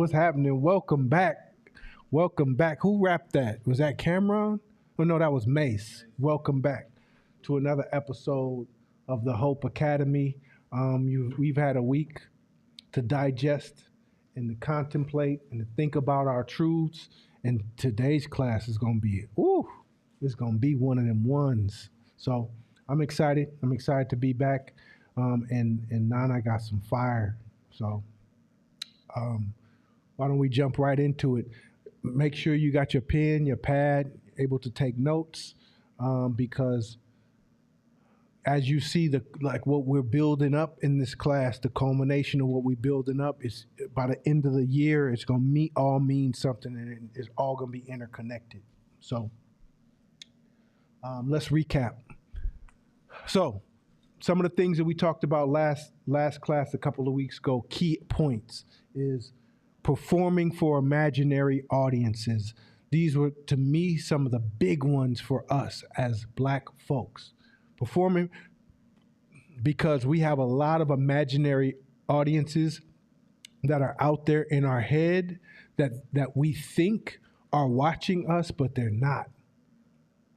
What's happening? Welcome back. Welcome back. Who rapped that? Was that Cameron? Oh no, that was Mace. Welcome back to another episode of the Hope Academy. We've had a week to digest and to contemplate and to think about our truths. And today's class is gonna be it's gonna be one of them ones. So I'm excited. I'm excited to be back. And Nana got some fire. So um, why don't we jump right into it? Make sure you got your pen, your pad, able to take notes, because as you see the like what we're building up in this class, the culmination of what we're building up is by the end of the year, it's gonna mean something, and it's all gonna be interconnected. So let's recap. So some of the things that we talked about last class a couple of weeks ago, key points is performing for imaginary audiences. These were, to me, some of the big ones for us as black folks. Performing because we have a lot of imaginary audiences that are out there in our head that we think are watching us, but they're not.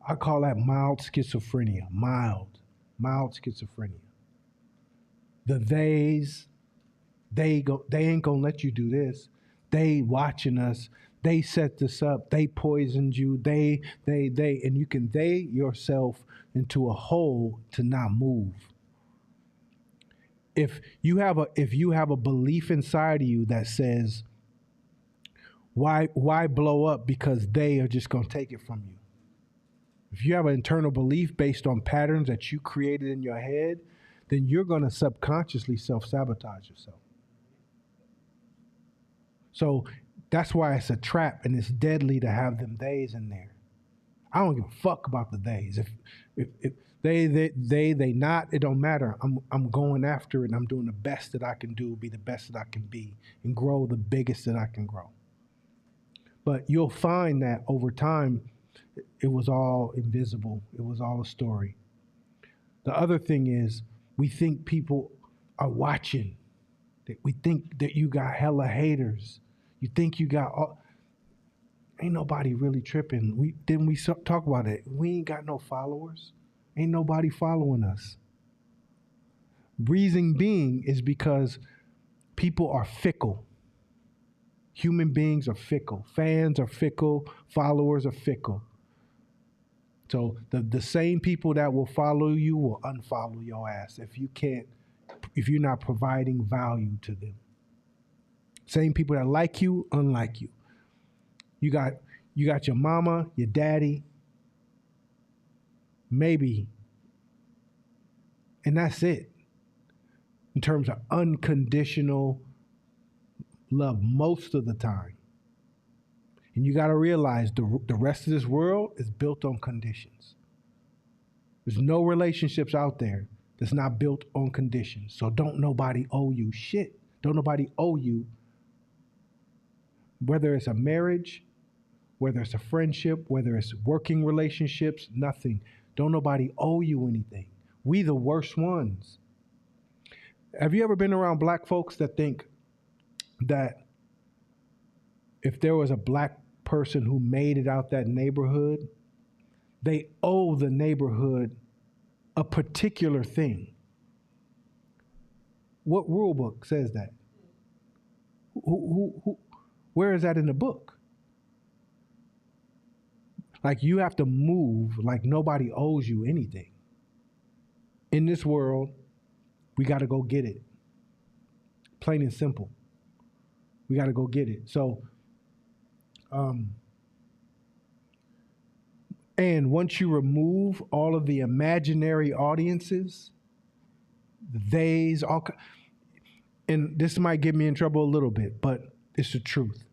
I call that mild schizophrenia. Mild schizophrenia. The they ain't gonna let you do this. They watching us. They set this up. They poisoned you. And you can they yourself into a hole to not move. If you have a belief inside of you that says, why blow up because they are just gonna take it from you. If you have an internal belief based on patterns that you created in your head, then you're gonna subconsciously self-sabotage yourself. So that's why it's a trap and it's deadly to have them days in there. I don't give a fuck about the days. If they not, it don't matter. I'm going after it and I'm doing the best that I can do, be the best that I can be, and grow the biggest that I can grow. But you'll find that over time, it was all invisible. It was all a story. The other thing is, we think people are watching. We think that you got hella haters. You think you got all. Ain't nobody really tripping. We talk about it. We ain't got no followers. Ain't nobody following us. Reason being is because people are fickle. Human beings are fickle. Fans are fickle. Followers are fickle. So the same people that will follow you will unfollow your ass if you're not providing value to them. Same people that like you, unlike you. You got your mama, your daddy, maybe, and that's it. In terms of unconditional love most of the time. And you got to realize the rest of this world is built on conditions. There's no relationships out there that's not built on conditions. So don't nobody owe you shit. Don't nobody owe you, whether it's a marriage, whether it's a friendship, whether it's working relationships, nothing. Don't nobody owe you anything. We the worst ones. Have you ever been around black folks that think that if there was a black person who made it out that neighborhood, they owe the neighborhood a particular thing? What rule book says that? Where is that in the book? Like, you have to move like nobody owes you anything. In this world, we got to go get it. Plain and simple. We got to go get it. So, and once you remove all of the imaginary audiences, the theys, and this might get me in trouble a little bit, but it's the truth.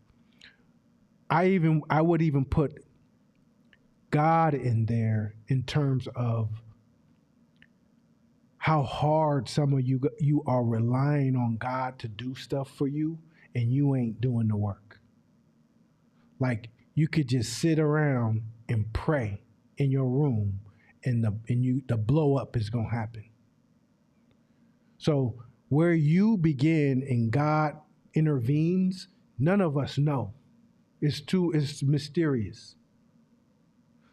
I would even put God in there in terms of how hard some of you are relying on God to do stuff for you and you ain't doing the work. Like, you could just sit around and pray in your room and the blow up is gonna happen. So where you begin and God intervenes, none of us know. It's mysterious.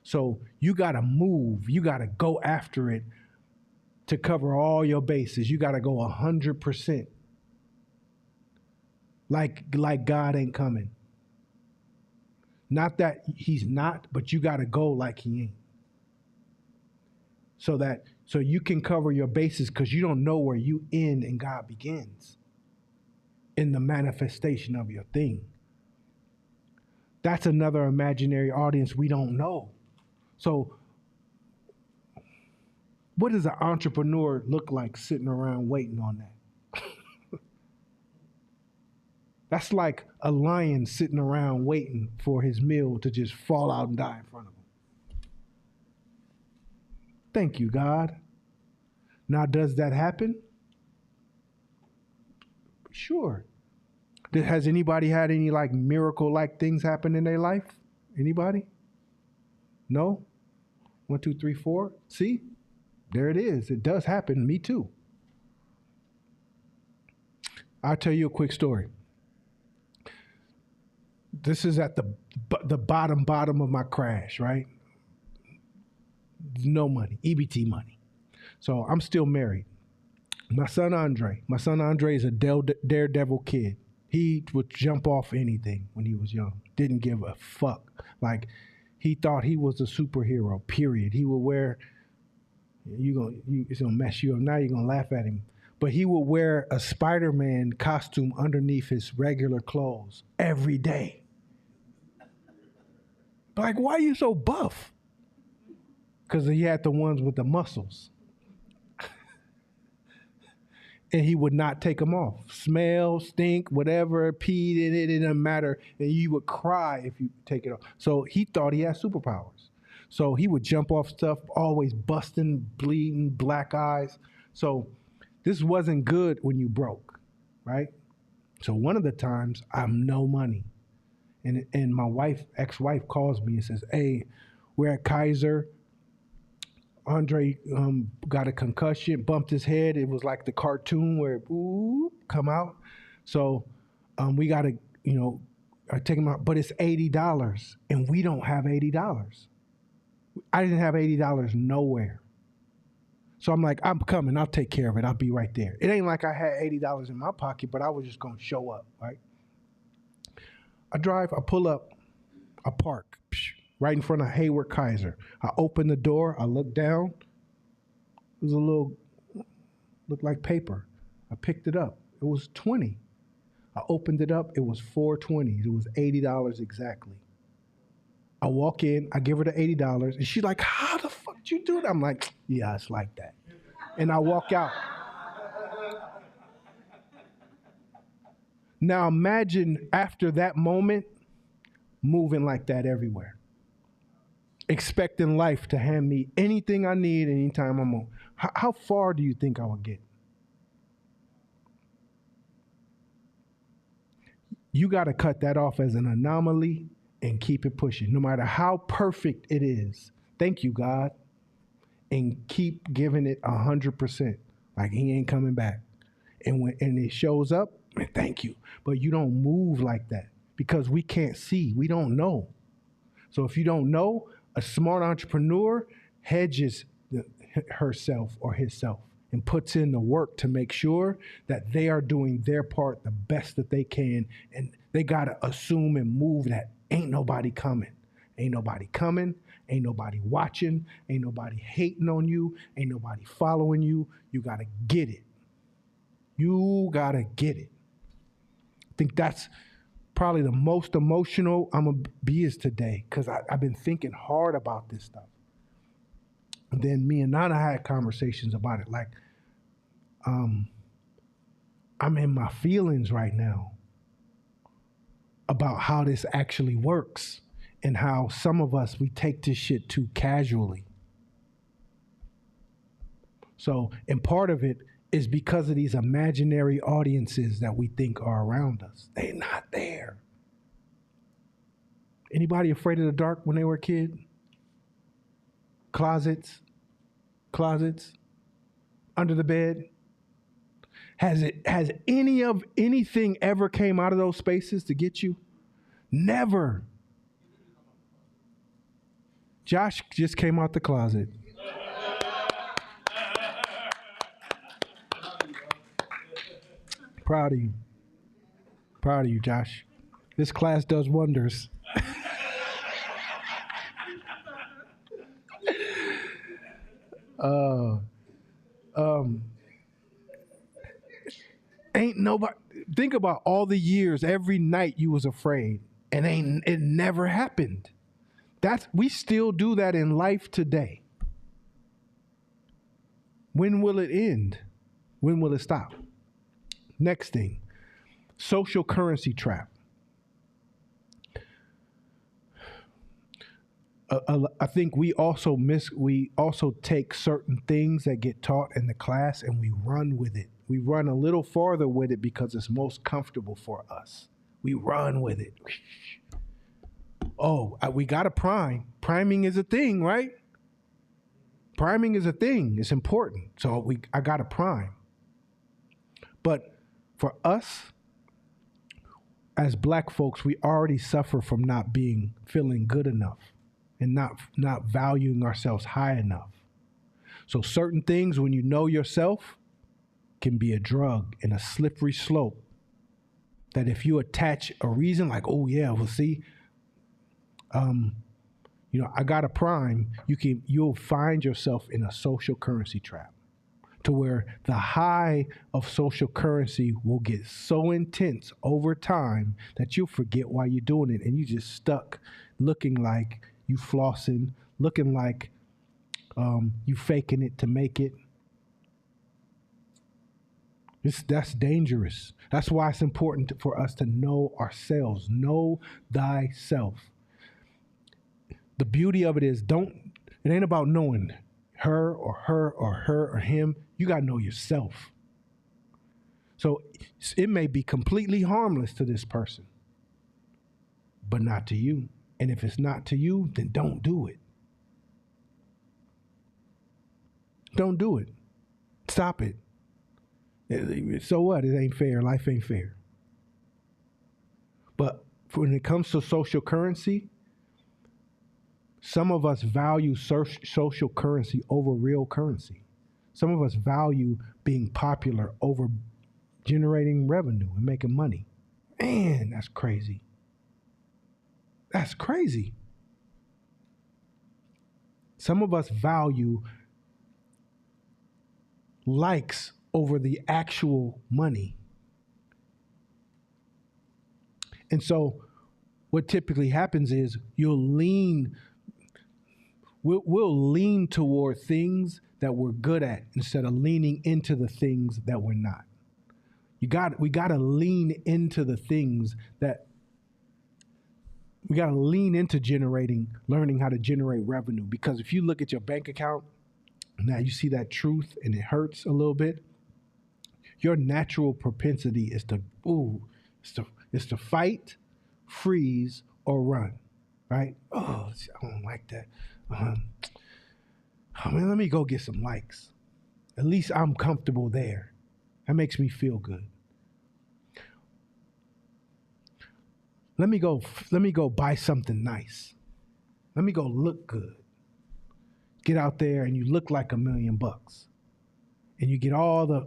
So you got to move. You got to go after it to cover all your bases. You got to go 100%. Like God ain't coming. Not that he's not, but you got to go like he ain't. So you can cover your bases because you don't know where you end and God begins in the manifestation of your thing. That's another imaginary audience we don't know. So what does an entrepreneur look like sitting around waiting on that? That's like a lion sitting around waiting for his meal to just fall out and die in front of him. Thank you, God. Now, does that happen? Sure. Has anybody had any like miracle like things happen in their life? Anybody? No? 1, 2, 3, 4. See? There it is. It does happen. Me too. I'll tell you a quick story. This is at the bottom of my crash, right? No money, EBT money. So I'm still married. My son Andre is a daredevil kid. He would jump off anything when he was young. Didn't give a fuck. Like, he thought he was a superhero, period. He would wear, it's gonna mess you up. Now you're gonna laugh at him. But he would wear a Spider-Man costume underneath his regular clothes every day. Like, why are you so buff? Because he had the ones with the muscles. And he would not take them off. Smell, stink, whatever, peed in it, it didn't matter. And you would cry if you take it off. So he thought he had superpowers. So he would jump off stuff, always busting, bleeding, black eyes. So this wasn't good when you broke, right? So one of the times, I'm no money. And my ex-wife calls me and says, hey, we're at Kaiser. Andre got a concussion, bumped his head. It was like the cartoon where it come out. So we got to, take him out. But it's $80, and we don't have $80. I didn't have $80 nowhere. So I'm like, I'm coming. I'll take care of it. I'll be right there. It ain't like I had $80 in my pocket, but I was just going to show up, right? I pull up, I park. Right in front of Hayward Kaiser. I open the door, I look down. It was looked like paper. I picked it up. It was 20. I opened it up, it was 420. It was $80 exactly. I walk in, I give her the $80, and she's like, how the fuck did you do that? I'm like, yeah, it's like that. And I walk out. Now imagine after that moment, moving like that everywhere. Expecting life to hand me anything I need anytime I'm on. How far do you think I would get? You got to cut that off as an anomaly and keep it pushing, no matter how perfect it is. Thank you, God. And keep giving it 100%. Like he ain't coming back. And when it shows up, thank you. But you don't move like that because we can't see. We don't know. So if you don't know, a smart entrepreneur hedges herself or himself and puts in the work to make sure that they are doing their part the best that they can. And they got to assume and move that ain't nobody coming. Ain't nobody coming. Ain't nobody watching. Ain't nobody hating on you. Ain't nobody following you. You got to get it. You got to get it. I think that's probably the most emotional I'm going to be is today because I've been thinking hard about this stuff. And then me and Nana had conversations about it. Like, I'm in my feelings right now about how this actually works and how some of us, we take this shit too casually. So, and part of it is because of these imaginary audiences that we think are around us. They're not there. Anybody afraid of the dark when they were a kid? Closets, under the bed. Has anything ever came out of those spaces to get you? Never. Josh just came out the closet. Proud of you. Proud of you, Josh. This class does wonders. Uh, um, ain't nobody. Think about all the years, every night you was afraid, and it never happened. We still do that in life today. When will it end? When will it stop? Next thing, social currency trap. I think we also take certain things that get taught in the class and we run with it. We run a little farther with it because it's most comfortable for us. We run with it. Oh, we got to prime. Priming is a thing, right? Priming is a thing. It's important. So I got to prime. But for us, as black folks, we already suffer from not feeling good enough and not valuing ourselves high enough. So certain things, when you know yourself, can be a drug and a slippery slope that if you attach a reason like, oh yeah, well see, I got a prime, you'll find yourself in a social currency trap to where the high of social currency will get so intense over time that you'll forget why you're doing it and you just stuck looking like you flossing, looking like you faking it to make it. That's dangerous. That's why it's important for us to know ourselves. Know thyself. The beauty of it is it ain't about knowing her or him. You got to know yourself. So it may be completely harmless to this person, but not to you. And if it's not to you, then don't do it. Don't do it. Stop it. So what? It ain't fair. Life ain't fair. But when it comes to social currency, some of us value social currency over real currency. Some of us value being popular over generating revenue and making money. Man, that's crazy. That's crazy. Some of us value likes over the actual money. And so what typically happens is we'll lean toward things that we're good at instead of leaning into the things that we're not. We got to lean into the things that we got to lean into learning how to generate revenue. Because if you look at your bank account, now you see that truth and it hurts a little bit. Your natural propensity is to fight, freeze, or run, right? Oh, I don't like that. Let me go get some likes. At least I'm comfortable there. That makes me feel good. Let me go buy something nice. Let me go look good. Get out there and you look like $1 million. And you get all the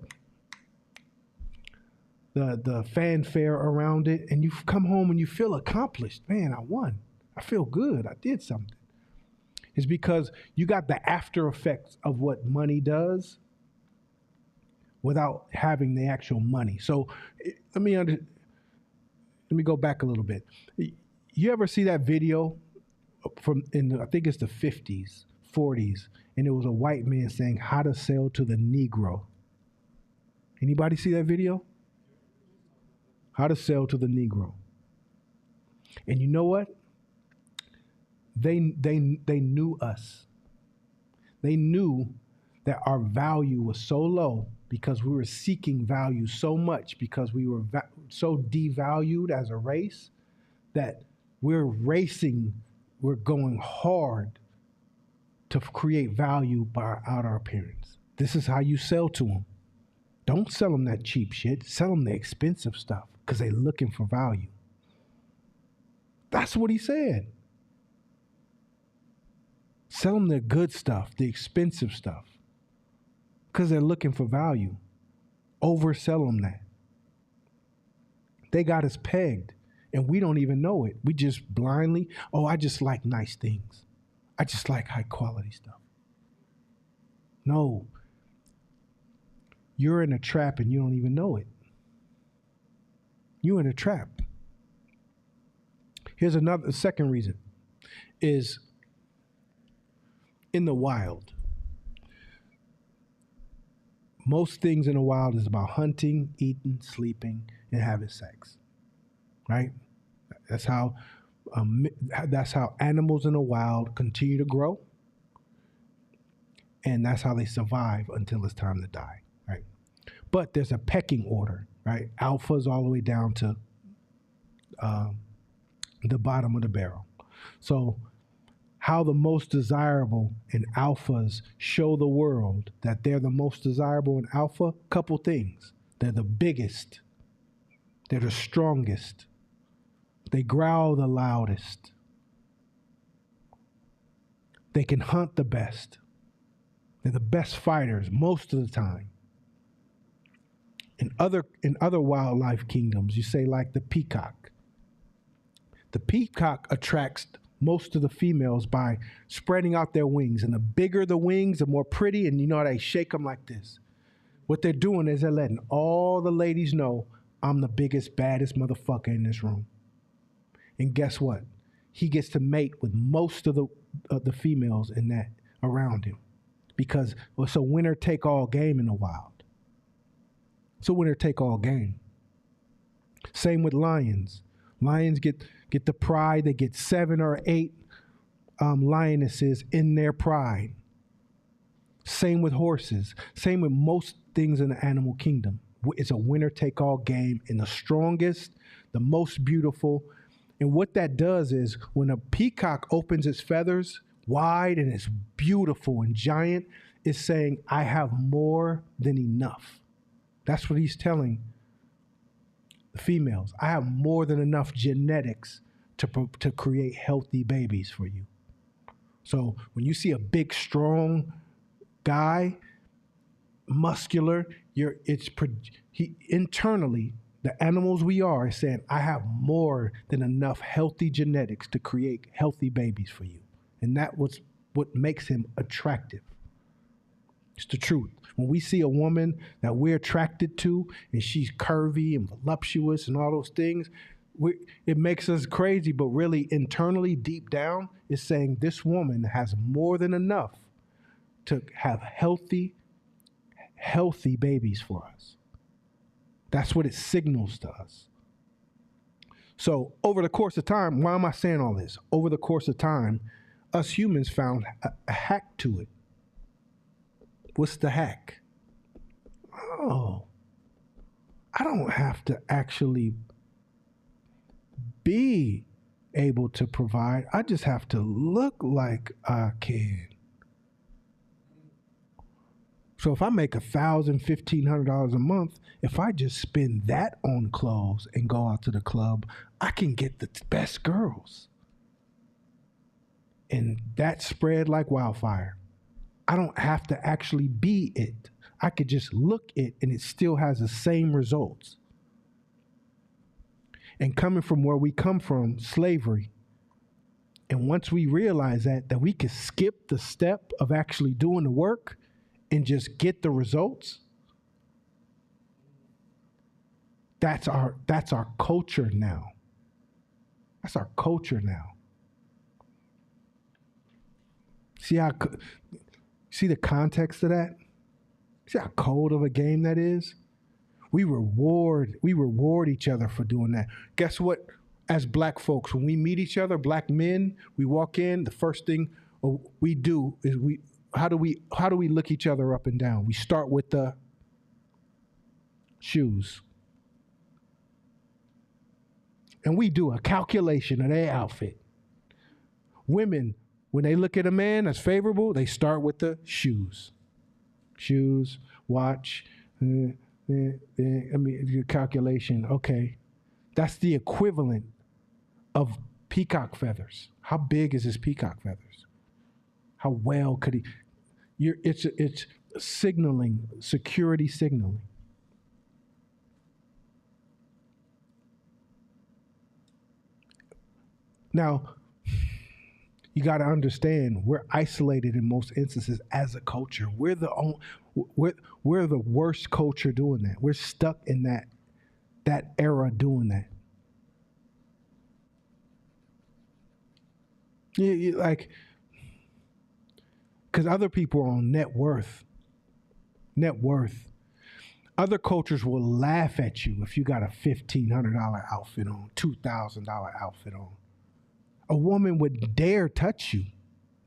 fanfare around it, and you come home and you feel accomplished. Man, I won. I feel good. I did something. It's because you got the after effects of what money does without having the actual money. So let me go back a little bit. You ever see that video I think it's the 50s, 40s, and it was a white man saying how to sell to the Negro. Anybody see that video? How to sell to the Negro. And you know what? They knew us. They knew that our value was so low because we were seeking value so much because we were so devalued as a race that we're going hard to create value by our outer appearance. This is how you sell to them. Don't sell them that cheap shit. Sell them the expensive stuff because they're looking for value. That's what he said. Sell them the good stuff, the expensive stuff, because they're looking for value. Oversell them that. They got us pegged, and we don't even know it. We just blindly, oh, I just like nice things. I just like high quality stuff. No, you're in a trap and you don't even know it. You're in a trap. Here's another second reason is in the wild. Most things in the wild is about hunting, eating, sleeping, and having sex, right? That's how animals in the wild continue to grow, and that's how they survive until it's time to die, right? But there's a pecking order, right? Alphas all the way down to the bottom of the barrel. So how the most desirable in alphas show the world that they're the most desirable in alpha, couple things. They're the biggest. They're the strongest. They growl the loudest. They can hunt the best. They're the best fighters most of the time. In other wildlife kingdoms, you say like the peacock. The peacock attracts most of the females by spreading out their wings. And the bigger the wings, the more pretty, and you know, they shake them like this. What they're doing is they're letting all the ladies know, I'm the biggest, baddest motherfucker in this room. And guess what? He gets to mate with most of the females in that around him. Because it's a winner-take-all game in the wild. It's a winner-take-all game. Same with lions. Lions get the pride. They get 7 or 8 lionesses in their pride. Same with horses. Same with most things in the animal kingdom. It's a winner-take-all game, and the strongest, the most beautiful. And what that does is when a peacock opens its feathers wide and it's beautiful and giant, it's saying, I have more than enough. That's what he's telling the females. I have more than enough genetics to create healthy babies for you. So when you see a big, strong guy, muscular, internally, the animals we are saying, I have more than enough healthy genetics to create healthy babies for you. And that was what makes him attractive. It's the truth. When we see a woman that we're attracted to and she's curvy and voluptuous and all those things, it makes us crazy, but really internally, deep down, it's saying this woman has more than enough to have healthy babies for us. That's what it signals to us. So over the course of time, why am I saying all this? Over the course of time, us humans found a hack to it. What's the hack? Oh, I don't have to actually be able to provide. I just have to look like I can. So if I make $1,000, $1,500 a month, if I just spend that on clothes and go out to the club, I can get the best girls. And that spread like wildfire. I don't have to actually be it. I could just look it and it still has the same results. And coming from where we come from, slavery, and once we realize that we could skip the step of actually doing the work and just get the results, that's our culture now. That's our culture now. See the context of that? See how cold of a game that is? We reward each other for doing that. Guess what? As black folks, when we meet each other, black men, we walk in, the first thing we do is how do we look each other up and down? We start with the shoes. And we do a calculation of their outfit. Women, when they look at a man that's favorable, they start with the shoes. Shoes, watch, calculation. Okay. That's the equivalent of Peacock feathers. How big is his peacock feathers? How well could he? It's signaling, security signaling. Now, you got to understand, we're isolated in most instances as a culture. We're the worst culture doing that. We're stuck in that era doing that. Like, because other people are on net worth. Net worth. Other cultures will laugh at you if you got a $1,500 outfit on, $2,000 outfit on. A woman would dare touch you.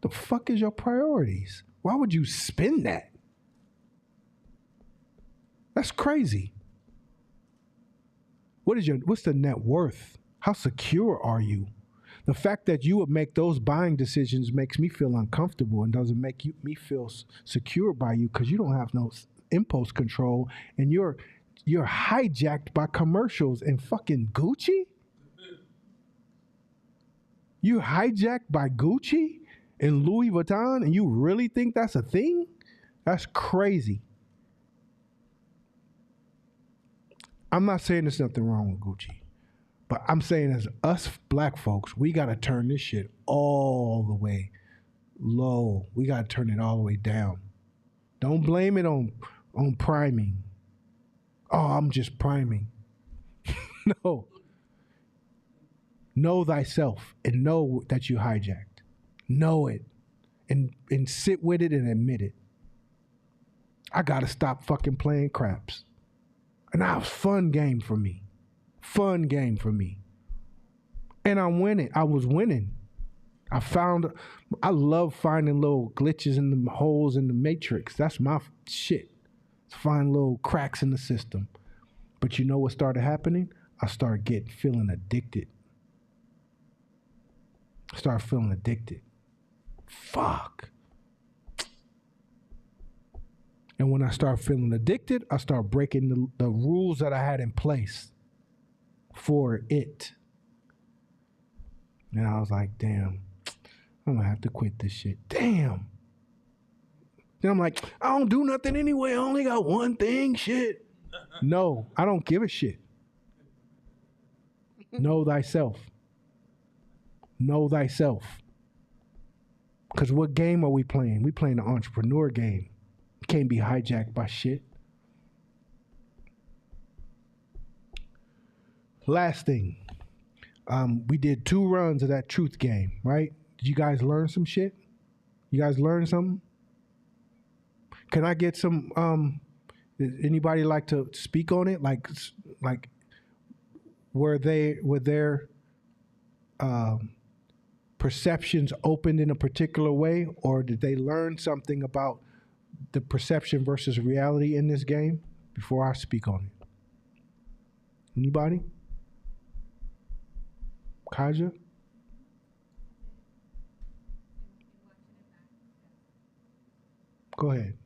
The fuck is your priorities? Why would you spend that? That's crazy. What's the net worth? How secure are you? The fact that you would make those buying decisions makes me feel uncomfortable and doesn't make me feel secure by you, because you don't have no impulse control, and you're hijacked by commercials and fucking Gucci. You hijacked by Gucci and Louis Vuitton, and you really think that's a thing? That's crazy. I'm not saying there's nothing wrong with Gucci, but I'm saying as us black folks, we got to turn this shit all the way low. We got to turn it all the way down. Don't blame it on priming. Oh, I'm just priming. No. Know thyself and know that you hijacked. Know it and sit with it and admit it. I got to stop fucking playing craps. And that was fun game for me. Fun game for me. And I'm winning. I was winning. I love finding little glitches in the holes in the matrix. That's my shit. Find little cracks in the system. But you know what started happening? I started feeling addicted. Start feeling addicted. Fuck. And when I start feeling addicted, I start breaking the rules that I had in place for it. And I was like, damn, I'm gonna have to quit this shit. Damn. Then I'm like, I don't do nothing anyway. I only got one thing, shit. No, I don't give a shit. Know thyself. Know thyself. Because what game are we playing? We playing the entrepreneur game. You can't be hijacked by shit. Last thing. We did 2 runs of that truth game, right? Did you guys learn some shit? You guys learn something? Can I get some, anybody like to speak on it? Like were their perceptions opened in a particular way, or did they learn something about the perception versus reality in this game before I speak on it? Anybody? Kaja? Go ahead.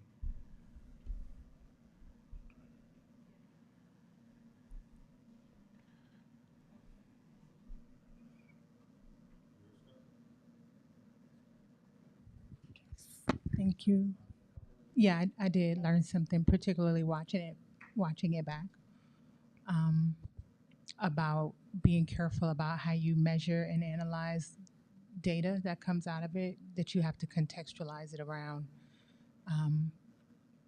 Thank you. Yeah, I did learn something, particularly watching it back, um, about being careful about how you measure and analyze data that comes out of it, that you have to contextualize it around um,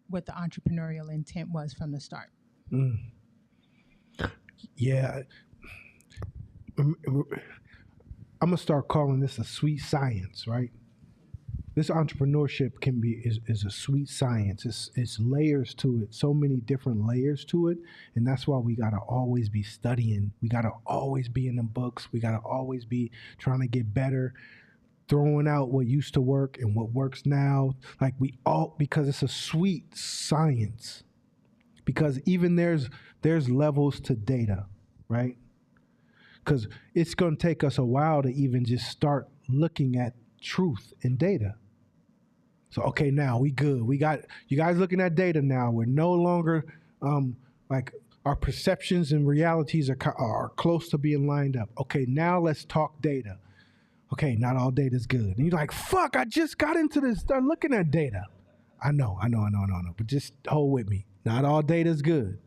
what the entrepreneurial intent was from the start. Mm. Yeah. I'm gonna start calling this a sweet science, right? This entrepreneurship is a sweet science. It's layers to it, so many different layers to it, and that's why we gotta always be studying. We gotta always be in the books. We gotta always be trying to get better, throwing out what used to work and what works now. Like because it's a sweet science. Because even there's levels to data, right? Because it's gonna take us a while to even just start looking at truth in data. So now we good. We got you guys looking at data now. We're no longer like Our perceptions and realities are close to being lined up. Okay, now let's talk data. Okay, not all data is good. And you're like, fuck, I just got into this, start looking at data. I know. But just hold with me. Not all data is good.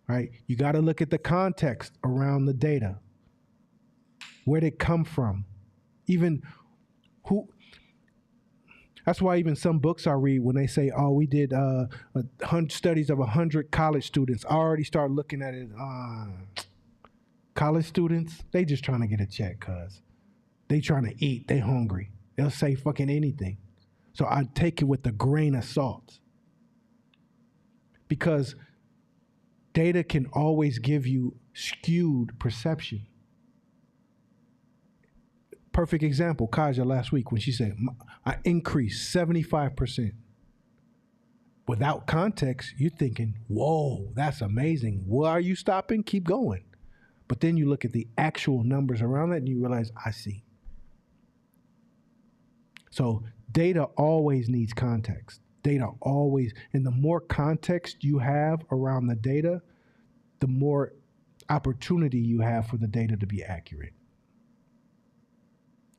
Right? You got to look at the context around the data. Where'd it come from? Even who. That's why even some books I read, when they say, "Oh, we did studies of 100 college students," I already start looking at it. College students, they just trying to get a check, cuz they trying to eat. They hungry. They'll say fucking anything. So I take it with a grain of salt, because data can always give you skewed perception. Perfect example, Kaja last week when she said, I increased 75%. Without context, you're thinking, whoa, that's amazing. Why are you stopping? Keep going. But then you look at the actual numbers around that and you realize, I see. So data always needs context. Data always, and the more context you have around the data, the more opportunity you have for the data to be accurate.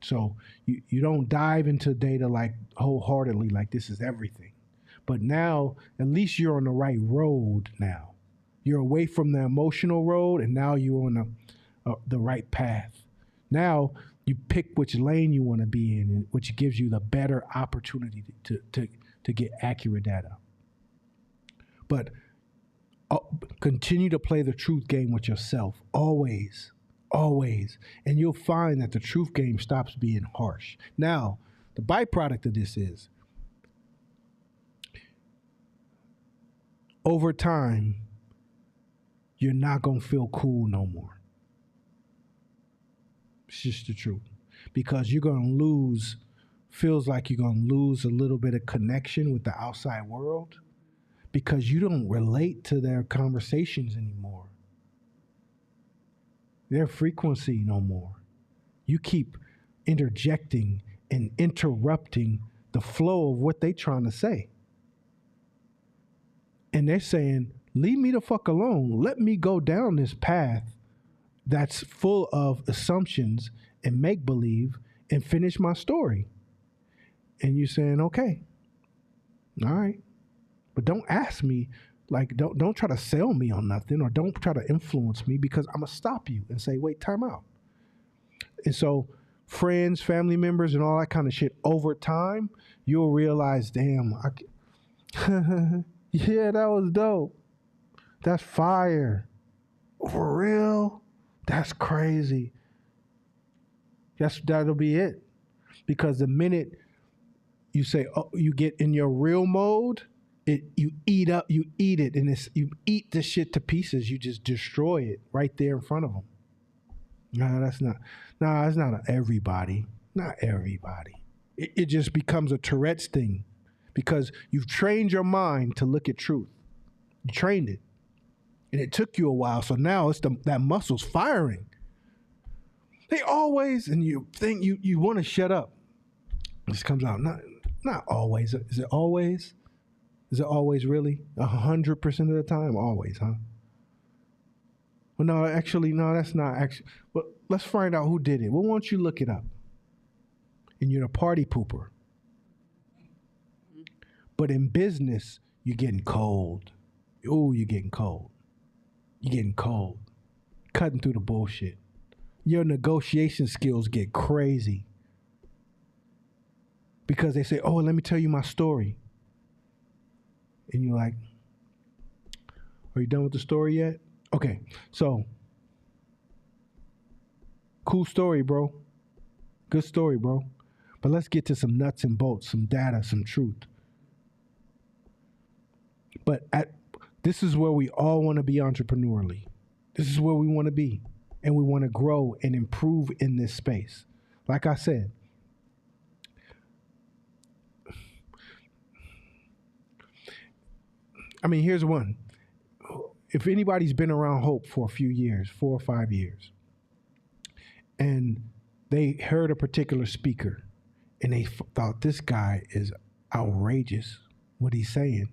So you don't dive into data like wholeheartedly, like this is everything. But now, at least you're on the right road now. You're away from the emotional road, and now you're on the right path. Now you pick which lane you want to be in, which gives you the better opportunity to get accurate data. But continue to play the truth game with yourself, always. And you'll find that the truth game stops being harsh. Now, the byproduct of this is, over time, you're not going to feel cool no more. It's just the truth. Because you're going to lose, feels like you're going to lose a little bit of connection with the outside world, because you don't relate to their conversations anymore. Their frequency no more. You keep interjecting and interrupting the flow of what they're trying to say. And they're saying, leave me the fuck alone. Let me go down this path that's full of assumptions and make-believe and finish my story. And you're saying, okay, all right. But don't ask me, like, don't try to sell me on nothing, or don't try to influence me, because I'm going to stop you and say, wait, time out. And so friends, family members, and all that kind of shit, over time, you'll realize, damn, yeah, that was dope. That's fire. For real? That's crazy. That'll be it. Because the minute you say, oh, you get in your real mode, you eat it, and you eat the shit to pieces. You just destroy it right there in front of them. It's not everybody. Not everybody. It just becomes a Tourette's thing, because you've trained your mind to look at truth. You trained it, and it took you a while. So now it's that muscle's firing. They always, and you think you want to shut up. This comes out. Not always. Is it always? Is it always really? 100% of the time? Always, huh? Well, no, actually, no, that's not actually. Well, let's find out who did it. Well, why don't you look it up? And you're a party pooper. But in business, you're getting cold. Oh, you're getting cold. You're getting cold. Cutting through the bullshit. Your negotiation skills get crazy. Because they say, oh, let me tell you my story. And you're like, are you done with the story yet? Okay, so, cool story, bro. Good story, bro. But let's get to some nuts and bolts, some data, some truth. But this is where we all want to be entrepreneurially. This is where we want to be. And we want to grow and improve in this space. Like I said, I mean, here's one. If anybody's been around Hope for a few years, 4 or 5 years, and they heard a particular speaker, and they thought, this guy is outrageous, what he's saying.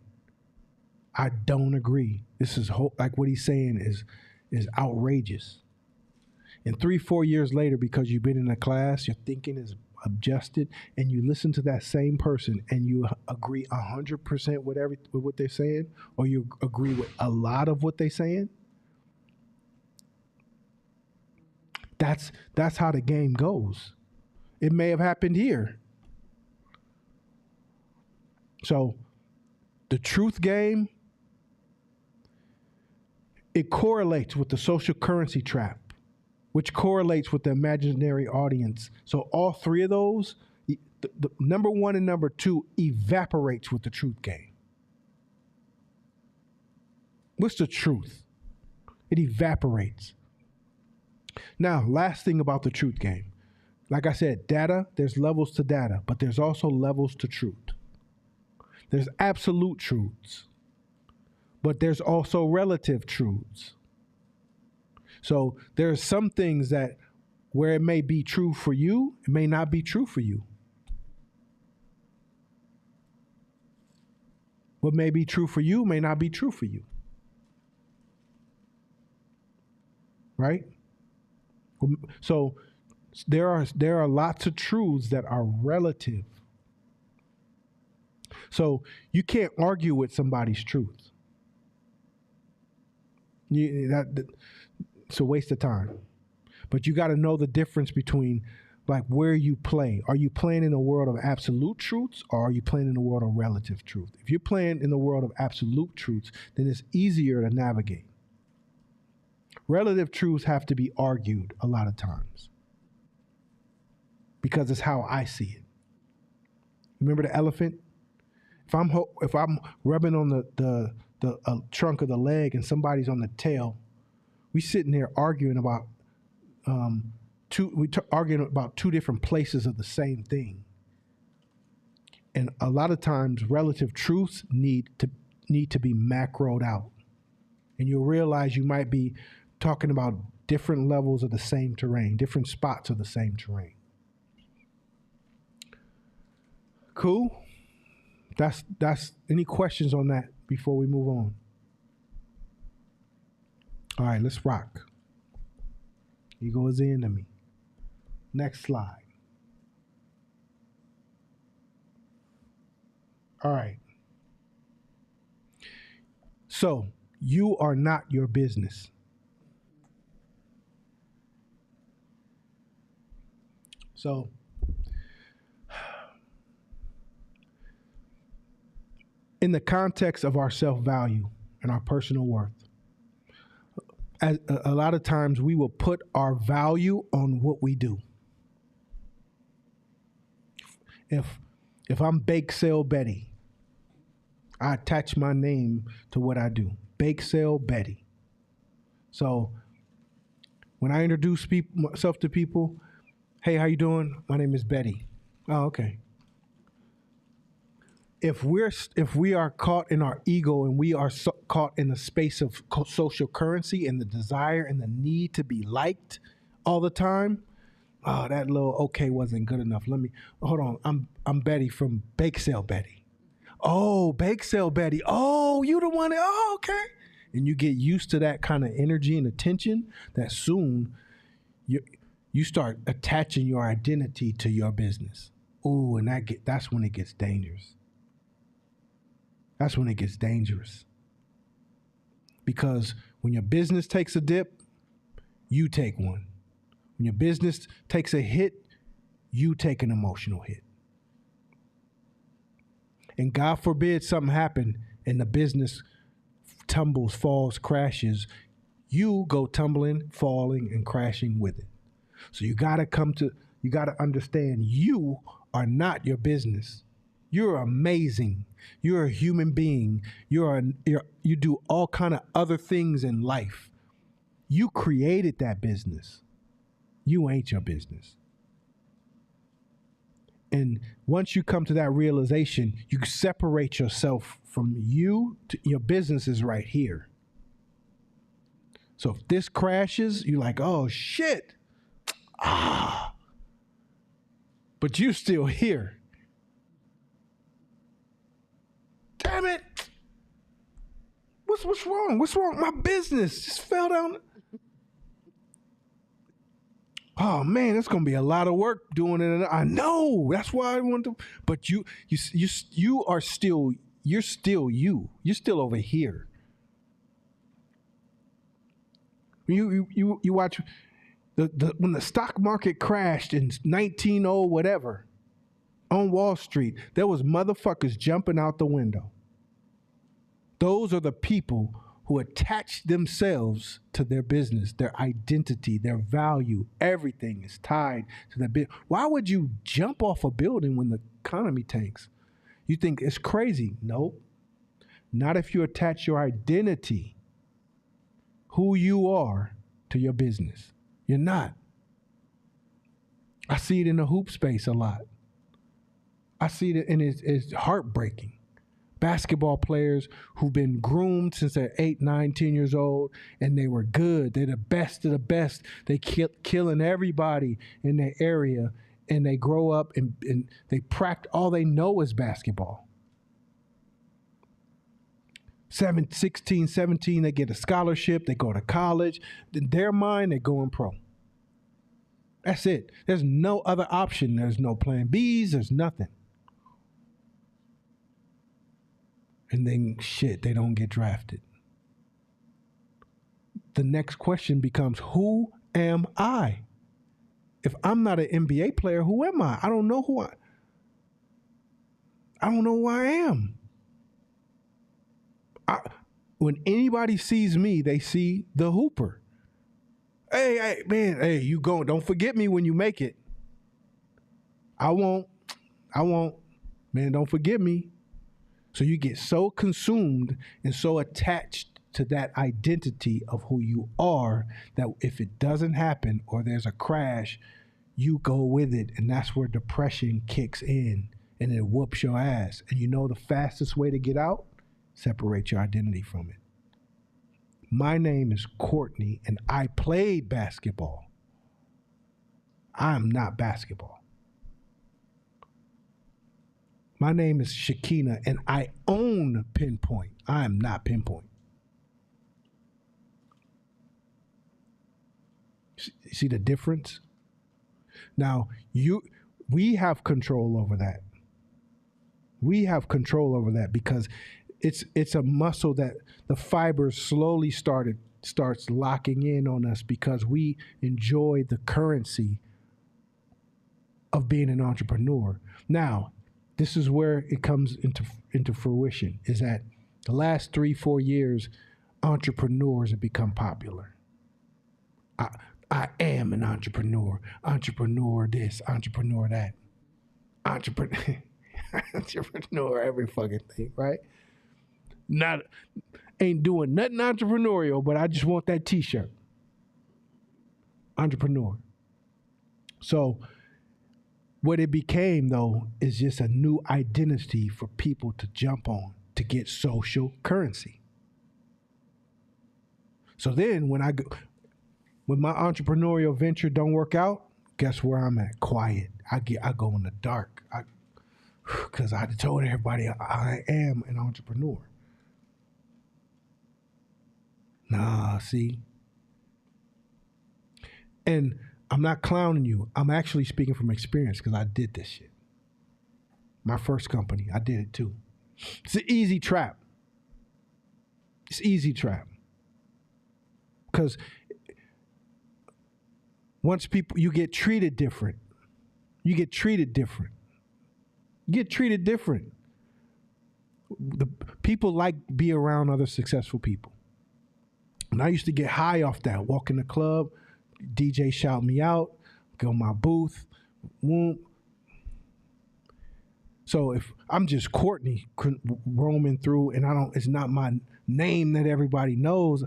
I don't agree. This is like what he's saying is outrageous. And 3-4 years later, because you've been in a class, your thinking is adjusted, and you listen to that same person and you agree 100% with with what they're saying, or you agree with a lot of what they're saying. That's how the game goes. It may have happened here. So the truth game, it correlates with the social currency trap, which correlates with the imaginary audience. So all three of those, the number one and number two, evaporates with the truth game. What's the truth? It evaporates. Now, last thing about the truth game. Like I said, data, there's levels to data, but there's also levels to truth. There's absolute truths, but there's also relative truths. So there are some things that where it may be true for you, it may not be true for you. What may be true for you may not be true for you. Right? So there are lots of truths that are relative. So you can't argue with somebody's truth. It's a waste of time. But you got to know the difference between like where you play. Are you playing in the world of absolute truths, or are you playing in the world of relative truth? If you're playing in the world of absolute truths, then it's easier to navigate. Relative truths have to be argued a lot of times because it's how I see it. Remember the elephant? If I'm rubbing on the trunk of the leg and somebody's on the tail, we sitting there arguing about arguing about two different places of the same thing. And a lot of times relative truths need to be macroed out. And you'll realize you might be talking about different levels of the same terrain, different spots of the same terrain. Cool? That's any questions on that before we move on? All right, let's rock. Ego is the enemy. Next slide. All right. So you are not your business. So in the context of our self-value and our personal worth, a lot of times we will put our value on what we do. If I'm Bake Sale Betty, I attach my name to what I do. Bake Sale Betty. So when I introduce myself to people, hey, how you doing? My name is Betty. Oh, okay. If we are caught in our ego and we are caught in the space of social currency and the desire and the need to be liked all the time, oh, that little okay wasn't good enough. Hold on. I'm Betty from Bake Sale Betty. Oh, Bake Sale Betty. Oh, you the one. Oh, okay. And you get used to that kind of energy and attention that soon you start attaching your identity to your business. Oh, and that's when it gets dangerous. That's when it gets dangerous. Because when your business takes a dip, you take one. When your business takes a hit, you take an emotional hit. And God forbid something happen and the business tumbles, falls, crashes, you go tumbling, falling, and crashing with it. So you gotta understand you are not your business. You're amazing. You're a human being. You do all kind of other things in life. You created that business. You ain't your business. And once you come to that realization, you separate yourself from you. Your business is right here. So if this crashes, you're like, oh shit. But you still here. Damn it. what's wrong? What's wrong? My business just fell down. Oh man, it's gonna be a lot of work doing it. I know. That's why I want to. But you are still. You're still you. You're still over here. You watch the when the stock market crashed in 1900 whatever on Wall Street. There was motherfuckers jumping out the window. Those are the people who attach themselves to their business, their identity, their value. Everything is tied to that business. Why would you jump off a building when the economy tanks? You think it's crazy? Nope. Not if you attach your identity, who you are, to your business. You're not. I see it in the hoop space a lot. I see it, and it's heartbreaking. Basketball players who've been groomed since they're 8, 9, 10 years old, and they were good. They're the best of the best. They killing everybody in their area, and they grow up and they practice. All they know is basketball. 16, 17, they get a scholarship. They go to college. In their mind, they're going pro. That's it. There's no other option. There's no plan Bs. There's nothing. And then shit, they don't get drafted. The next question becomes, who am I? If I'm not an NBA player, who am I? I don't know who I don't know who I am. When anybody sees me, they see the hooper. Hey, man, hey, you going, don't forget me when you make it. I won't. Man, don't forget me. So you get so consumed and so attached to that identity of who you are that if it doesn't happen or there's a crash, you go with it. And that's where depression kicks in and it whoops your ass. And you know the fastest way to get out? Separate your identity from it. My name is Courtney and I played basketball. I'm not basketball. My name is Shakina, and I own Pinpoint. I am not Pinpoint. See the difference? Now, we have control over that. We have control over that because it's a muscle that the fibers slowly starts locking in on us because we enjoy the currency of being an entrepreneur. Now, this is where it comes into fruition, is that the last 3-4 years, entrepreneurs have become popular. I am an entrepreneur. Entrepreneur this, entrepreneur that. Entrepreneur every fucking thing, right? Ain't doing nothing entrepreneurial, but I just want that t-shirt. Entrepreneur. So what it became, though, is just a new identity for people to jump on to get social currency. So then when my entrepreneurial venture don't work out, guess where I'm at? Quiet. I go in the dark because I told everybody I am an entrepreneur. Nah, see? And I'm not clowning you. I'm actually speaking from experience because I did this shit. My first company, I did it too. It's an easy trap. It's easy trap. Because once you get treated different. You get treated different. The people like be around other successful people. And I used to get high off that. Walk in the club, DJ shout me out, go in my booth, whoop. So if I'm just Courtney roaming through and it's not my name that everybody knows,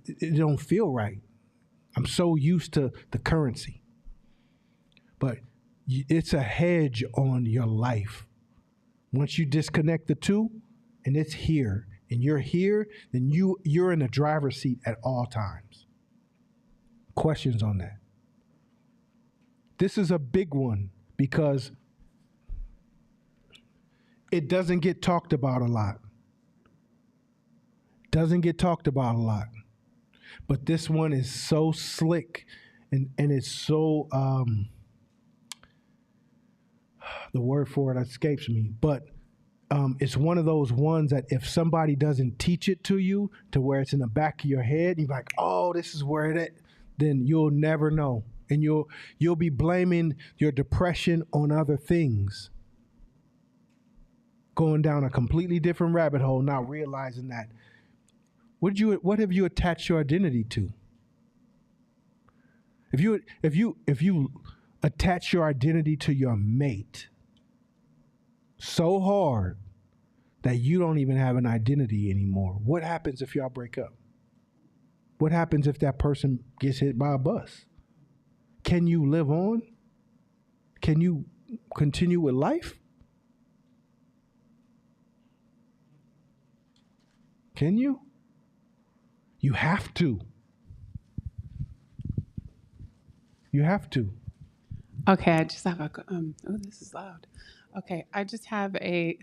it don't feel right. I'm so used to the currency. But it's a hedge on your life. Once you disconnect the two and it's here and you're here, then you're in the driver's seat at all times. Questions on that? This is a big one because it doesn't get talked about a lot. Doesn't get talked about a lot. But this one is so slick and it's so the word for it escapes me, but it's one of those ones that if somebody doesn't teach it to you to where it's in the back of your head, you're like, oh, this is where it is, then you'll never know. And you'll be blaming your depression on other things. Going down a completely different rabbit hole, not realizing that. What have you attached your identity to? If you attach your identity to your mate so hard that you don't even have an identity anymore, what happens if y'all break up? What happens if that person gets hit by a bus? Can you live on? Can you continue with life? Can you? You have to. You have to. Okay, I just have a. Oh, this is loud. Okay, I just have a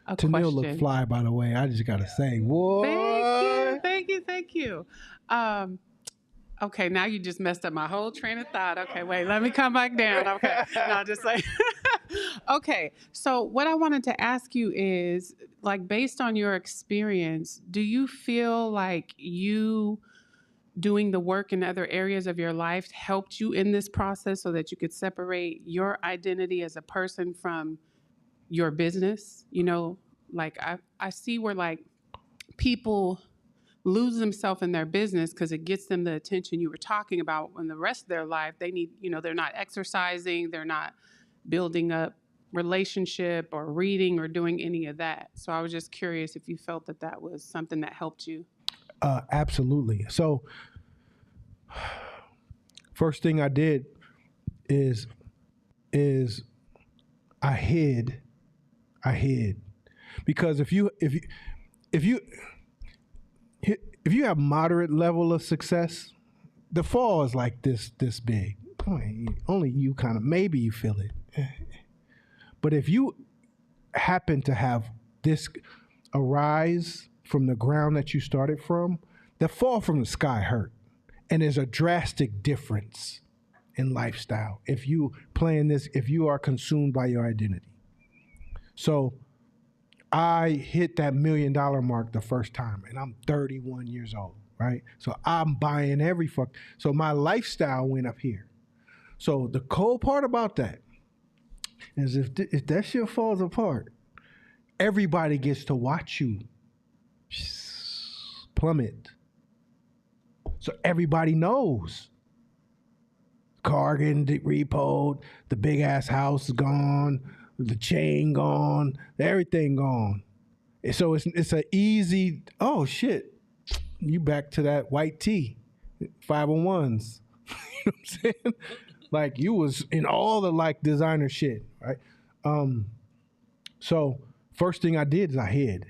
Tennille look question. fly, by the way. I just gotta say, what? Thank you. Okay, now you just messed up my whole train of thought. Okay, wait, let me come back down. Okay, no, just like. Okay, so what I wanted to ask you is, like, based on your experience, do you feel like you doing the work in other areas of your life helped you in this process so that you could separate your identity as a person from your business? You know, like I see where like people lose themselves in their business because it gets them the attention you were talking about. When the rest of their life, they need, you know, they're not exercising, they're not building up relationship or reading or doing any of that. So I was just curious if you felt that that was something that helped you. Absolutely. So, first thing I did is I hid, because if you have moderate level of success, the fall is like this big. Only you kind of maybe you feel it, but if you happen to have this arise from the ground that you started from, the fall from the sky hurt. And there's a drastic difference in lifestyle if you are consumed by your identity. So I hit that $1 million mark the first time, and I'm 31 years old, right? So I'm buying so my lifestyle went up here. So the cold part about that is if that shit falls apart, everybody gets to watch you plummet. So everybody knows. Car getting repoed, the big ass house gone, the chain gone, everything gone. So it's an easy, oh shit, you back to that white tee, 501s. You know what I'm saying? Like you was in all the like designer shit, right? So first thing I did is I hid,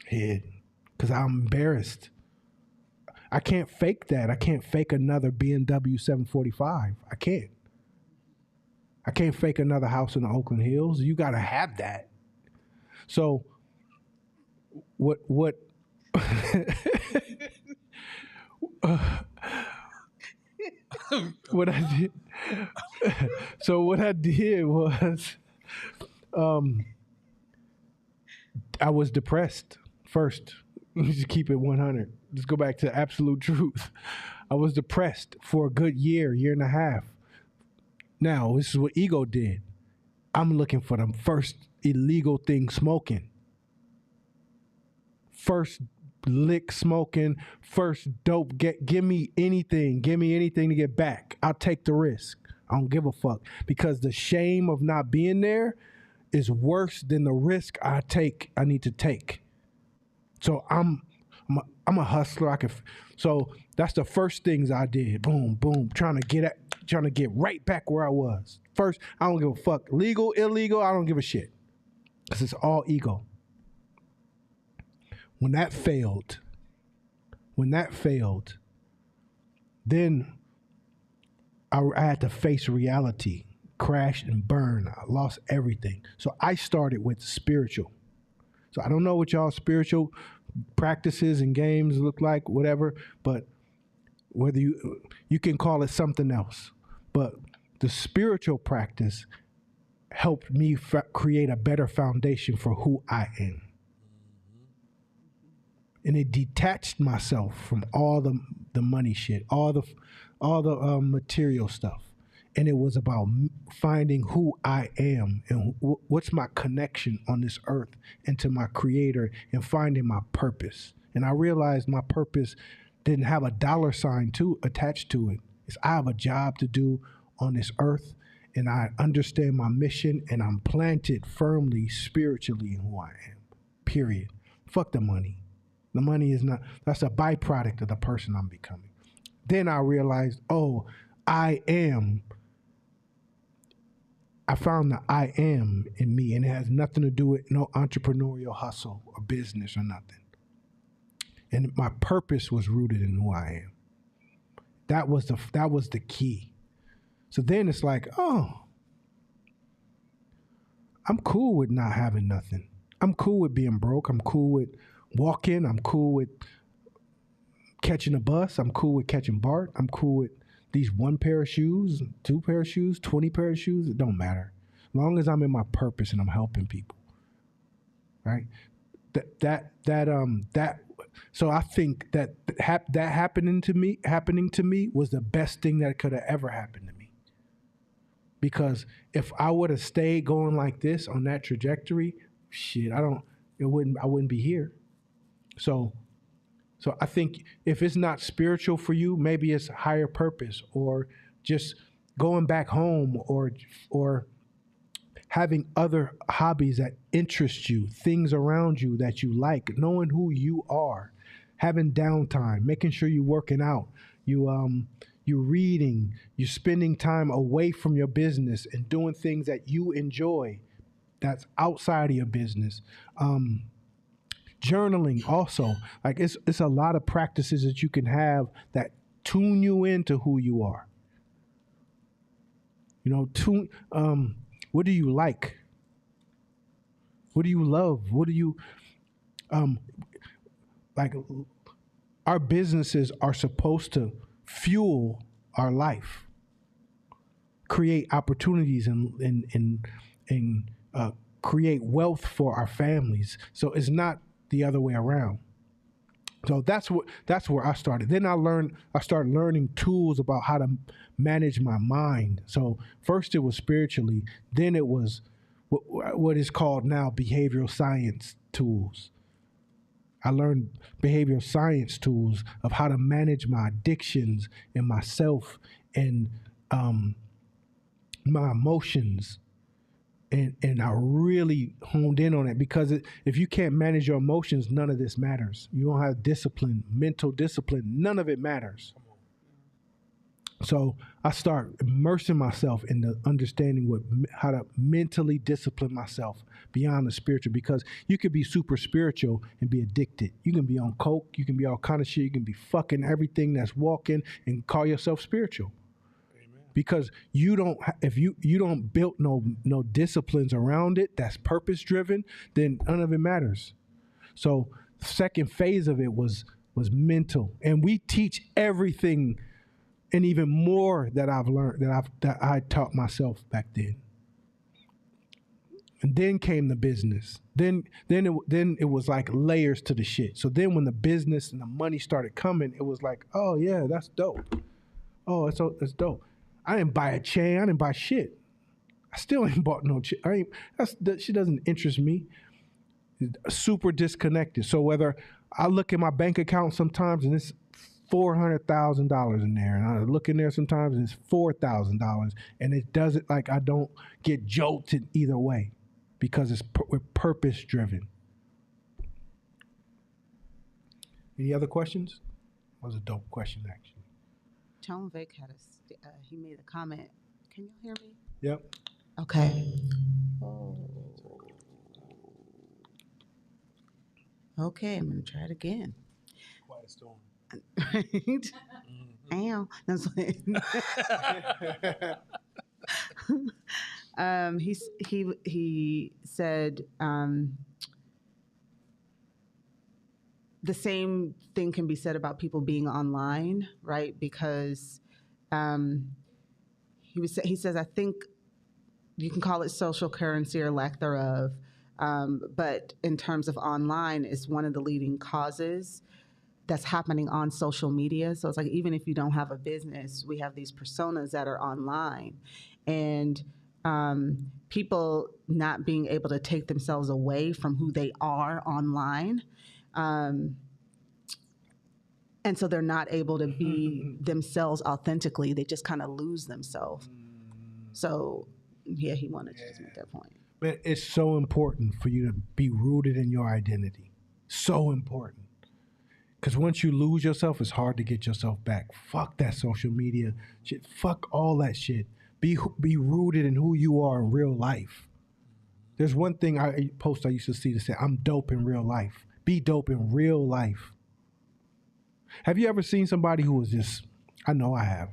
because I'm embarrassed. I can't fake that. I can't fake another BMW 745. I can't fake another house in the Oakland Hills. You got to have that. So what what I did so what I did was I was depressed first. Let me just keep it 100. Let's go back to absolute truth. I was depressed for a good year and a half. Now, this is what ego did. I'm looking for the first illegal thing smoking. First lick smoking, first dope. Give me anything to get back. I'll take the risk. I don't give a fuck, because the shame of not being there is worse than the risk I need to take. So I'm a hustler. So that's the first things I did. Boom, boom, trying to get right back where I was. First, I don't give a fuck. Legal, illegal, I don't give a shit. Because it's all ego. When that failed, then I had to face reality, crash and burn. I lost everything. So I started with spiritual. So I don't know what y'all spiritual practices and games look like, whatever, but whether you can call it something else, but the spiritual practice helped me create a better foundation for who I am. And it detached myself from all the money shit, all the material stuff, and it was about finding who I am and what's my connection on this earth and to my Creator, and finding my purpose. And I realized my purpose didn't have a dollar sign attached to it. It's I have a job to do on this earth, and I understand my mission, and I'm planted firmly spiritually in who I am. Period. Fuck the money. The money is not, that's a byproduct of the person I'm becoming. Then I realized, oh, I found the I am in me, and it has nothing to do with no entrepreneurial hustle or business or nothing. And my purpose was rooted in who I am. That was the key. So then it's like, oh, I'm cool with not having nothing. I'm cool with being broke. I'm cool with walking. I'm cool with catching a bus. I'm cool with catching BART. I'm cool with these 1 pair of shoes, 2 pair of shoes, 20 pair of shoes. It don't matter. As long as I'm in my purpose and I'm helping people. Right? So I think that happening to me was the best thing that could have ever happened to me. Because if I would have stayed going like this on that trajectory, shit, I wouldn't be here. So I think if it's not spiritual for you, maybe it's higher purpose, or just going back home, or having other hobbies that interest you, things around you that you like, knowing who you are, having downtime, making sure you're working out, you're reading, you're spending time away from your business and doing things that you enjoy that's outside of your business. Journaling also, like it's a lot of practices that you can have that tune you into who you are. What do you like? What do you love? What do you like? Our businesses are supposed to fuel our life, create opportunities, and create wealth for our families. So it's not the other way around. So that's where I started. Then I started learning tools about how to manage my mind. So first it was spiritually, then it was what is called now behavioral science tools. I learned behavioral science tools of how to manage my addictions and myself and my emotions. And I really honed in on it, because if you can't manage your emotions, none of this matters. You don't have discipline, mental discipline, none of it matters. So I start immersing myself in the understanding how to mentally discipline myself beyond the spiritual, because you could be super spiritual and be addicted. You can be on coke, you can be all kind of shit, you can be fucking everything that's walking and call yourself spiritual. Because if you don't build no disciplines around it that's purpose driven, then none of it matters. So the second phase of it was mental, and we teach everything and even more that I've learned that I taught myself back then. And then came the business. Then it was like layers to the shit. So then when the business and the money started coming, it was like, oh yeah, that's dope. Oh, it's dope. I didn't buy a chain. I didn't buy shit. I still ain't bought no chain. That shit doesn't interest me. Super disconnected. So whether I look at my bank account sometimes and it's $400,000 in there, and I look in there sometimes and it's $4,000, and it doesn't, like, I don't get jolted either way, because we're purpose driven. Any other questions? That was a dope question, actually. Tone Vic he made a comment. Can you hear me? Yep. Okay. Oh. Okay, I'm gonna try it again. Quiet storm. Right? Ow. That's he said the same thing can be said about people being online, right? Because um, he says, I think you can call it social currency or lack thereof, but in terms of online, it's one of the leading causes that's happening on social media. So it's like, even if you don't have a business, we have these personas that are online, and people not being able to take themselves away from who they are online. And so they're not able to be themselves authentically. They just kind of lose themselves. So, yeah, he wanted to just make that point. But it's so important for you to be rooted in your identity. So important. Because once you lose yourself, it's hard to get yourself back. Fuck that social media shit. Fuck all that shit. Be rooted in who you are in real life. There's one thing I used to see that said, I'm dope in real life. Be dope in real life. Have you ever seen somebody who was just, I know I have,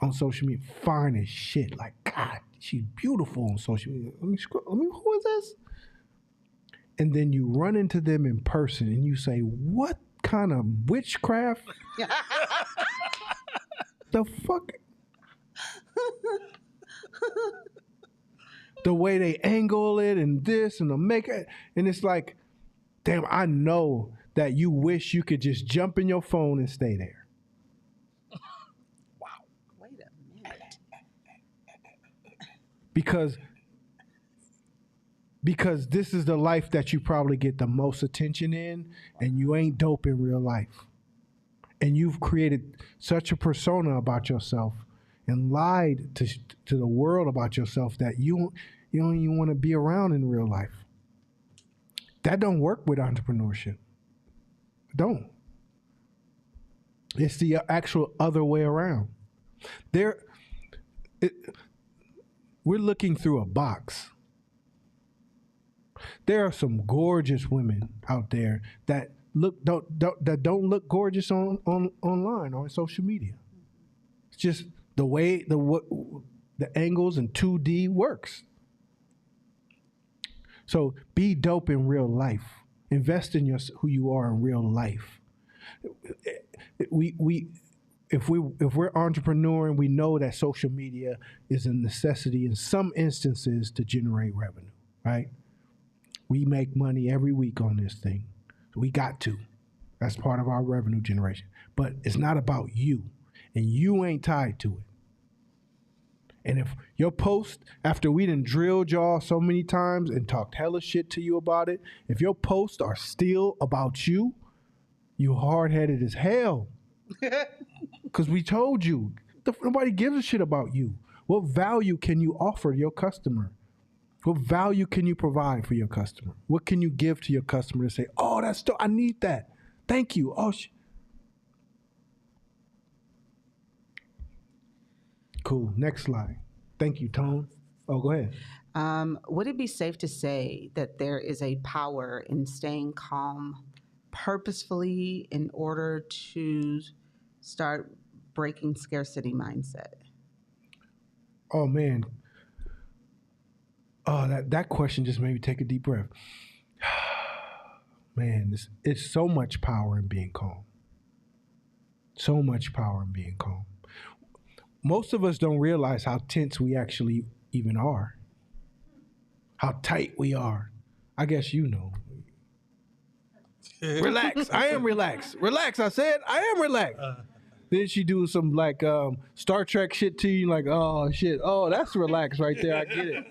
on social media, fine as shit. Like, God, she's beautiful on social media. Who is this? And then you run into them in person and you say, what kind of witchcraft? The fuck? The way they angle it and this and the makeup. And it's like, damn, I know that you wish you could just jump in your phone and stay there. Wow. Wait a minute. Because this is the life that you probably get the most attention in, and you ain't dope in real life. And you've created such a persona about yourself and lied to the world about yourself that you don't even want to be around in real life. That don't work with entrepreneurship. Don't. It's the actual other way around. We're looking through a box. There are some gorgeous women out there that don't look gorgeous online or on social media. It's just the way the angles and 2D works. So be dope in real life. Invest in who you are in real life. If we're entrepreneuring, we know that social media is a necessity in some instances to generate revenue, right? We make money every week on this thing. We got to. That's part of our revenue generation. But it's not about you, and you ain't tied to it. And if your post, after we done drilled y'all so many times and talked hella shit to you about it, if your posts are still about you, you hard-headed as hell. Because we told you, nobody gives a shit about you. What value can you offer your customer? What value can you provide for your customer? What can you give to your customer to say, oh, that's dope, I need that. Thank you. Oh, cool. Next slide. Thank you, Tone. Oh, go ahead. Would it be safe to say that there is a power in staying calm purposefully in order to start breaking scarcity mindset? Oh, man. Oh, that question just made me take a deep breath. Man, it's so much power in being calm. So much power in being calm. Most of us don't realize how tense we actually even are. How tight we are. I guess you know. Relax. I am relaxed. Relax, I said. I am relaxed. Then she do some like Star Trek shit to you, like, oh shit. Oh, that's relaxed right there. I get it.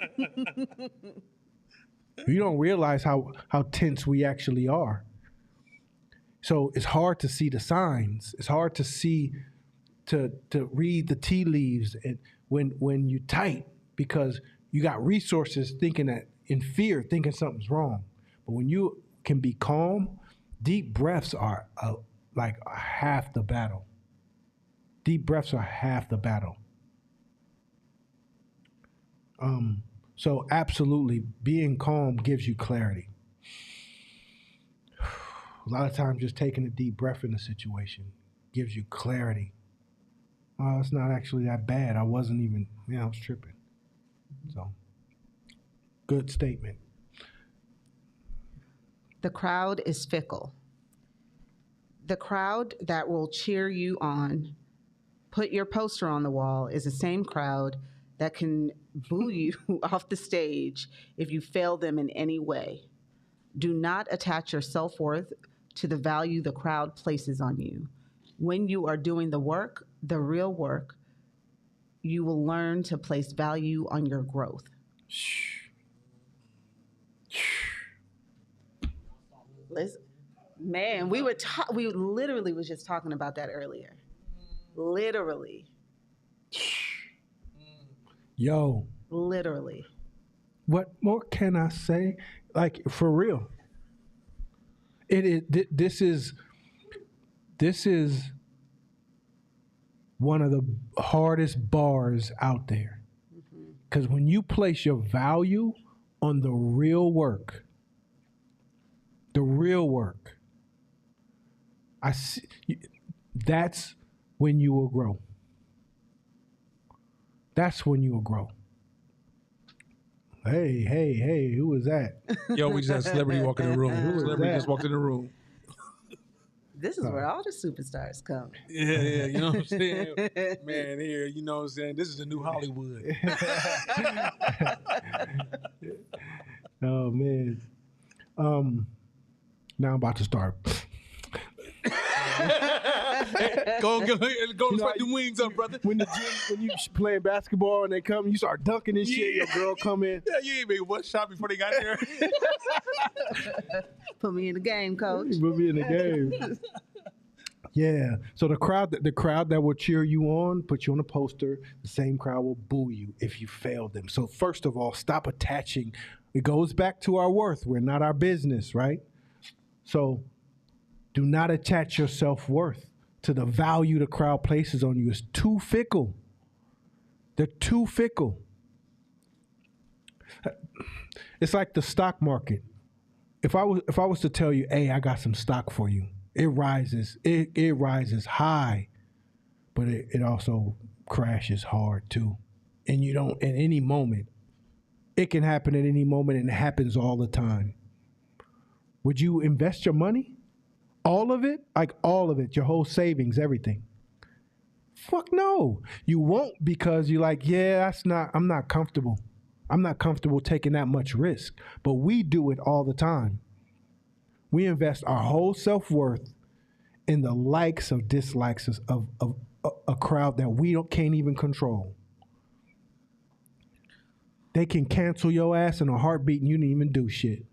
You don't realize how tense we actually are. So it's hard to see the signs. It's hard to see to read the tea leaves and when you're tight, because you got resources thinking that in fear, thinking something's wrong. But when you can be calm, deep breaths are like half the battle. Deep breaths are half the battle. So absolutely, being calm gives you clarity. A lot of times just taking a deep breath in a situation gives you clarity. Oh, it's not actually that bad. I wasn't even, I was tripping. So, good statement. The crowd is fickle. The crowd that will cheer you on, put your poster on the wall, is the same crowd that can boo you off the stage if you fail them in any way. Do not attach your self worth to the value the crowd places on you. When you are doing the work, the real work, you will learn to place value on your growth. Listen, man, we literally was just talking about that earlier. Literally. Yo, Literally. what more can I say? Like, for real. It is. This is one of the hardest bars out there. Because when you place your value on the real work, I see, that's when you will grow. That's when you will grow. Hey, who was that? Yo, we just had a celebrity walk in the room. Who was Celebrity that? just walked in the room. This is where all the superstars come. Yeah, you know what I'm saying? Man, here, you know what I'm saying? This is the new Hollywood. Oh man. Now I'm about to start. Go and spread the wings up, brother. When you playing basketball and they come, you start dunking and shit. Your girl come in. Yeah, you ain't made one shot before they got there. Put me in the game, coach. Put me in the game. Yeah. So the crowd that will cheer you on, put you on a poster, the same crowd will boo you if you fail them. So first of all, stop attaching. It goes back to our worth. We're not our business, right? So do not attach your self-worth to the value the crowd places on you. It's too fickle. They're too fickle. It's like the stock market. If I was to tell you, hey, I got some stock for you, it rises. It rises high, but it also crashes hard too. And you don't, at any moment, it can happen at any moment, and it happens all the time. Would you invest your money? All of it? Like all of it, your whole savings, everything? Fuck no. You won't, because you're like, yeah, I'm not comfortable. I'm not comfortable taking that much risk. But we do it all the time. We invest our whole self-worth in the likes of dislikes of a crowd that we can't even control. They can cancel your ass in a heartbeat and you didn't even do shit.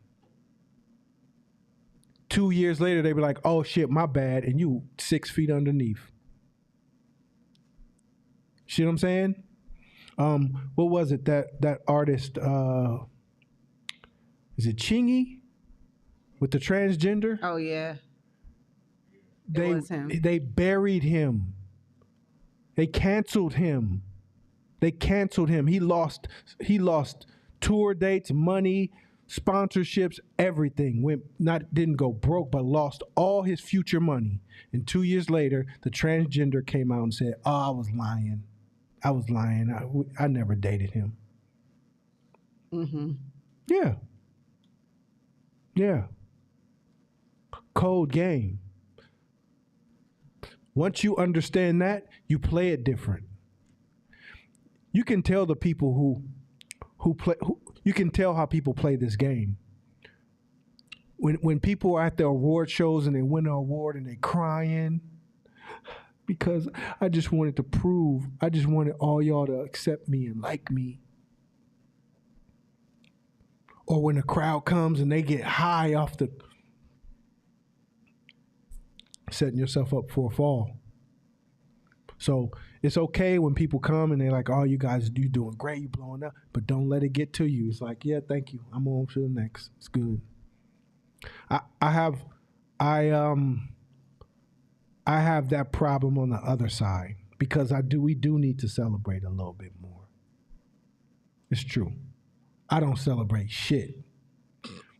2 years later, they be like, oh shit, my bad, and you 6 feet underneath. See what I'm saying? What was it, that artist, is it Chingy? With the transgender? Oh, yeah. It was him. They buried him. They canceled him. He lost tour dates, money, sponsorships, everything. Didn't go broke, but lost all his future money. And 2 years later, the transgender came out and said, oh, I was lying. I never dated him. Mm-hmm. Yeah. Cold game. Once you understand that, you play it different. You can tell the people you can tell how people play this game. When people are at the award shows and they win an award and they crying because I just wanted all y'all to accept me and like me. Or when the crowd comes and they get high off the, setting yourself up for a fall. So it's okay when people come and they're like, oh, you doing great, you blowing up, but don't let it get to you. It's like, yeah, thank you. I'm on to the next. It's good. I have that problem on the other side because we do need to celebrate a little bit more. It's true. I don't celebrate shit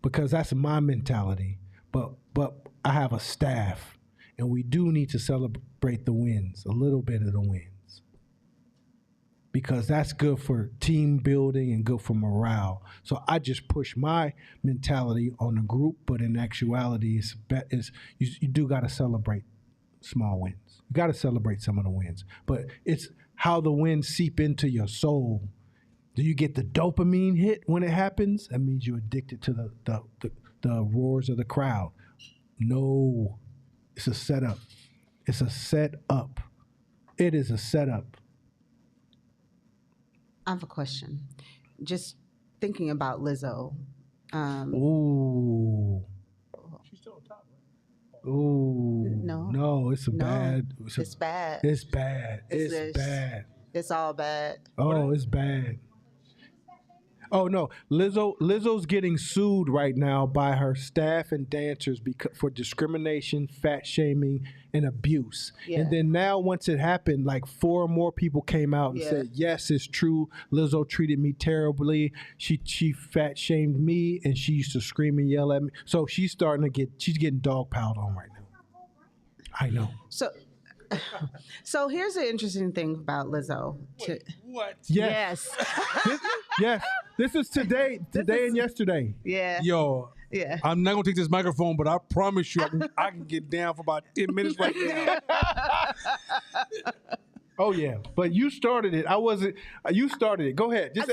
because that's my mentality. But I have a staff, and we do need to celebrate the wins, a little bit of the wins. because that's good for team building and good for morale. So I just push my mentality on the group, but in actuality, you do got to celebrate small wins. You got to celebrate some of the wins, but it's how the wins seep into your soul. Do you get the dopamine hit when it happens? That means you're addicted to the roars of the crowd. No, it's a setup. It's a setup. It is a setup. I have a question. Just thinking about Lizzo. Ooh. She's still on top, right? Ooh. No. It's bad. It's bad. It's bad. It's It's this. bad. It's all bad. Oh, it's bad. Oh no, Lizzo's getting sued right now by her staff and dancers for discrimination, fat shaming, and abuse. Yeah. And then now, once it happened, like 4 more people came out and said, "Yes, it's true. Lizzo treated me terribly. She fat shamed me, and she used to scream and yell at me." So she's getting dog piled on right now. I know. So here's the interesting thing about Lizzo. What? Yes. Yes. This is today and yesterday. Yeah. Yo, Yeah. I'm not gonna take this microphone, but I promise you, I can get down for about 10 minutes right now. Oh yeah, but you started it. I wasn't. You started it. Go ahead. Just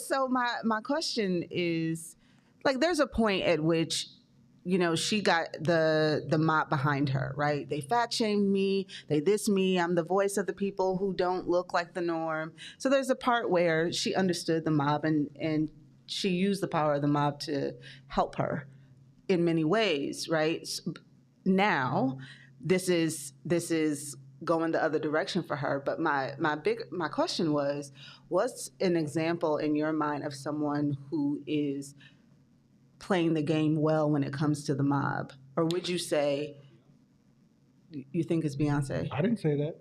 So my question is, like, there's a point at which, you know, she got the mob behind her, right? They fat shamed me. They diss me. I'm the voice of the people who don't look like the norm. So there's a part where she understood the mob and she used the power of the mob to help her in many ways, right? Now, this is going the other direction for her. But my question was, what's an example in your mind of someone who is playing the game well when it comes to the mob? Or would you say you think it's Beyonce? I didn't say that.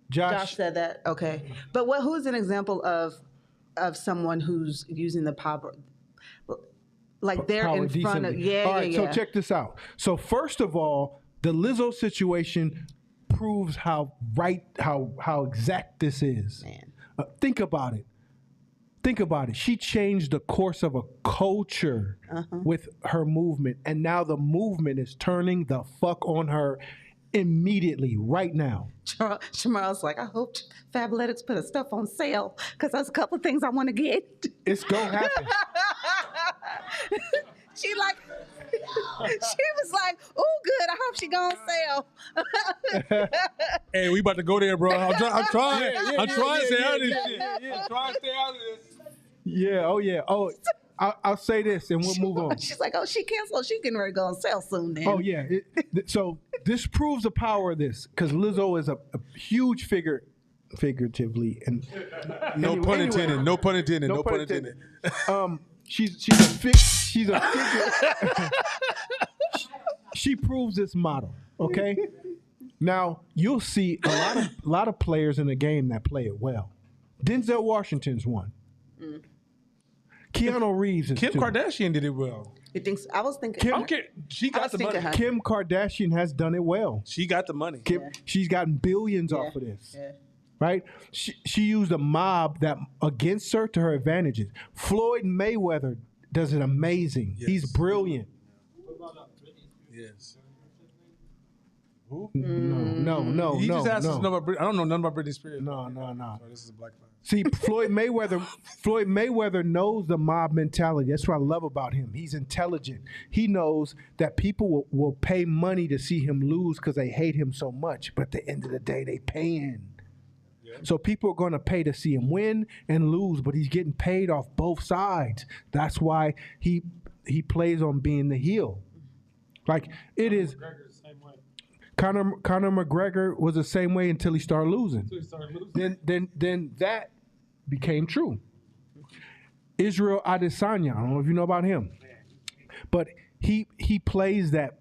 Josh said that. Okay, but who's an example of someone who's using the power, like they're Power in front of? decently. Yeah, All right. yeah. So check this out. So first of all, the Lizzo situation proves how exact this is. Man. Think about it. She changed the course of a culture with her movement, and now the movement is turning the fuck on her immediately, right now. Shamar's like, I hope Fabletics put her stuff on sale because there's a couple of things I want to get. It's gonna happen. She was like, oh, good. I hope she go on sale. Hey, we about to go there, bro. I'm trying. I'm trying to stay out of this shit. yeah. I'm trying to stay out of this. Yeah. Oh yeah. Oh, I'll say this, and we'll move on. She's like, oh, she canceled. She getting ready to go on sale soon then. Oh yeah. So this proves the power of this, because Lizzo is a huge figure, figuratively, and No pun intended. No pun intended. No pun intended. She's a figure. She proves this model. Okay. Now you'll see a lot of players in the game that play it well. Denzel Washington's one. Keanu Reeves is Kim two. Kardashian did it well. You think? I was thinking. Kim- Okay, she got the money. Kim Kardashian has done it well. She got the money. She's gotten billions off of this. Yeah. Right? She used a mob that against her to her advantages. Floyd Mayweather does it amazing. Yes. He's brilliant. Yes. Who? No. He just asked us no. to know about I don't know nothing about Britney Spears. No. Sorry, this is a black man. See, Floyd Mayweather knows the mob mentality. That's what I love about him. He's intelligent. He knows that people will pay money to see him lose because they hate him so much. But at the end of the day, they paying. So people are going to pay to see him win and lose, but he's getting paid off both sides. That's why he plays on being the heel. Like it is. Conor McGregor was the same way until he started losing. Then that became true. Israel Adesanya, I don't know if you know about him, but he plays that.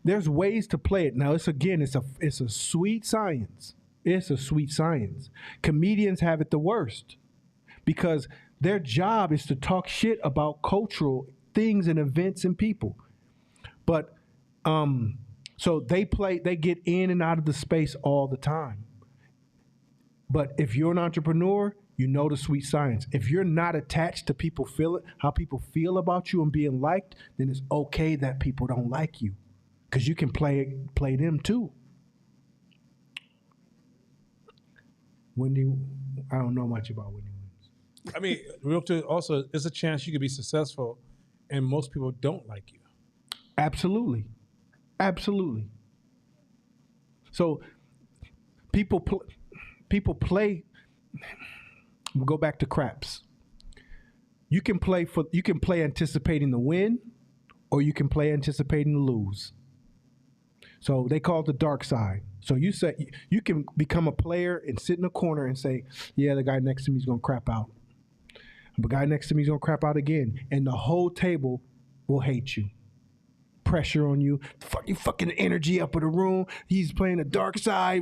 There's ways to play it. Now it's a sweet science. It's a sweet science. Comedians have it the worst because their job is to talk shit about cultural things and events and people. But so they get in and out of the space all the time. But if you're an entrepreneur, you know the sweet science. If you're not attached to people feel it, how people feel about you and being liked, then it's okay that people don't like you, because you can play them too. Wendy, I don't know much about Wendy Williams. I mean, realtor also, there's a chance you could be successful, and most people don't like you. Absolutely, absolutely. So people play. We'll go back to craps. You can play anticipating the win, or you can play anticipating the lose. So they call it the dark side. So you say you can become a player and sit in a corner and say, "Yeah, the guy next to me is gonna crap out. The guy next to me is gonna crap out again," and the whole table will hate you. Pressure on you. You fucking energy up in the room. He's playing the dark side.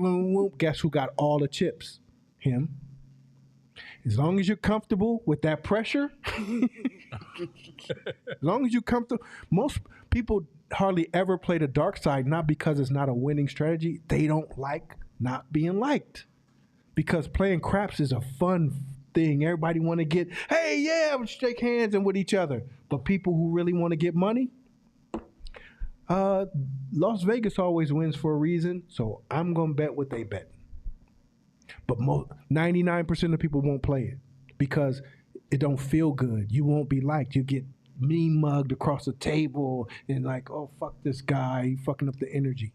Guess who got all the chips? Him. As long as you're comfortable with that pressure, as long as you're comfortable, most people hardly ever play the dark side, not because it's not a winning strategy. They don't like not being liked, because playing craps is a fun thing. Everybody want to get, hey, yeah, shake hands and with each other. But people who really want to get money, Las Vegas always wins for a reason. So I'm going to bet what they bet. But 99% of people won't play it because it don't feel good. You won't be liked. You get mean mugged across the table and like, oh, fuck this guy. He fucking up the energy.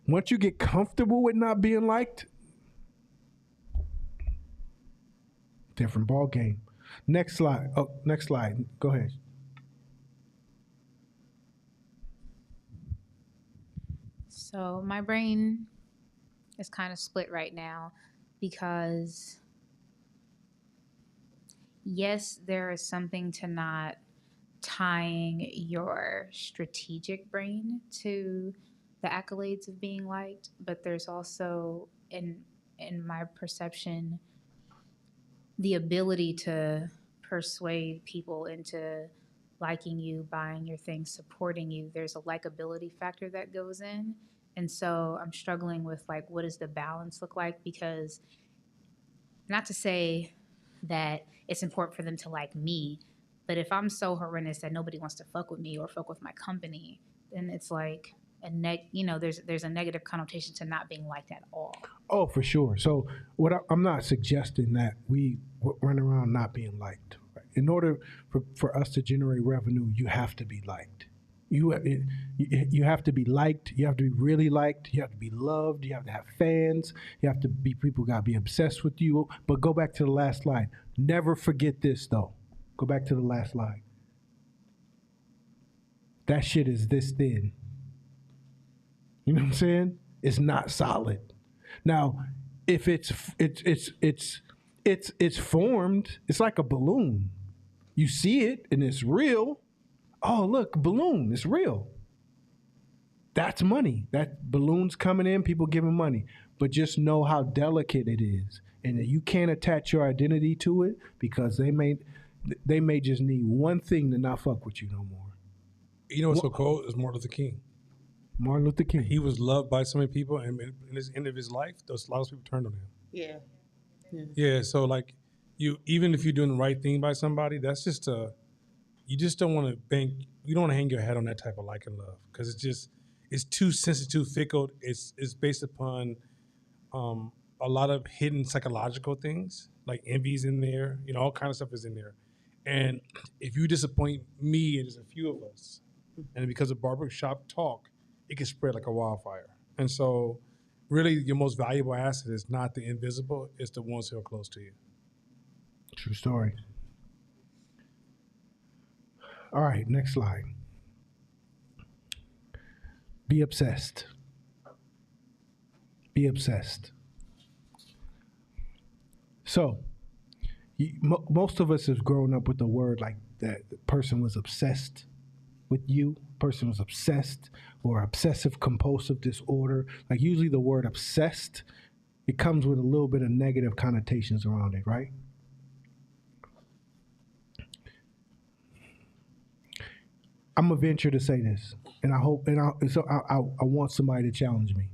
Once you get comfortable with not being liked, different ball game. Next slide. Oh, next slide. Go ahead. So my brain is kind of split right now because yes, there is something to not tying your strategic brain to the accolades of being liked, but there's also in my perception the ability to persuade people into liking you, buying your things, supporting you. There's a likability factor that goes in. And so I'm struggling with like, what does the balance look like? Because not to say that it's important for them to like me, but if I'm so horrendous that nobody wants to fuck with me or fuck with my company, then it's like there's a negative connotation to not being liked at all. Oh, for sure. So I'm not suggesting that we run around not being liked. Right? In order for us to generate revenue, you have to be liked. You have to be liked. You have to be really liked. You have to be loved. You have to have fans. You have to be people got to be obsessed with you. But go back to the last slide. Never forget this though. Go back to the last slide. That shit is this thin. You know what I'm saying? It's not solid. Now, if it's formed, it's like a balloon. You see it and it's real. Oh, look, balloon, it's real. That's money. That balloon's coming in, people giving money. But just know how delicate it is. And that you can't attach your identity to it because they may just need one thing to not fuck with you no more. You know what's so cool is Martin Luther King. Martin Luther King. He was loved by so many people, and in the end of his life, a lot of people turned on him. Yeah. Yeah, so like even if you're doing the right thing by somebody, that's just you just don't want to you don't want to hang your head on that type of like and love because it's too sensitive, fickle. It's based upon a lot of hidden psychological things like envy's in there, all kind of stuff is in there. And if you disappoint me, and there's a few of us, and because of barbershop talk, it can spread like a wildfire. And so really your most valuable asset is not the invisible, it's the ones who are close to you. True story. All right, next slide. Be obsessed. Be obsessed. So, most of us have grown up with the word like that. The person was obsessed with you. Person was obsessed or obsessive compulsive disorder. Like usually the word obsessed, it comes with a little bit of negative connotations around it, right? I'm gonna venture to say this, and I hope, I want somebody to challenge me,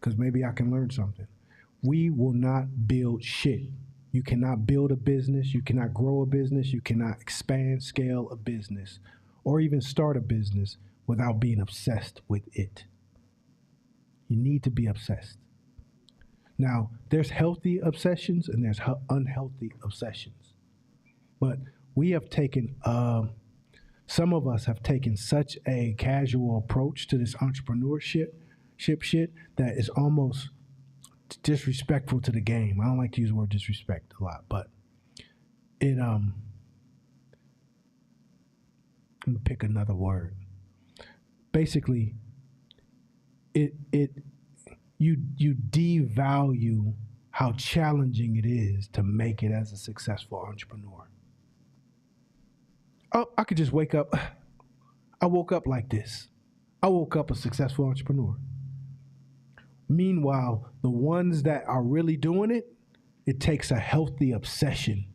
because maybe I can learn something. we will not build shit. You cannot build a business, you cannot grow a business, you cannot expand, scale a business, or even start a business without being obsessed with it. You need to be obsessed. Now, there's healthy obsessions and there's unhealthy obsessions. But we have taken, some of us have taken such a casual approach to this entrepreneurship shit that is almost disrespectful to the game. I don't like to use the word disrespect a lot, but it, let me pick another word. Basically, you devalue how challenging it is to make it as a successful entrepreneur. Oh, I could just wake up. I woke up like this. I woke up a successful entrepreneur. Meanwhile, the ones that are really doing it, it takes a healthy obsession.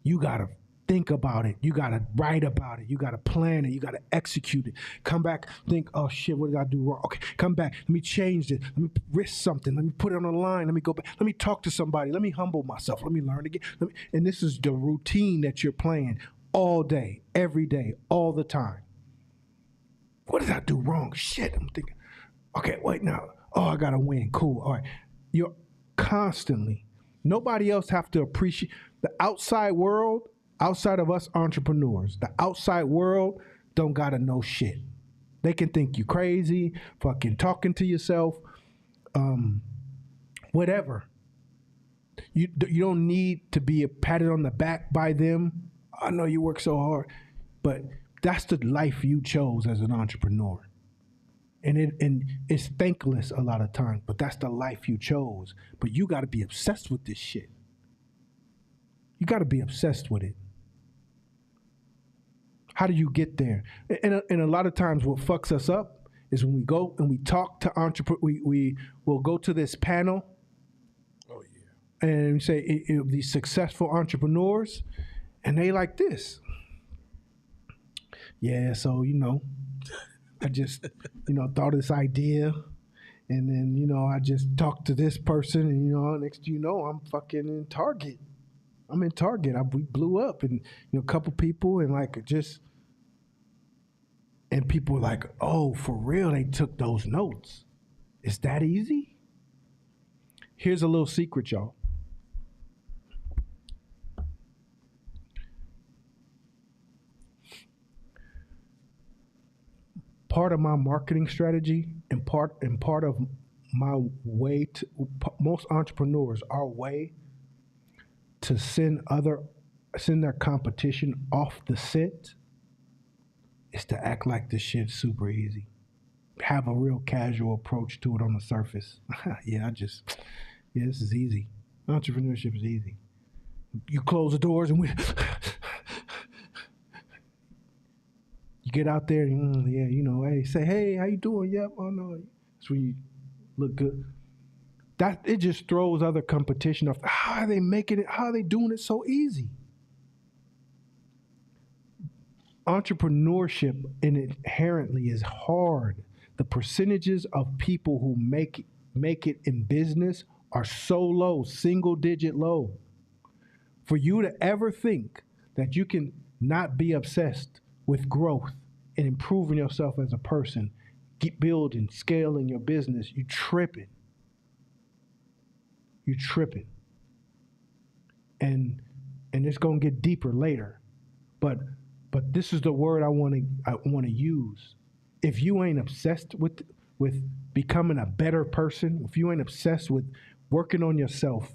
You gotta think about it. You gotta write about it. You gotta plan it. You gotta execute it. Come back, think, oh shit, what did I do wrong? Okay, come back. Let me change it. Let me risk something. Let me put it on the line. Let me go back. Let me talk to somebody. Let me humble myself. Let me learn again. And this is the routine that you're playing all day, every day, all the time. What did I do wrong? Shit, I'm thinking, okay, wait now. Oh, I gotta win. Cool. All right. You're constantly, nobody else have to appreciate the outside world, outside of us entrepreneurs. The outside world don't gotta know shit. They can think you crazy, fucking talking to yourself, whatever. You don't need to be patted on the back by them. I know you work so hard, but that's the life you chose as an entrepreneur. And it's thankless a lot of times, but that's the life you chose. But you got to be obsessed with this shit. You got to be obsessed with it. How do you get there? And a lot of times what fucks us up is when we go and we talk to entrepreneurs, we will go to this panel. Oh, yeah. And we say these successful entrepreneurs, and they like this. Yeah, so, I just, thought of this idea, and then, I just talked to this person, and, next thing you know, I'm fucking in Target. I'm in Target. We blew up, and, a couple people, and, and people were like, oh, for real, they took those notes. It's that easy? Here's a little secret, y'all. Part of my marketing strategy and part of my way to most entrepreneurs, our way to send their competition off the scent is to act like this shit's super easy. Have a real casual approach to it on the surface. This is easy. Entrepreneurship is easy. You close the doors and you get out there and, hey, say, hey, how you doing? Yep, oh no. That's when you look good. That it just throws other competition off. How are they making it? How are they doing it so easy? Entrepreneurship inherently is hard. The percentages of people who make it in business are so low, single digit low. For you to ever think that you can not be obsessed with growth and improving yourself as a person, keep building, scaling your business, you tripping. You tripping. And it's gonna get deeper later. But this is the word I wanna use. If you ain't obsessed with becoming a better person, if you ain't obsessed with working on yourself,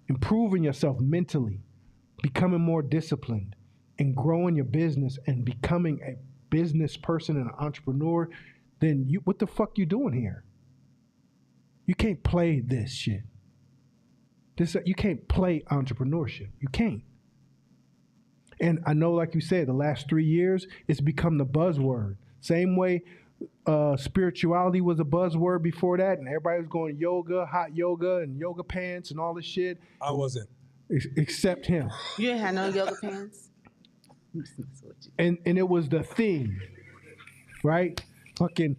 improving yourself mentally, becoming more disciplined, and growing your business and becoming a business person and an entrepreneur, then what the fuck you doing here? You can't play this shit. You can't play entrepreneurship. You can't. And I know, like you said, the last 3 years, it's become the buzzword. Same way spirituality was a buzzword before that, and everybody was going yoga, hot yoga, and yoga pants and all this shit. I wasn't. Except him. You ain't had no yoga pants? And it was the thing, right? Fucking.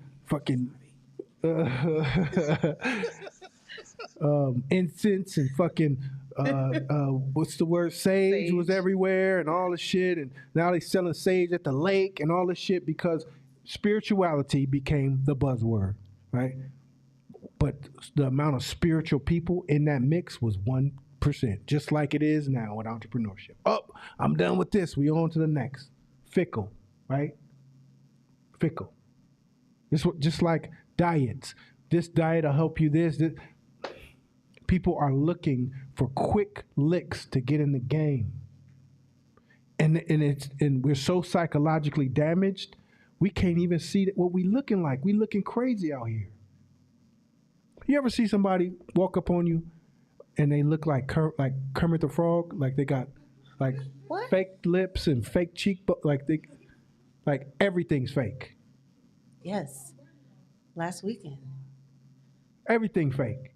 incense and fucking what's the word? Sage was everywhere and all this shit. And now they selling sage at the lake and all this shit because spirituality became the buzzword, right? But the amount of spiritual people in that mix was 1%, just like it is now with entrepreneurship. Oh, I'm done with this. We on to the next. Fickle, right? Fickle. This just like diets. This diet will help you this. People are looking for quick licks to get in the game. And we're so psychologically damaged, we can't even see what we looking like. We looking crazy out here. You ever see somebody walk up on you and they look like Kermit the Frog, like they got like What? fake lips and fake cheekbones, like everything's fake. Yes. Last weekend. Everything fake.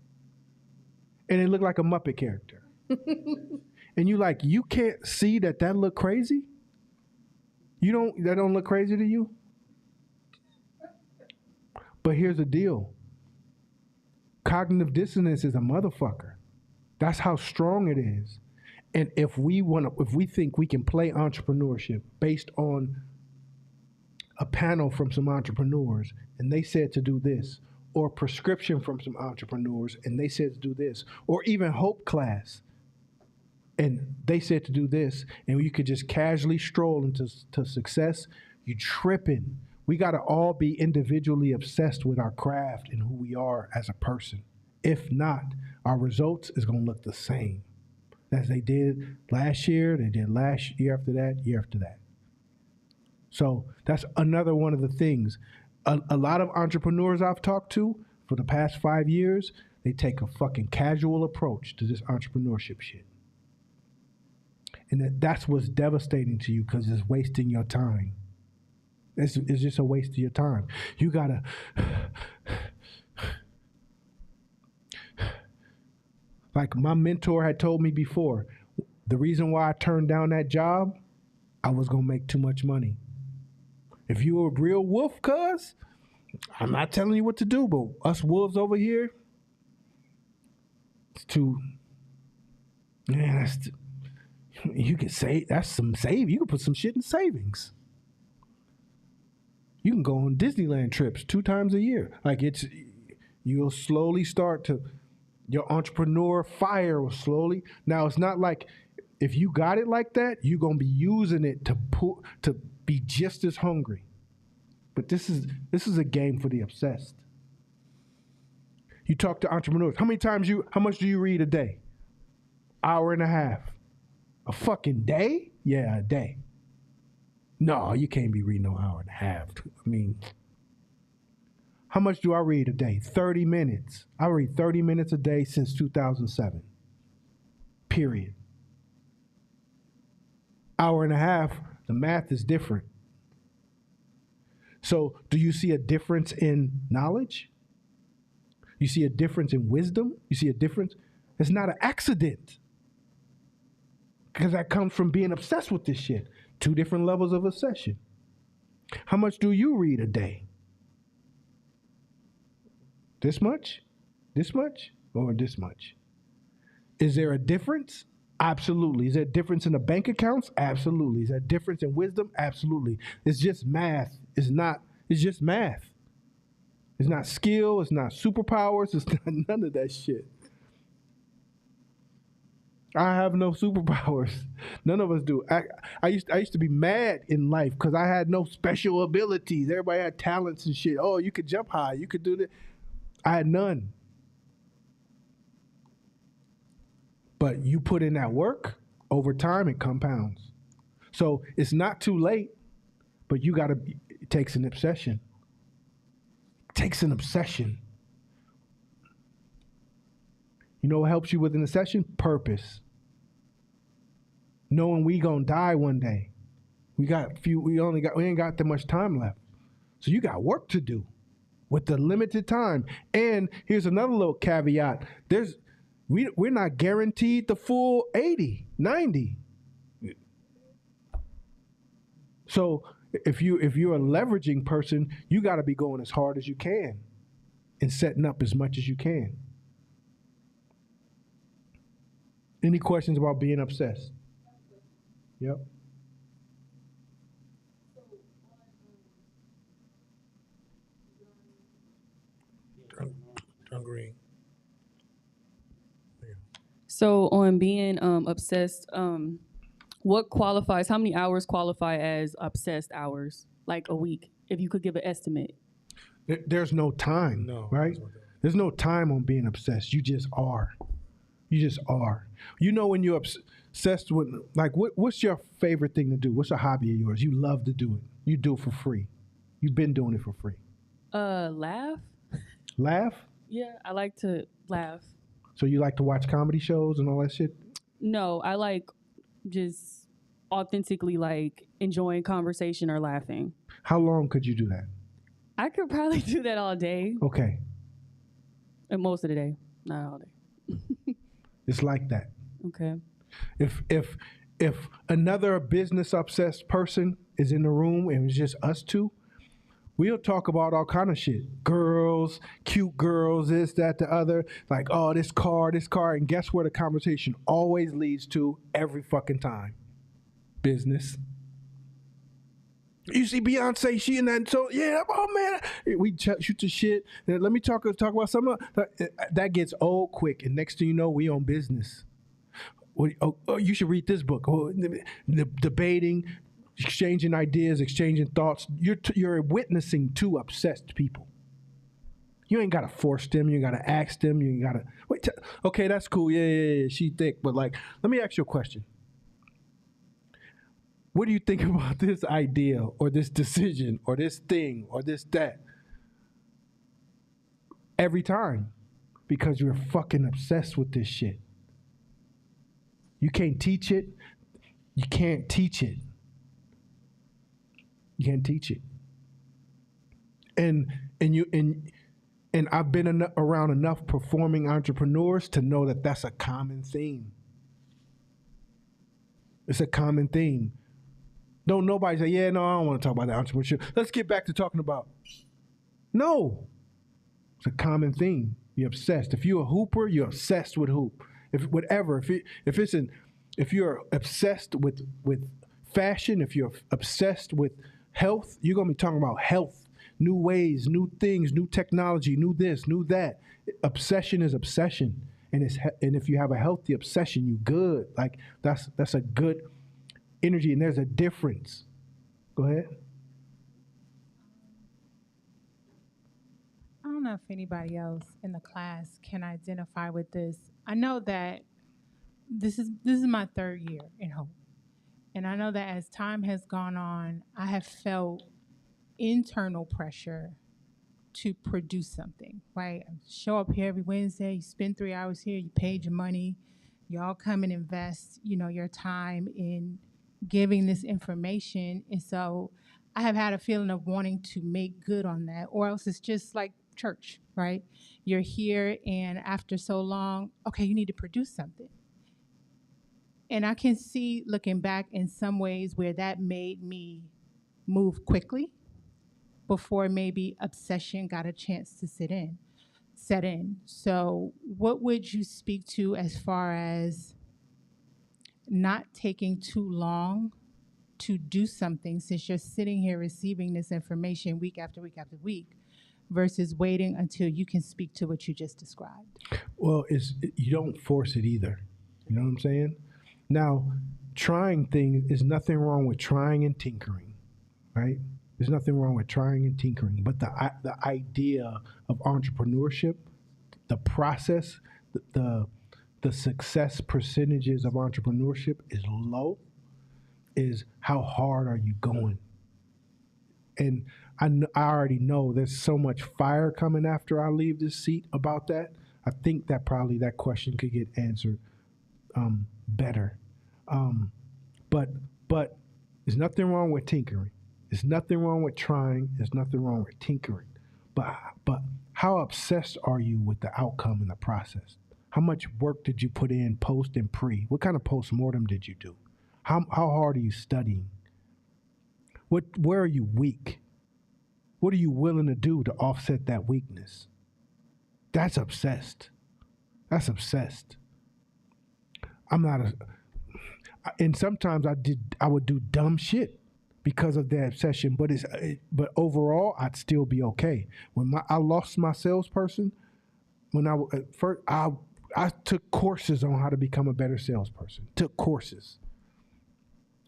And they look like a Muppet character. And you can't see that look crazy? That don't look crazy to you? But here's the deal. Cognitive dissonance is a motherfucker. That's how strong it is. And if we think we can play entrepreneurship based on a panel from some entrepreneurs and they said to do this, or prescription from some entrepreneurs and they said to do this, or even Hope class and they said to do this, and you could just casually stroll into success, you tripping. We got to all be individually obsessed with our craft and who we are as a person. If not, our results is going to look the same as they did last year, they did last year after that, year after that. So that's another one of the things. A lot of entrepreneurs I've talked to for the past 5 years, they take a fucking casual approach to this entrepreneurship shit. And that's what's devastating to you because it's wasting your time. It's just a waste of your time. You gotta, like my mentor had told me before, the reason why I turned down that job, I was gonna make too much money. If you were a real wolf, cuz, I'm not telling you what to do, but us wolves over here, it's too, man, you can say, that's some save. You can put some shit in savings. You can go on Disneyland trips 2 times a year. You'll slowly start to, your entrepreneur fire will slowly. Now, it's not like if you got it like that, you're going to be using it to be just as hungry. But this is a game for the obsessed. You talk to entrepreneurs. How much do you read a day? Hour and a half. A fucking day? Yeah, a day. No, you can't be reading no hour and a half. I mean, how much do I read a day? 30 minutes. I read 30 minutes a day since 2007. Period. Hour and a half, the math is different. So do you see a difference in knowledge? You see a difference in wisdom? You see a difference? It's not an accident. Because that comes from being obsessed with this shit. 2 different levels of obsession. How much do you read a day? This much? This much? Or this much? Is there a difference? Absolutely. Is there a difference in the bank accounts? Absolutely. Is there a difference in wisdom? Absolutely. It's just math. It's just math. It's not skill. It's not superpowers. It's not none of that shit. I have no superpowers. None of us do. I used to be mad in life because I had no special abilities. Everybody had talents and shit. Oh, you could jump high. You could do that. I had none. But you put in that work, over time it compounds. So it's not too late, but it takes an obsession. It takes an obsession. You know what helps you with an obsession? Purpose. Knowing we gonna die one day. We ain't got that much time left. So you got work to do with the limited time. And here's another little caveat. We're not guaranteed the full 80, 90. So if you're a leveraging person, you got to be going as hard as you can and setting up as much as you can. Any questions about being obsessed? Yep. Turn green. So on being obsessed, what qualifies? How many hours qualify as obsessed hours? Like a week, if you could give an estimate. There's no time, No, right? that's what that is. There's no time on being obsessed. You just are. You just are. You know when you're obsessed with, like, what's your favorite thing to do? What's a hobby of yours? You love to do it. You do it for free. You've been doing it for free. Laugh. Laugh? Yeah, I like to laugh. So you like to watch comedy shows and all that shit? No, I like just authentically like enjoying conversation or laughing. How long could you do that? I could probably do that all day, Okay. and most of the day, not all day. It's like that. Okay. If another business obsessed person is in the room and it's just us two, we'll talk about all kind of shit. Girls, cute girls, this, that, the other. Like, oh, this car. And guess where the conversation always leads to every fucking time? Business. You see Beyonce, she and that, so yeah, oh man, we shoot the shit. Then let me talk about some that gets old quick, and next thing you know, we on business. Oh, you should read this book. Oh, debating, exchanging ideas, exchanging thoughts. You're witnessing two obsessed people. You ain't gotta force them. You ain't gotta ask them. You ain't gotta wait. Okay, that's cool. Yeah. She thick, but like, let me ask you a question. What do you think about this idea or this decision or this thing or this that? Every time. Because you're fucking obsessed with this shit. You can't teach it. You can't teach it. You can't teach it. And I've been around enough performing entrepreneurs to know that that's a common theme. It's a common theme. Don't nobody say, yeah, no, I don't want to talk about that entrepreneurship. Let's get back to talking about. No. It's a common theme. You're obsessed. If you're a hooper, you're obsessed with hoop. If you're obsessed with fashion, if you're obsessed with health, you're gonna be talking about health, new ways, new things, new technology, new this, new that. Obsession is obsession, and if you have a healthy obsession, you good. Like that's a good energy, and there's a difference. Go ahead. I don't know if anybody else in the class can identify with this. I know that this is my third year in Hope. And I know that as time has gone on, I have felt internal pressure to produce something, right? I show up here every Wednesday, you spend 3 hours here, you paid your money, you all come and invest, your time in giving this information. And so I have had a feeling of wanting to make good on that, or else it's just like church, right? You're here, and after so long, okay, you need to produce something. And I can see, looking back, in some ways where that made me move quickly before maybe obsession got a chance to set in. So what would you speak to as far as not taking too long to do something, since you're sitting here receiving this information week after week after week, versus waiting until you can speak to what you just described? Well, you don't force it either. You know what I'm saying? Now, trying things, is nothing wrong with trying and tinkering, right? There's nothing wrong with trying and tinkering, but the idea of entrepreneurship, the process, the success percentages of entrepreneurship is low. Is how hard are you going? And I already know there's so much fire coming after I leave this seat about that. I think that probably that question could get answered better. But there's nothing wrong with tinkering. There's nothing wrong with trying. There's nothing wrong with tinkering. But how obsessed are you with the outcome and the process? How much work did you put in post and pre? What kind of post-mortem did you do? How hard are you studying? Where are you weak? What are you willing to do to offset that weakness? That's obsessed. That's obsessed. I'm not a, and sometimes I would do dumb shit because of that obsession. But overall, I'd still be okay. When I lost my salesperson, when at first I took courses on how to become a better salesperson. Took courses.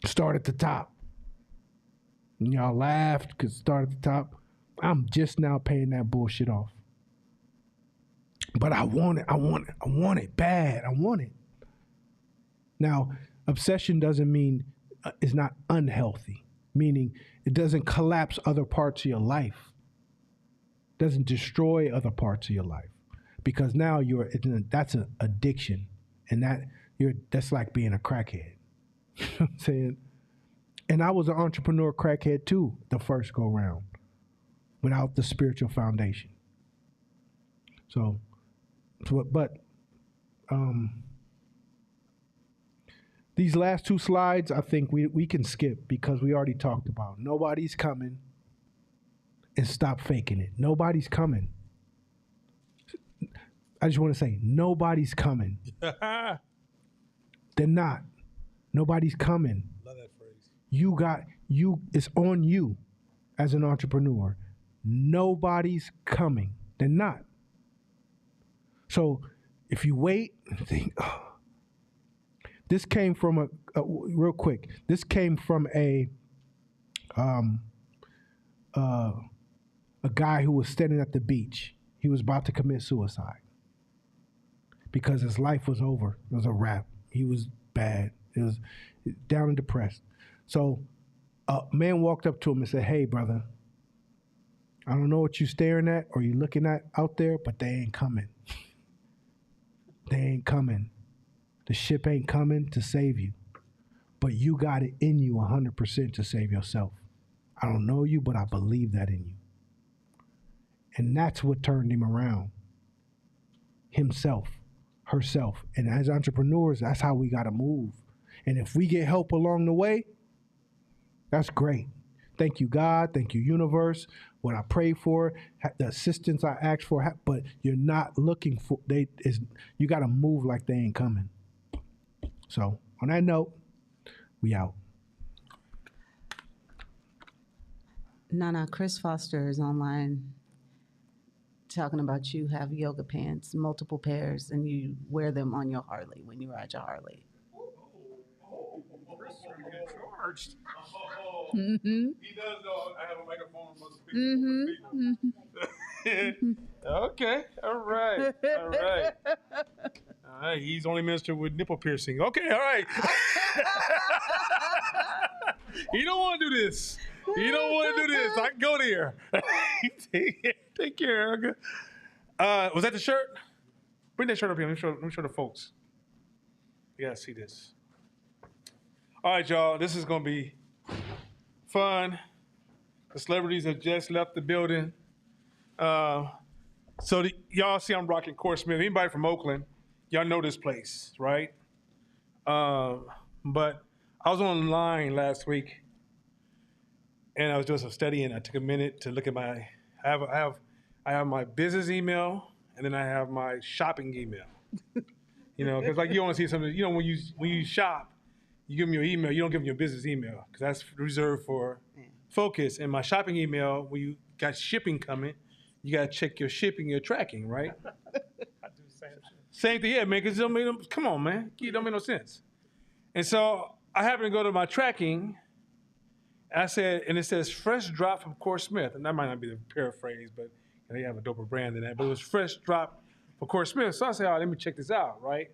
Start at the top. And y'all laughed because start at the top. I'm just now paying that bullshit off. But I want it bad. I want it. Now, obsession doesn't mean it's not unhealthy, meaning it doesn't collapse other parts of your life. It doesn't destroy other parts of your life. Because now that's an addiction. And that's like being a crackhead. You know what I'm saying? And I was an entrepreneur crackhead too, the first go round, without the spiritual foundation. These last two slides, I think we can skip because we already talked about nobody's coming and stop faking it. Nobody's coming. I just want to say nobody's coming. They're not. Nobody's coming. Love that phrase. It's on you as an entrepreneur. Nobody's coming. They're not. So if you wait and think, this came from real quick. This came from a guy who was standing at the beach. He was about to commit suicide because his life was over. It was a wrap. He was bad. It was down and depressed. So a man walked up to him and said, "Hey, brother, I don't know what you're staring at or you're looking at out there, but they ain't coming. They ain't coming. The ship ain't coming to save you. But you got it in you 100% to save yourself. I don't know you, but I believe that in you." And that's what turned him around. Himself, herself. And as entrepreneurs, that's how we got to move. And if we get help along the way, that's great. Thank you, God. Thank you, universe. What I pray for, the assistance I asked for, but you're not looking for, you got to move like they ain't coming. So on that note, we out. Nana, Chris Foster is online talking about you have yoga pants, multiple pairs, and you wear them on your Harley when you ride your Harley. Chris is trying to get charged. Mm-hmm. He does know I have a microphone. Okay. All right. All right. He's only minister with nipple piercing. Okay. All right. He don't want to do this. I can go there. Take care, Erica. Was that the shirt? Bring that shirt up here. Let me show the folks. You gotta see this. All right, y'all. This is gonna be fun. The celebrities have just left the building. Y'all see I'm rocking Court Smith. Anybody from Oakland, y'all know this place, right? But I was online last week, and I was doing some studying. I took a minute to look at I have my business email, and then I have my shopping email. Because like you want to see something. When you shop, you give them your email. You don't give them your business email because that's reserved for focus. And my shopping email, when you got shipping coming, you got to check your shipping, your tracking, right? I do the same shit. Same thing, yeah, man. Because come on, man, it don't make no sense. And so I happened to go to my tracking. And it says fresh drop from Court Smith, and that might not be the paraphrase, but they have a doper brand than that. But it was fresh drop for Court Smith. So I said, let me check this out, right?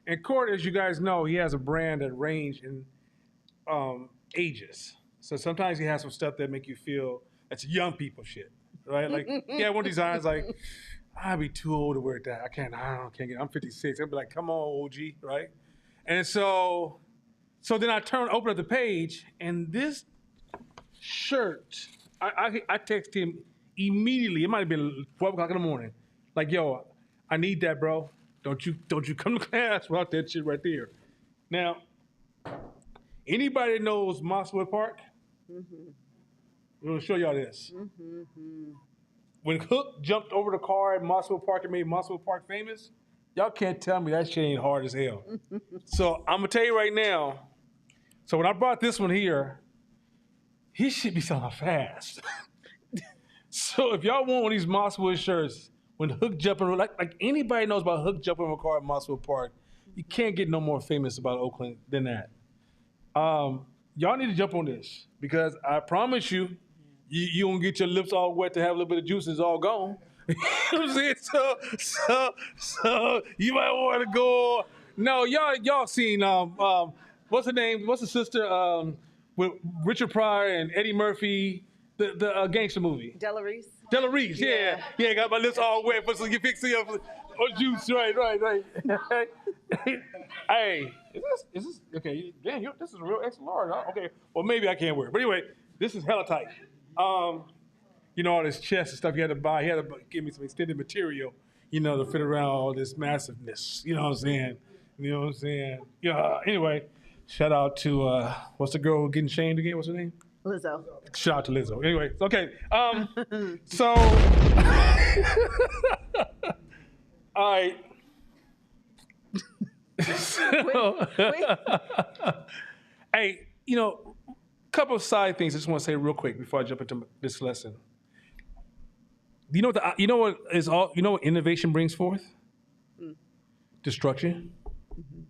And Court, as you guys know, he has a brand that range in ages. So sometimes he has some stuff that make you feel that's young people shit, right? Like, one designer's like, I'd be too old to wear that. I can't get it. I'm 56. I'd be like, come on, OG, right? And so then I open up the page, and this shirt, I text him immediately. It might have been 12 o'clock in the morning. Like, yo, I need that, bro. Don't you come to class without that shit right there. Now, anybody that knows Mosswood Park, we're going to show y'all this. When Hook jumped over the car at Mosswood Park and made Mosswood Park famous, Y'all can't tell me that shit ain't hard as hell. So I'm gonna tell you right now. So when I brought this one here, he should be selling fast. So if y'all want one of these Mosswood shirts, when hook jumping, like anybody knows about hook jumping in a car at Mosswood Park, you can't get no more famous about Oakland than that. Y'all need to jump on this because I promise you, you won't get your lips all wet to have a little bit of juice. It's all gone. You know what I'm saying? So you might want to go. No, y'all seen what's her name? What's the sister with Richard Pryor and Eddie Murphy? The gangster movie. Della Reese. Della Reese, yeah. Got my lips all wet for so you fix it up for juice. Right. Hey, is this okay? Damn, this is a real extra large. Huh? Okay, well maybe I can't wear it, but anyway, this is hella tight. You know, all this chest and stuff you had to buy. He had to give me some extended material, to fit around all this massiveness. You know what I'm saying? Yeah. Anyway, shout out to what's the girl getting shamed again? What's her name? Lizzo. Shout out to Lizzo. Anyway, okay. So, all right. So, hey, couple of side things I just want to say real quick before I jump into this lesson. You know what innovation brings forth? Destruction. Mm-hmm.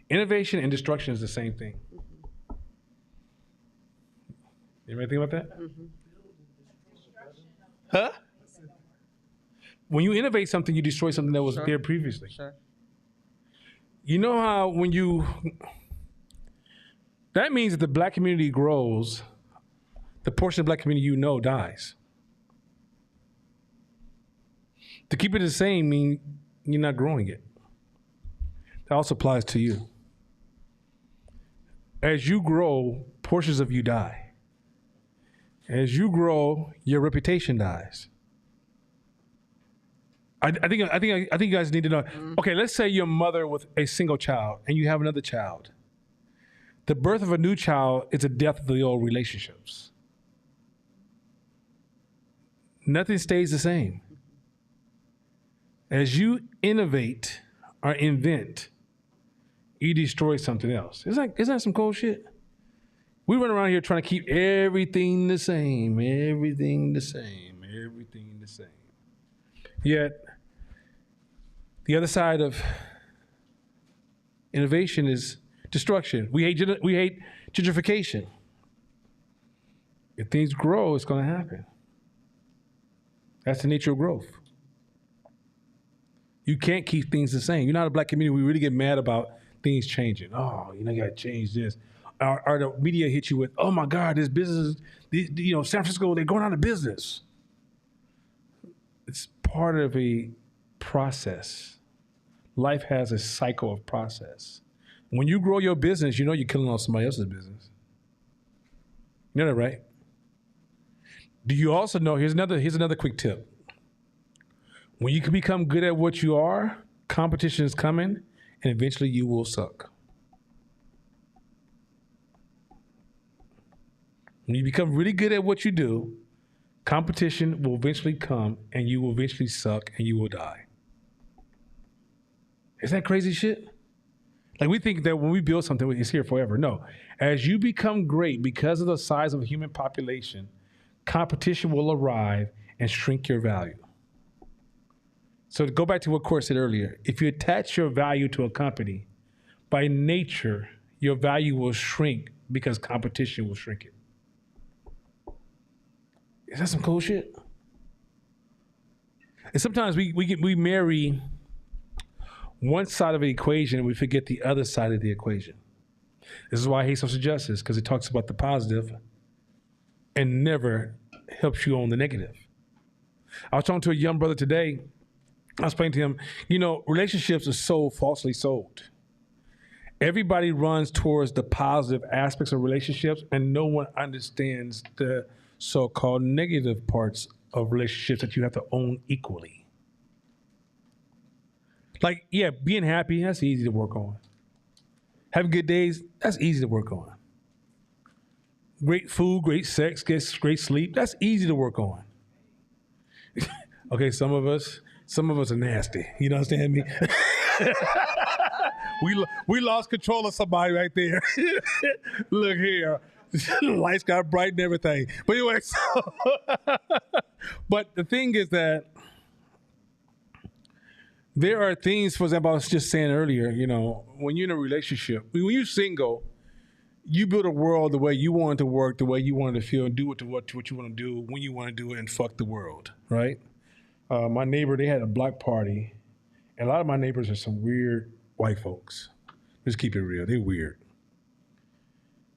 Innovation and destruction is the same thing. You ever think about that? Mm-hmm. Huh? When you innovate something, you destroy something that was there previously. Sure. You know how that means that the black community grows, the portion of the black community dies. To keep it the same means you're not growing it. That also applies to you. As you grow, portions of you die. As you grow, your reputation dies. I think you guys need to know. Okay, let's say you're a mother with a single child and you have another child. The birth of a new child is a death of the old relationships. Nothing stays the same. As you innovate or invent, you destroy something else. Isn't that some cool shit? We run around here trying to keep everything the same. Yet, the other side of innovation is destruction. We hate gentrification. If things grow, it's going to happen. That's the nature of growth. You can't keep things the same. You're not a black community. We really get mad about things changing. Oh, you got to change this. Or the media hit you with, oh my God, this business, San Francisco, they're going out of business. It's part of a process. Life has a cycle of process. When you grow your business, you're killing off somebody else's business. You know that, right? Do you also know, here's another quick tip. When you can become good at what you are, competition is coming, and eventually you will suck. When you become really good at what you do, competition will eventually come, and you will eventually suck, and you will die. Isn't that crazy shit? Like, we think that when we build something, it's here forever. No. As you become great, because of the size of the human population, competition will arrive and shrink your value. So to go back to what Court said earlier, if you attach your value to a company, by nature, your value will shrink because competition will shrink it. Is that some cool shit? And sometimes we marry one side of the equation and we forget the other side of the equation. This is why I hate social justice, because it talks about the positive and never helps you on the negative. I was talking to a young brother today. I was explaining to him, relationships are so falsely sold. Everybody runs towards the positive aspects of relationships, and no one understands the so-called negative parts of relationships that you have to own equally. Like, yeah, being happy, that's easy to work on. Having good days, that's easy to work on. Great food, great sex, great sleep, that's easy to work on. Okay, some of us are nasty. You understand me? we lost control of somebody right there. Look here. Lights got bright and everything. But anyway, so but the thing is that there are things, for example, I was just saying earlier, when you're in a relationship, when you're single, you build a world the way you want it to work, the way you want it to feel, and do what you want to do, when you want to do it, and fuck the world, right? My neighbor, they had a block party, and a lot of my neighbors are some weird white folks. Just keep it real. They're weird.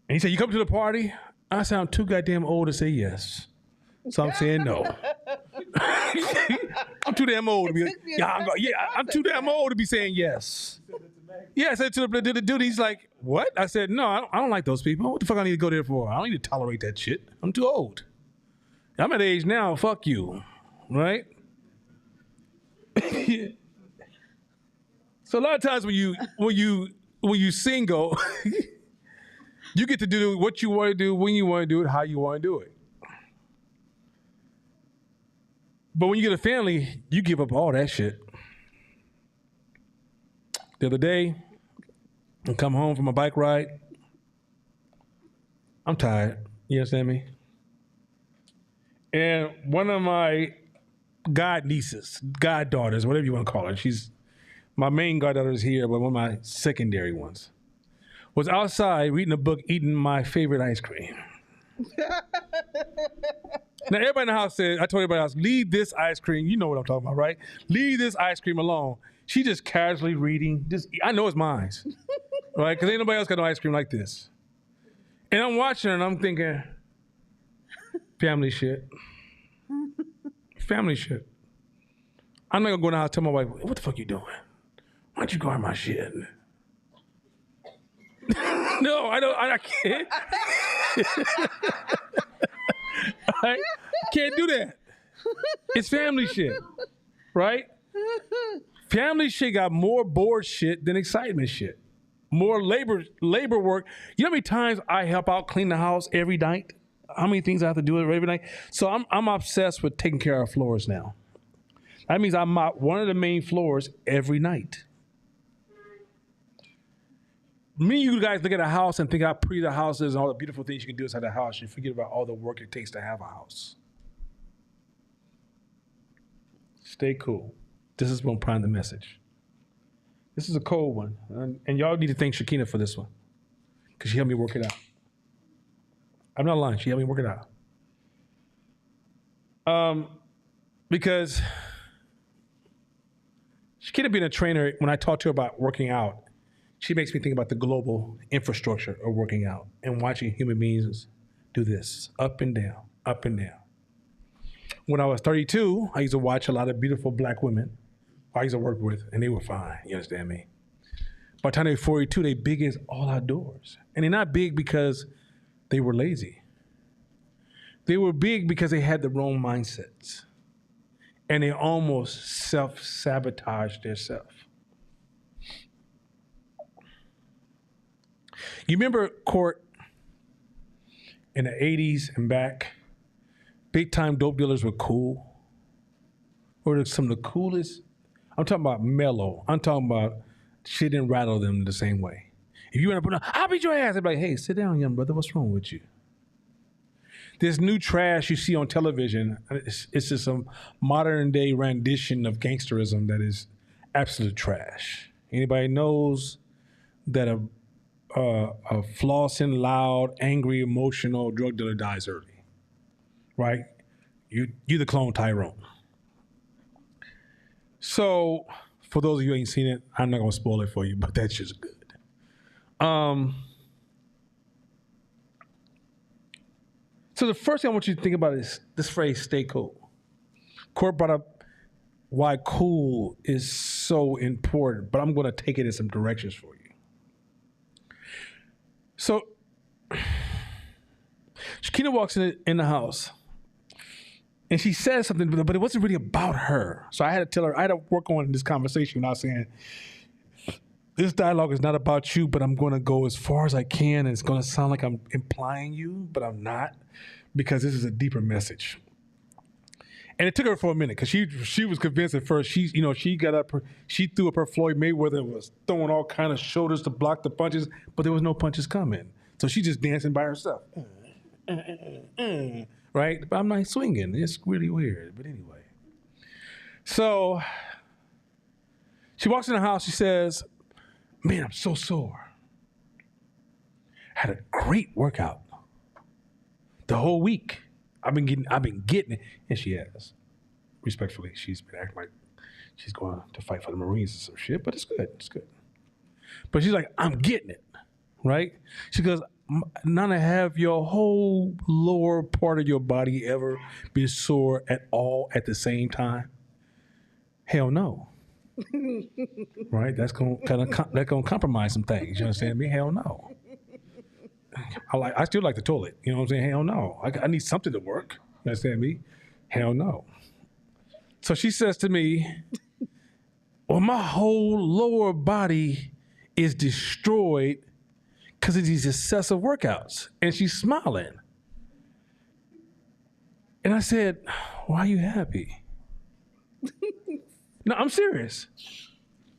And he said, you come to the party? I sound too goddamn old to say yes. So I'm saying no. I'm too damn old to be. I'm too damn old to be saying yes. Yeah, I said to the dude, he's like, what? I said, no, I don't like those people. What the fuck I need to go there for? I don't need to tolerate that shit. I'm too old. I'm at age now. Fuck you, right? So a lot of times when you single, you get to do what you want to do, when you want to do it, how you want to do it. But when you get a family, you give up all that shit. The other day, I come home from a bike ride. I'm tired. You understand me? And one of my goddaughters, whatever you want to call her, my main goddaughter is here, but one of my secondary ones, was outside reading a book, eating my favorite ice cream. Now, everybody in the house said, I told everybody else, leave this ice cream. You know what I'm talking about, right? Leave this ice cream alone. She just casually reading. I know it's mine, right? Because ain't nobody else got no ice cream like this. And I'm watching her and I'm thinking, family shit. Family shit. I'm not going to go in the house and tell my wife, what the fuck you doing? Why don't you guard my shit? No, I can't. I can't do that. It's family shit, right? Family shit got more bored shit than excitement shit. More labor work. You know how many times I help out clean the house every night? How many things I have to do every night? So I'm obsessed with taking care of floors now. That means I mop one of the main floors every night. You guys look at a house and think how pretty the house is and all the beautiful things you can do inside the house. You forget about all the work it takes to have a house. Stay cool. This is what I'm prime the message. This is a cold one. And y'all need to thank Shakina for this one. Because she helped me work it out. I'm not lying. She helped me work it out. Because Shakina being a trainer, when I talk to her about working out, she makes me think about the global infrastructure of working out and watching human beings do this, up and down, up and down. When I was 32, I used to watch a lot of beautiful black women I used to work with, and they were fine, you understand me? By the time they're 42, they big as all outdoors. And they're not big because they were lazy. They were big because they had the wrong mindsets. And they almost self-sabotaged themselves. You remember, Court, in the 80s and back, big-time dope dealers were cool? Or some of the coolest? I'm talking about mellow. I'm talking about shit didn't rattle them the same way. If you end up, I'll beat your ass. They'd be like, hey, sit down, young brother. What's wrong with you? This new trash you see on television, it's just some modern-day rendition of gangsterism that is absolute trash. Anybody knows that a flossing, loud, angry, emotional drug dealer dies early, right? You the clone Tyrone. So, for those of you who ain't seen it, I'm not gonna spoil it for you, but that's just good. So the first thing I want you to think about is this phrase, stay cool. Court brought up why cool is so important, but I'm gonna take it in some directions for you. So, Shakina walks in the house, and she says something, but it wasn't really about her. So I had to tell her, I had to work on this conversation without saying, this dialogue is not about you, but I'm going to go as far as I can, and it's going to sound like I'm implying you, but I'm not, because this is a deeper message. And it took her for a minute because she was convinced at first. She got up, she threw up her Floyd Mayweather and was throwing all kind of shoulders to block the punches, but there was no punches coming. So she just dancing by herself. Right? But I'm like swinging. It's really weird. But anyway. So she walks in the house. She says, man, I'm so sore. Had a great workout the whole week. I've been getting it. And she has. Respectfully, she's been acting like she's going to fight for the Marines and some shit, but it's good. It's good. But she's like, I'm getting it. Right? She goes, Nana, have your whole lower part of your body ever been sore at all at the same time? Hell no. Right? That's gonna compromise some things. You understand me? Hell no. I still like the toilet. You know what I'm saying? Hell no. I need something to work. You understand me? Hell no. So she says to me, well, my whole lower body is destroyed because of these excessive workouts. And she's smiling. And I said, why are you happy? No, I'm serious.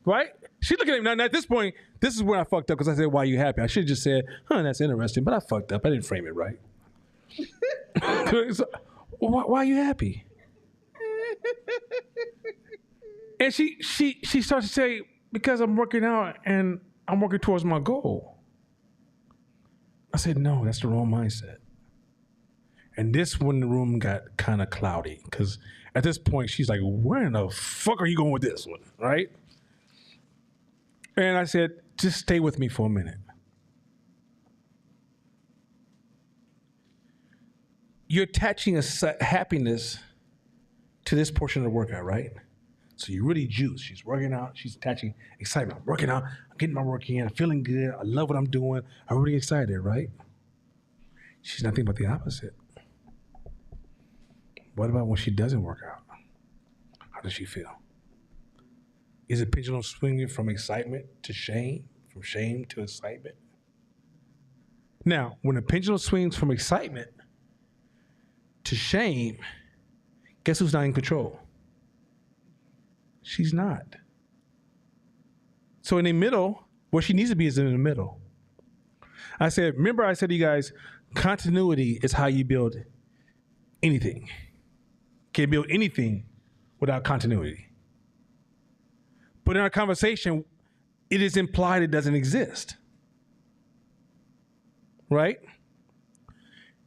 Right? She looking at me. Now, at this point, this is where I fucked up because I said, why are you happy? I should have just said, that's interesting. But I fucked up. I didn't frame it right. So, why are you happy? And she starts to say, because I'm working out and I'm working towards my goal. I said, no, that's the wrong mindset. And this when the room got kind of cloudy because at this point she's like, where in the fuck are you going with this one, right? And I said, just stay with me for a minute. You're attaching a happiness to this portion of the workout, right? So you're really juiced. She's working out. She's attaching excitement. I'm working out. I'm getting my work in. I'm feeling good. I love what I'm doing. I'm really excited, right? She's not thinking about the opposite. What about when she doesn't work out? How does she feel? Is the pendulum swinging from excitement to shame, from shame to excitement? Now, when the pendulum swings from excitement to shame, guess who's not in control? She's not. So in the middle, where she needs to be is in the middle. Remember I said to you guys, continuity is how you build anything. Can't build anything without continuity. But in our conversation, it is implied it doesn't exist. Right?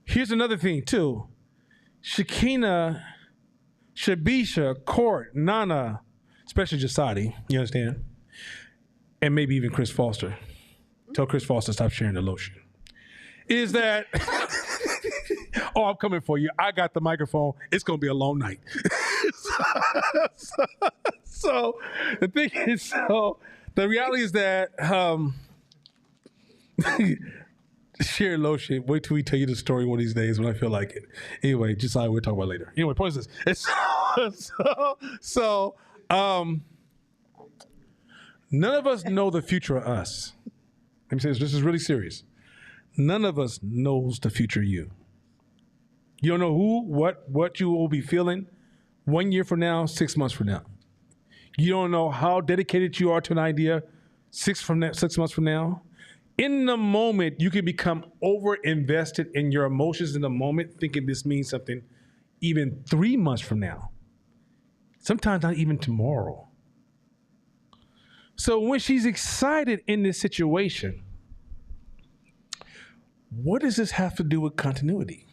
Here's another thing, too. Shakina, Shabisha, Court, Nana, especially Jasadi, you understand? And maybe even Chris Foster. Tell Chris Foster to stop sharing the lotion. Is that, oh, I'm coming for you. I got the microphone. It's going to be a long night. So the thing is, the reality is that share lotion. Wait till we tell you the story one of these days when I feel like it. Anyway, just like we'll talk about later. Anyway, point is this. None of us know the future of us. Let me say this is really serious. None of us knows the future you. You don't know who, what you will be feeling 1 year from now, 6 months from now. You don't know how dedicated you are to an idea 6 months from now. In the moment, you can become over-invested in your emotions in the moment, thinking this means something even 3 months from now. Sometimes not even tomorrow. So when she's excited in this situation, what does this have to do with continuity?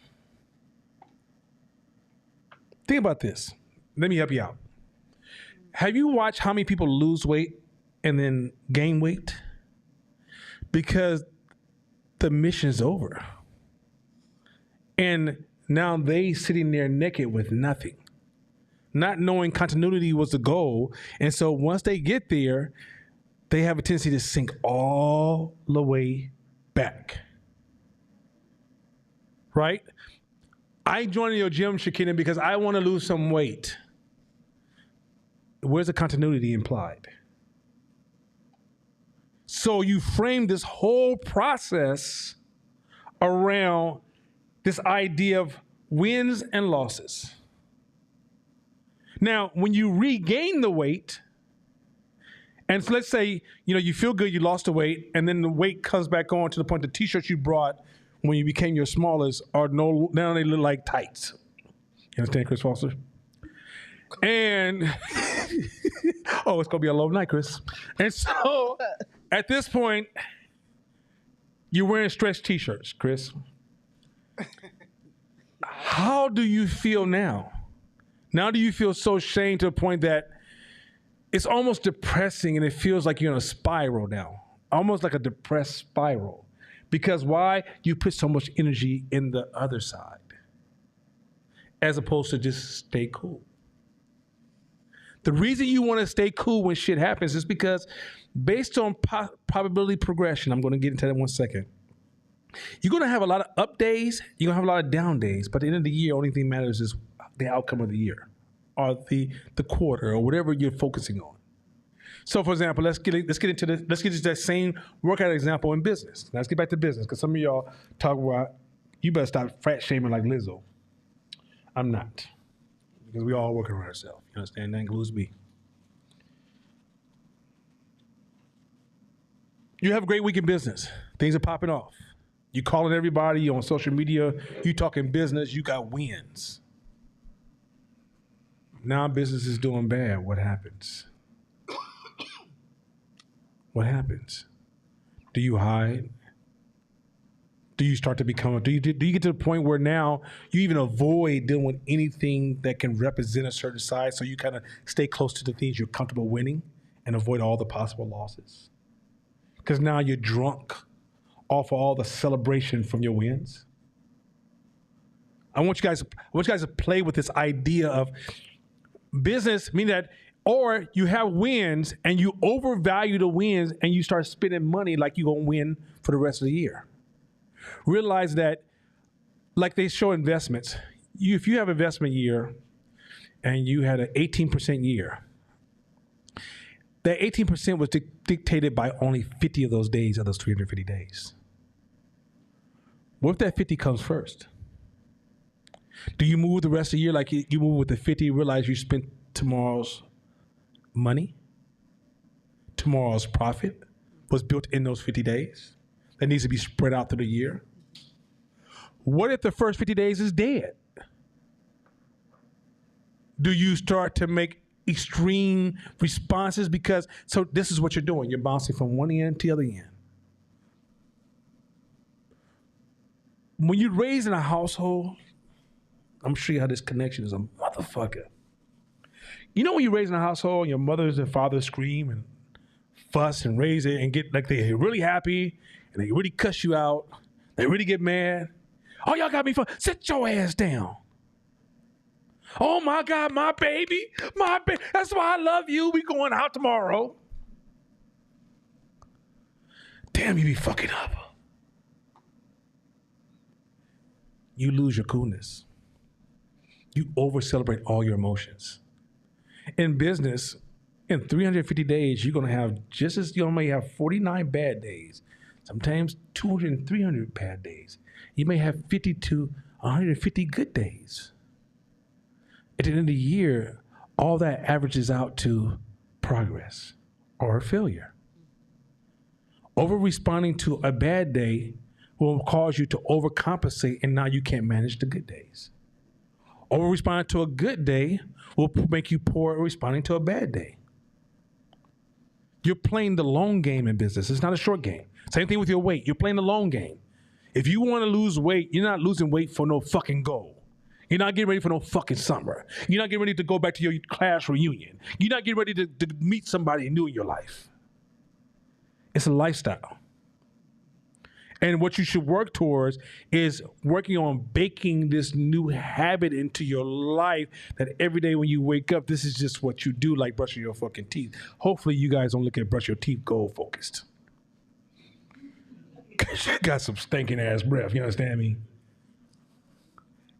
Think about this. Let me help you out. Have you watched how many people lose weight and then gain weight? Because the mission's over. And now they sitting there naked with nothing, not knowing continuity was the goal. And so once they get there, they have a tendency to sink all the way back. Right? I joined your gym, Shakina, because I want to lose some weight. Where's the continuity implied? So you frame this whole process around this idea of wins and losses. Now, when you regain the weight, and so let's say, you feel good, you lost the weight, and then the weight comes back on to the point the t-shirts you brought when you became your smallest are now they look like tights. You understand, Chris Foster? And, oh, it's going to be a long night, Chris. And so, at this point, you're wearing stretch t-shirts, Chris. How do you feel now? Now do you feel so ashamed to the point that it's almost depressing and it feels like you're in a spiral now, almost like a depressed spiral. Because why? You put so much energy in the other side as opposed to just stay cool. The reason you want to stay cool when shit happens is because based on probability progression, I'm going to get into that in 1 second. You're going to have a lot of up days. You're going to have a lot of down days. But at the end of the year, only thing matters is the outcome of the year or the quarter or whatever you're focusing on. So, for example, let's get into that same workout example in business. Now, let's get back to business because some of y'all talk about you better stop fat shaming like Lizzo. I'm not, because we all working on ourselves. You understand? That includes me. You have a great week in business. Things are popping off. You calling everybody, you on social media, you talking business, you got wins. Now business is doing bad. What happens? What happens? Do you hide? Do you start to become, do you get to the point where now you even avoid dealing with anything that can represent a certain size, so you kind of stay close to the things you're comfortable winning and avoid all the possible losses? Because now you're drunk off of all the celebration from your wins. I want you guys to play with this idea of business, meaning that, or you have wins and you overvalue the wins and you start spending money like you're going to win for the rest of the year. Realize that, like they show investments, if you have investment year and you had an 18% year, that 18% was dictated by only 50 of those days of those 350 days. What if that 50 comes first? Do you move the rest of the year like you move with the 50, realize you spent tomorrow's money? Tomorrow's profit was built in those 50 days that needs to be spread out through the year? What if the first 50 days is dead? Do you start to make extreme responses? So this is what you're doing. You're bouncing from one end to the other end. When you're raised in a household, I'm sure you have this connection as a motherfucker. You know when you're raised in a household and your mothers and fathers scream and fuss and raise it and get like they're really happy and they really cuss you out, they really get mad. Oh, y'all got me fun. Sit your ass down. Oh my God, my baby. That's why I love you. We going out tomorrow. Damn, you be fucking up. You lose your coolness. You over-celebrate all your emotions. In business, in 350 days, you're going to have you may have 49 bad days, sometimes 200 and 300 bad days. You may have 50 to 150 good days. At the end of the year, all that averages out to progress or failure. Over-responding to a bad day will cause you to overcompensate, and now you can't manage the good days. Over-responding to a good day will make you poor at responding to a bad day. You're playing the long game in business. It's not a short game. Same thing with your weight. You're playing the long game. If you want to lose weight, you're not losing weight for no fucking goal. You're not getting ready for no fucking summer. You're not getting ready to go back to your class reunion. You're not getting ready to meet somebody new in your life. It's a lifestyle. And what you should work towards is working on baking this new habit into your life that every day when you wake up, this is just what you do, like brushing your fucking teeth. Hopefully you guys don't look at brush your teeth goal focused. Because you got some stinking ass breath, you understand me?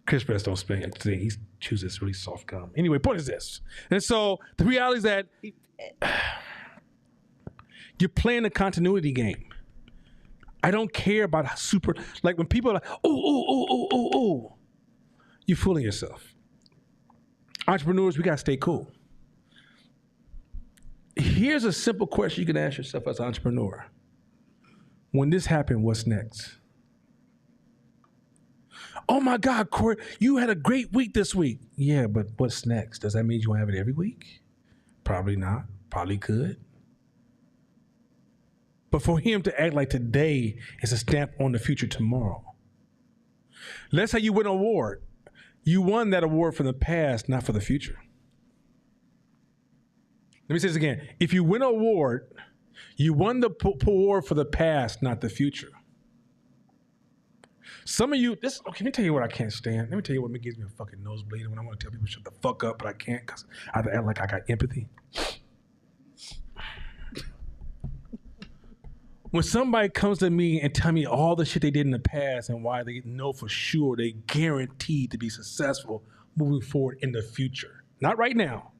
Chris Breast don't stink. He chooses really soft gum. Anyway, point is this. And so the reality is that you're playing the continuity game. I don't care about like when people are like, ooh, you're fooling yourself. Entrepreneurs, we got to stay cool. Here's a simple question you can ask yourself as an entrepreneur. When this happened, what's next? Oh my God, Corey, you had a great week this week. Yeah, but what's next? Does that mean you want to have it every week? Probably not. Probably could. But for him to act like today is a stamp on the future tomorrow. Let's say you win an award. You won that award from the past, not for the future. Let me say this again. If you win an award, you won the award for the past, not the future. Some of you, let me tell you what I can't stand. Let me tell you what gives me a fucking nosebleed when I want to tell people shut the fuck up, but I can't because I have to act like I got empathy. When somebody comes to me and tell me all the shit they did in the past and why they know for sure they guaranteed to be successful moving forward in the future. Not right now.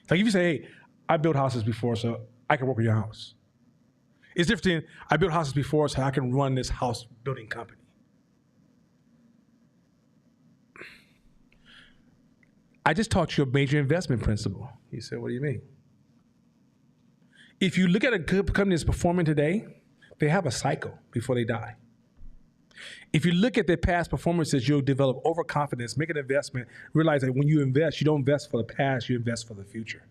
Like if you say, hey, I built houses before so I can work on your house. It's different than I built houses before so I can run this house building company. I just taught you a major investment principle. He said, what do you mean? If you look at a good company that's performing today, they have a cycle before they die. If you look at their past performances, you'll develop overconfidence, make an investment, realize that when you invest, you don't invest for the past, you invest for the future.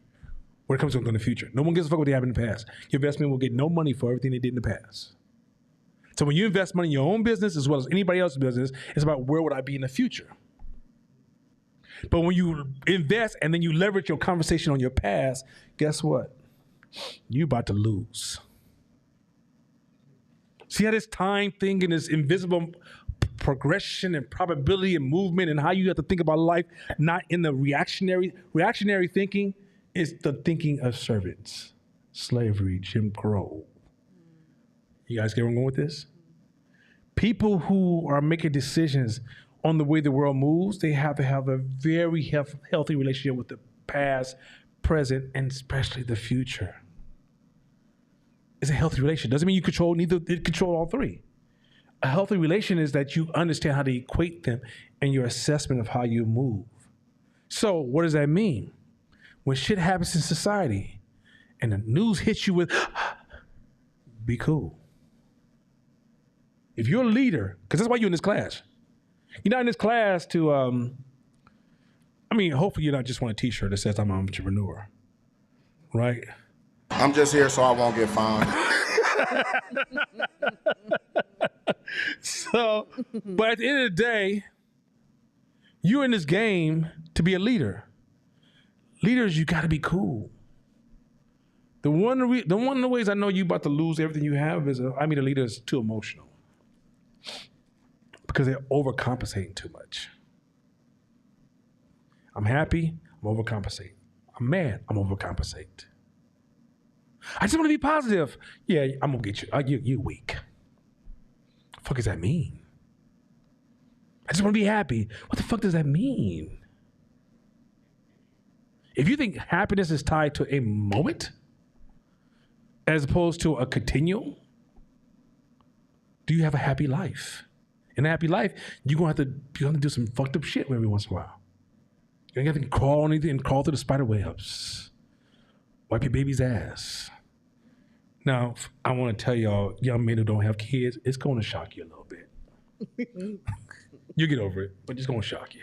When it comes to the future. No one gives a fuck what they have in the past. Your investment will get no money for everything they did in the past. So when you invest money in your own business as well as anybody else's business, it's about where would I be in the future. But when you invest and then you leverage your conversation on your past, guess what? You about to lose. See how this time thing and this invisible progression and probability and movement and how you have to think about life, not in the reactionary thinking is the thinking of servants, slavery, Jim Crow. You guys get where I'm going with this? People who are making decisions on the way the world moves, they have to have a very healthy relationship with the past, present, and especially the future. It's a healthy relation. Doesn't mean you control all three. A healthy relation is that you understand how to equate them in your assessment of how you move. So what does that mean? When shit happens in society and the news hits you with, be cool. If you're a leader, because that's why you're in this class. You're not in this class to, hopefully you're not just want a t-shirt that says I'm an entrepreneur, right? I'm just here so I won't get fined. So, but at the end of the day, you're in this game to be a leader. Leaders, you got to be cool. The one of the ways I know you about to lose everything you have is, a leader is too emotional. Because they're overcompensating too much. I'm happy, I'm overcompensating. I'm mad, I'm overcompensating. I just want to be positive. Yeah, I'm gonna get you. You're weak. What the fuck does that mean? I just want to be happy. What the fuck does that mean? If you think happiness is tied to a moment, as opposed to a continuum, do you have a happy life? In a happy life, you're gonna do some fucked up shit every once in a while. You're gonna have to crawl through the spider webs. Wipe your baby's ass. Now, I want to tell y'all, young men who don't have kids, it's gonna shock you a little bit. You'll get over it, but it's gonna shock you.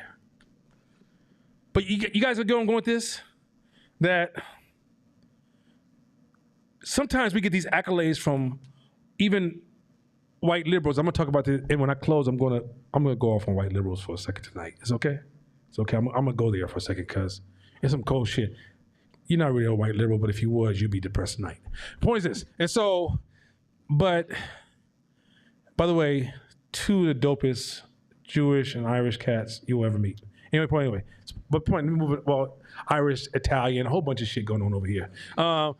But you guys are going with this? That sometimes we get these accolades from even white liberals. I'm gonna talk about this, and when I close, I'm gonna go off on white liberals for a second tonight. It's okay? It's okay. I'm gonna go there for a second because it's some cold shit. You're not really a white liberal, but if you was, you'd be depressed tonight. Point is this, and so, but by the way, two of the dopest Jewish and Irish cats you'll ever meet. Anyway. But point, move it. Well, Irish, Italian, a whole bunch of shit going on over here. Yeah,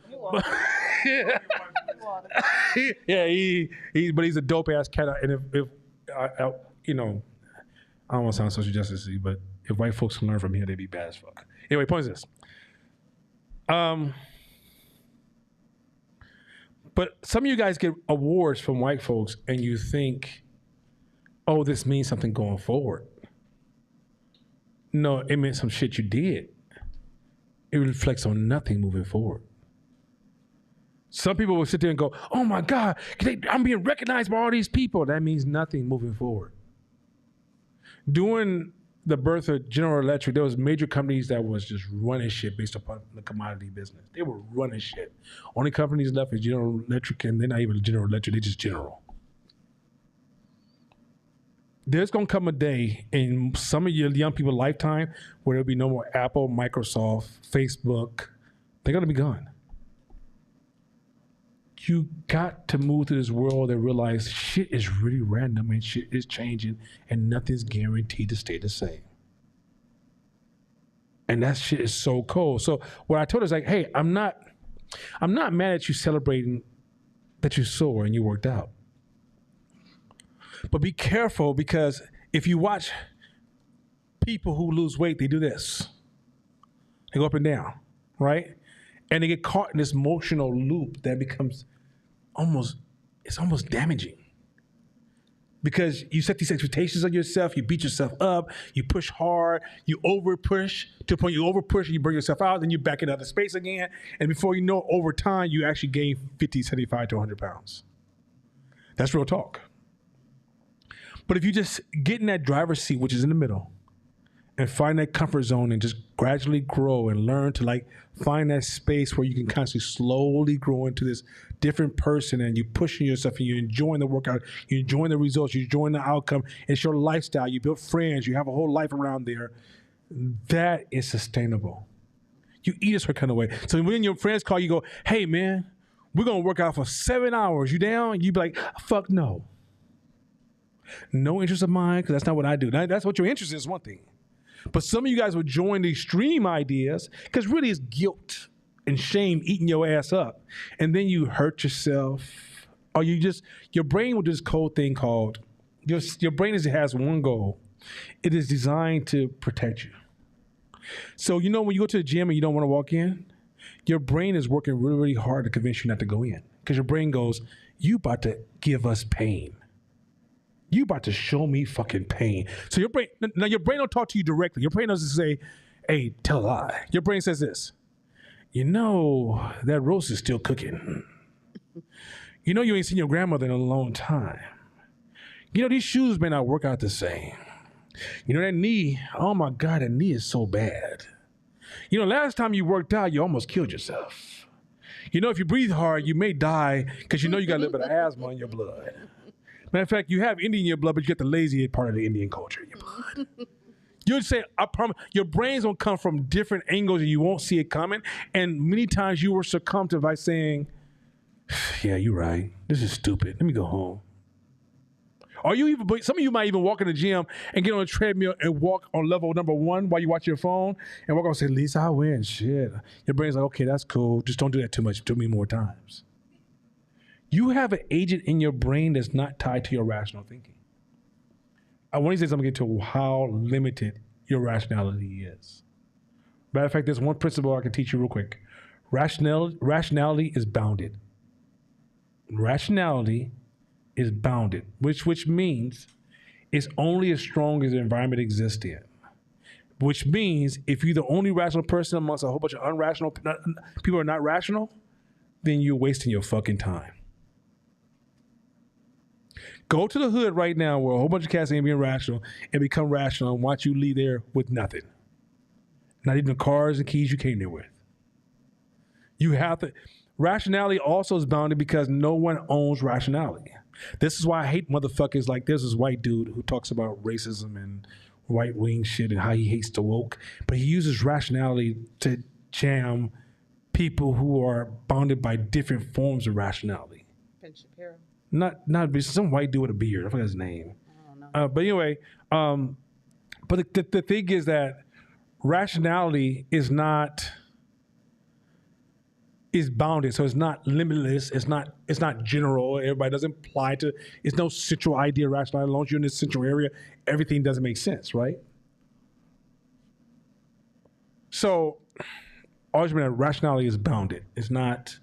but he's a dope ass cat. And if I don't want to sound social justice-y, but if white folks can learn from here, they'd be bad as fuck. Anyway, point is this. But some of you guys get awards from white folks, and you think, oh, this means something going forward. No, it meant some shit you did. it reflects on nothing moving forward. Some people will sit there and go, oh my God, I'm being recognized by all these people. That means nothing moving forward. During the birth of General Electric, there was major companies that was just running shit based upon the commodity business. They were running shit. Only companies left is General Electric, and they're not even General Electric, they're just General. There's gonna come a day in some of your young people's lifetime where there'll be no more Apple, Microsoft, Facebook. They're gonna be gone. You got to move to this world and realize shit is really random and shit is changing and nothing's guaranteed to stay the same. And that shit is so cold. So what I told her is like, hey, I'm not mad at you celebrating that you soar and you worked out. But be careful, because if you watch people who lose weight, they do this. They go up and down, right? And they get caught in this emotional loop that becomes almost damaging. Because you set these expectations on yourself, you beat yourself up, you push hard, you over push to the point you over push and you burn yourself out, then you're back in other space again. And before you know, over time, you actually gain 50, 75 to 100 pounds. That's real talk. But if you just get in that driver's seat, which is in the middle, and find that comfort zone and just gradually grow and learn to like find that space where you can constantly slowly grow into this different person, and you pushing yourself and you're enjoying the workout, you're enjoying the results, you're enjoying the outcome, it's your lifestyle, you build friends, you have a whole life around there, that is sustainable. You eat a certain kind of way. So when your friends call you, go, hey man, we're gonna work out for 7 hours, you down? You be like, fuck no. No interest of mine, because that's not what I do. Now, that's what your interest is, one thing. But some of you guys will join the extreme ideas because really it's guilt and shame eating your ass up. And then you hurt yourself. Or your brain will do this cold thing called, your brain has one goal. It is designed to protect you. So, when you go to the gym and you don't want to walk in, your brain is working really, really hard to convince you not to go in. Because your brain goes, you about to give us pain. You about to show me fucking pain. So your brain don't talk to you directly. Your brain doesn't say, hey, tell a lie. Your brain says this, that roast is still cooking. You ain't seen your grandmother in a long time. These shoes may not work out the same. That knee, oh my God, that knee is so bad. Last time you worked out, you almost killed yourself. If you breathe hard, you may die because you got a little bit of asthma in your blood. Matter of fact, you have Indian in your blood, but you get the lazy part of the Indian culture in your blood. You'll say, I promise, your brain's gonna come from different angles and you won't see it coming. And many times you were succumbed to by saying, yeah, you're right. This is stupid. Let me go home. Or some of you might even walk in the gym and get on a treadmill and walk on level number 1 while you watch your phone and walk on and say, Lisa, I win. Shit. Your brain's like, okay, that's cool. Just don't do that too much. Do me more times. You have an agent in your brain that's not tied to your rational thinking. I want to say something to how limited your rationality is. Matter of fact, there's one principle I can teach you real quick. Rationality is bounded. Rationality is bounded, which means it's only as strong as the environment exists in. Which means if you're the only rational person amongst a whole bunch of unrational people who are not rational, then you're wasting your fucking time. Go to the hood right now where a whole bunch of cats ain't being rational and become rational and watch you leave there with nothing. Not even the cars and keys you came there with. You have to. Rationality also is bounded because no one owns rationality. This is why I hate motherfuckers like there's this white dude who talks about racism and right wing shit and how he hates the woke, but he uses rationality to jam people who are bounded by different forms of rationality. Ben Shapiro. Not some white dude with a beard. I forgot his name. I don't know. But anyway, but the thing is that rationality is bounded, so it's not limitless. It's not general. Everybody doesn't apply to. It's no central idea of rationality. As long as you're in this central area, everything doesn't make sense, right? So, always remember, rationality is bounded. It's not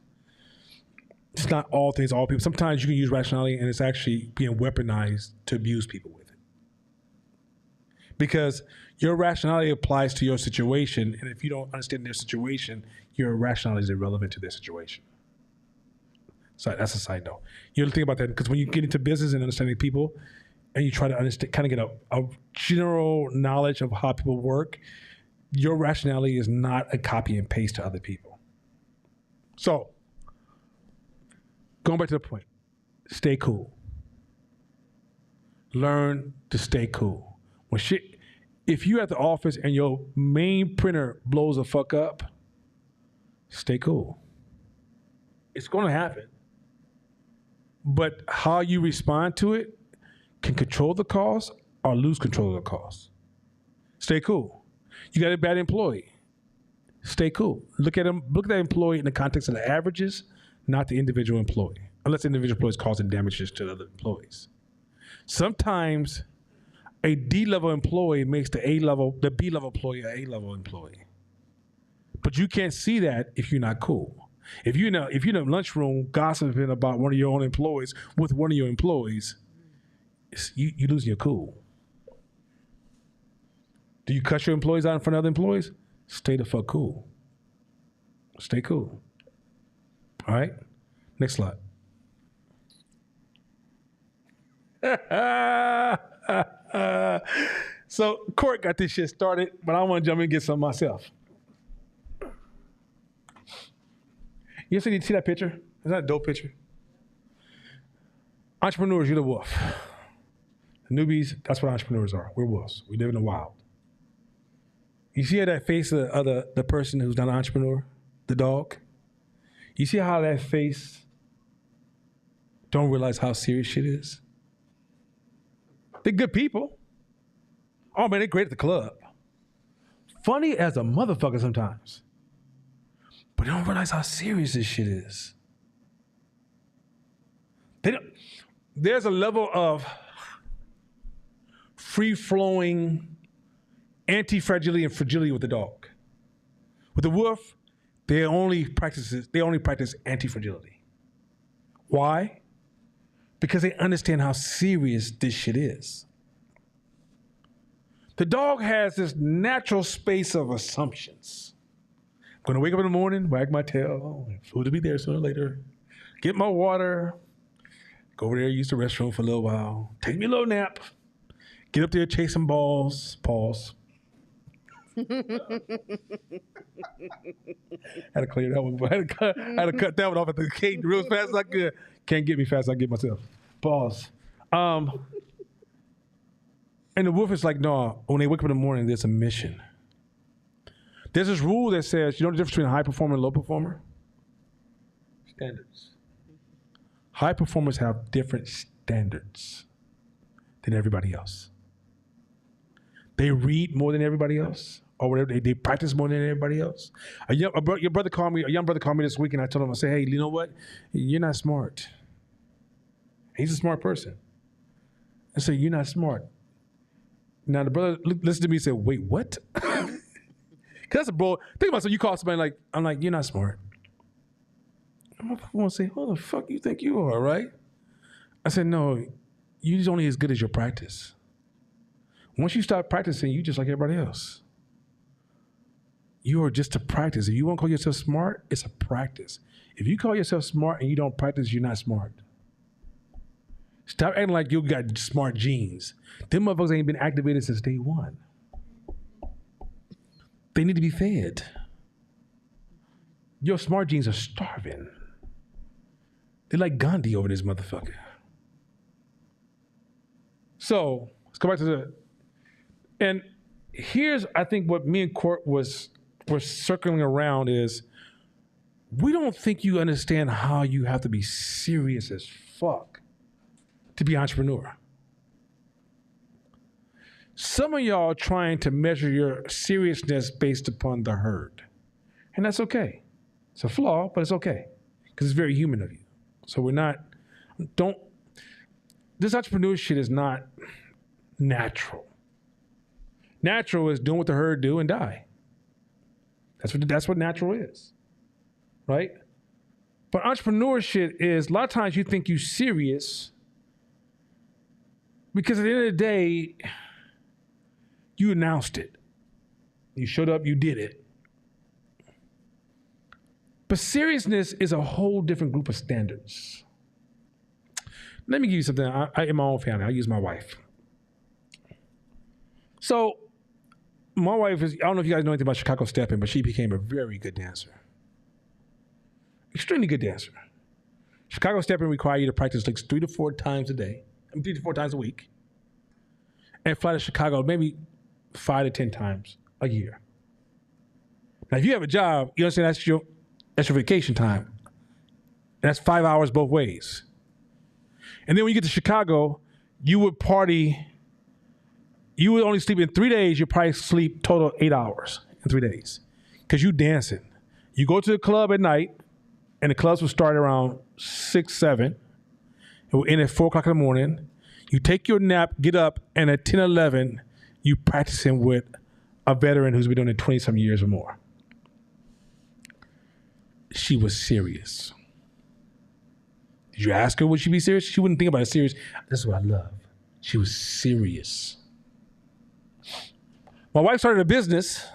all things, all people. Sometimes you can use rationality and it's actually being weaponized to abuse people with it. because your rationality applies to your situation, and if you don't understand their situation, your rationality is irrelevant to their situation. So that's a side note. You have to think about that, because when you get into business and understanding people, and you try to understand, kind of get a general knowledge of how people work, your rationality is not a copy and paste to other people. So, going back to the point, stay cool. Learn to stay cool. If you're at the office and your main printer blows the fuck up, stay cool. It's going to happen. But how you respond to it can control the cause or lose control of the cause. Stay cool. You got a bad employee. Stay cool. Look at that employee in the context of the averages, not the individual employee, unless the individual employee is causing damages to the other employees. Sometimes a D-level employee makes the B-level employee an A-level employee. But you can't see that if you're not cool. If you're in a lunchroom gossiping about one of your own employees with one of your employees, you lose your cool. Do you cut your employees out in front of other employees? Stay the fuck cool. Stay cool. All right? Next slide. So Court got this shit started, but I want to jump in and get some myself. You see that picture? Is that a dope picture? Entrepreneurs, you're the wolf. The newbies, that's what entrepreneurs are. We're wolves. We live in the wild. You see that face of the person who's not an entrepreneur? The dog? You see how that face don't realize how serious shit is? They're good people. Oh man, they're great at the club. Funny as a motherfucker sometimes. But they don't realize how serious this shit is. There's a level of free-flowing anti-fragility and fragility with the dog. With the wolf, they only practice anti-fragility. Why? Because they understand how serious this shit is. The dog has this natural space of assumptions. I'm gonna wake up in the morning, wag my tail, food will be there sooner or later, get my water, go over there, use the restroom for a little while, take me a little nap, get up there, chase some balls, pause. Had to clear that one. Had to cut that one off at the cage real fast as I could. Can't get me fast, I get myself. Pause. And the wolf is like, no, when they wake up in the morning, there's a mission. There's this rule that says, you know the difference between a high performer and a low performer? Standards. High performers have different standards than everybody else. They read more than everybody else, or whatever. They practice more than everybody else. A young brother called me this week, and I told him, I said, hey, you know what? You're not smart. He's a smart person. I said, you're not smart. Now the brother listened to me and said, wait, what? Because that's a bro. Think about it. So you call somebody I'm like, you're not smart. I want to say, who the fuck you think you are, right? I said, no, you're only as good as your practice. Once you start practicing, you just like everybody else. You are just a practice. If you want to call yourself smart, it's a practice. If you call yourself smart and you don't practice, you're not smart. Stop acting like you got smart genes. Them motherfuckers ain't been activated since day one. They need to be fed. Your smart genes are starving. They're like Gandhi over this motherfucker. So let's go back to and here's, I think, what me and Court were circling around is, we don't think you understand how you have to be serious as fuck to be an entrepreneur. Some of y'all are trying to measure your seriousness based upon the herd. And that's okay. It's a flaw, but it's okay. Because it's very human of you. So this entrepreneurship shit is not natural. Natural is doing what the herd do and die. That's what natural is, right? But entrepreneurship is, a lot of times you think you're serious because at the end of the day, You announced it. You showed up, you did it. But seriousness is a whole different group of standards. Let me give you something. In my own family, I use my wife. So my wife is, I don't know if you guys know anything about Chicago stepping, but she became a very good dancer. Extremely good dancer. Chicago stepping require you to practice like 3 to 4 times a day. 3 to 4 times a week. And fly to Chicago maybe 5 to 10 times a year. Now, if you have a job, you understand that's your vacation time. And that's 5 hours both ways. And then when you get to Chicago, you would party. You would only sleep in 3 days. You probably sleep total 8 hours in 3 days. Because you dancing. You go to the club at night, and the clubs will start around 6, 7. It will end at 4 o'clock in the morning. You take your nap, get up, and at 10, 11, you practicing with a veteran who's been doing it 20-some years or more. She was serious. Did you ask her would she be serious? She wouldn't think about it serious. This is what I love. She was serious. My wife started a business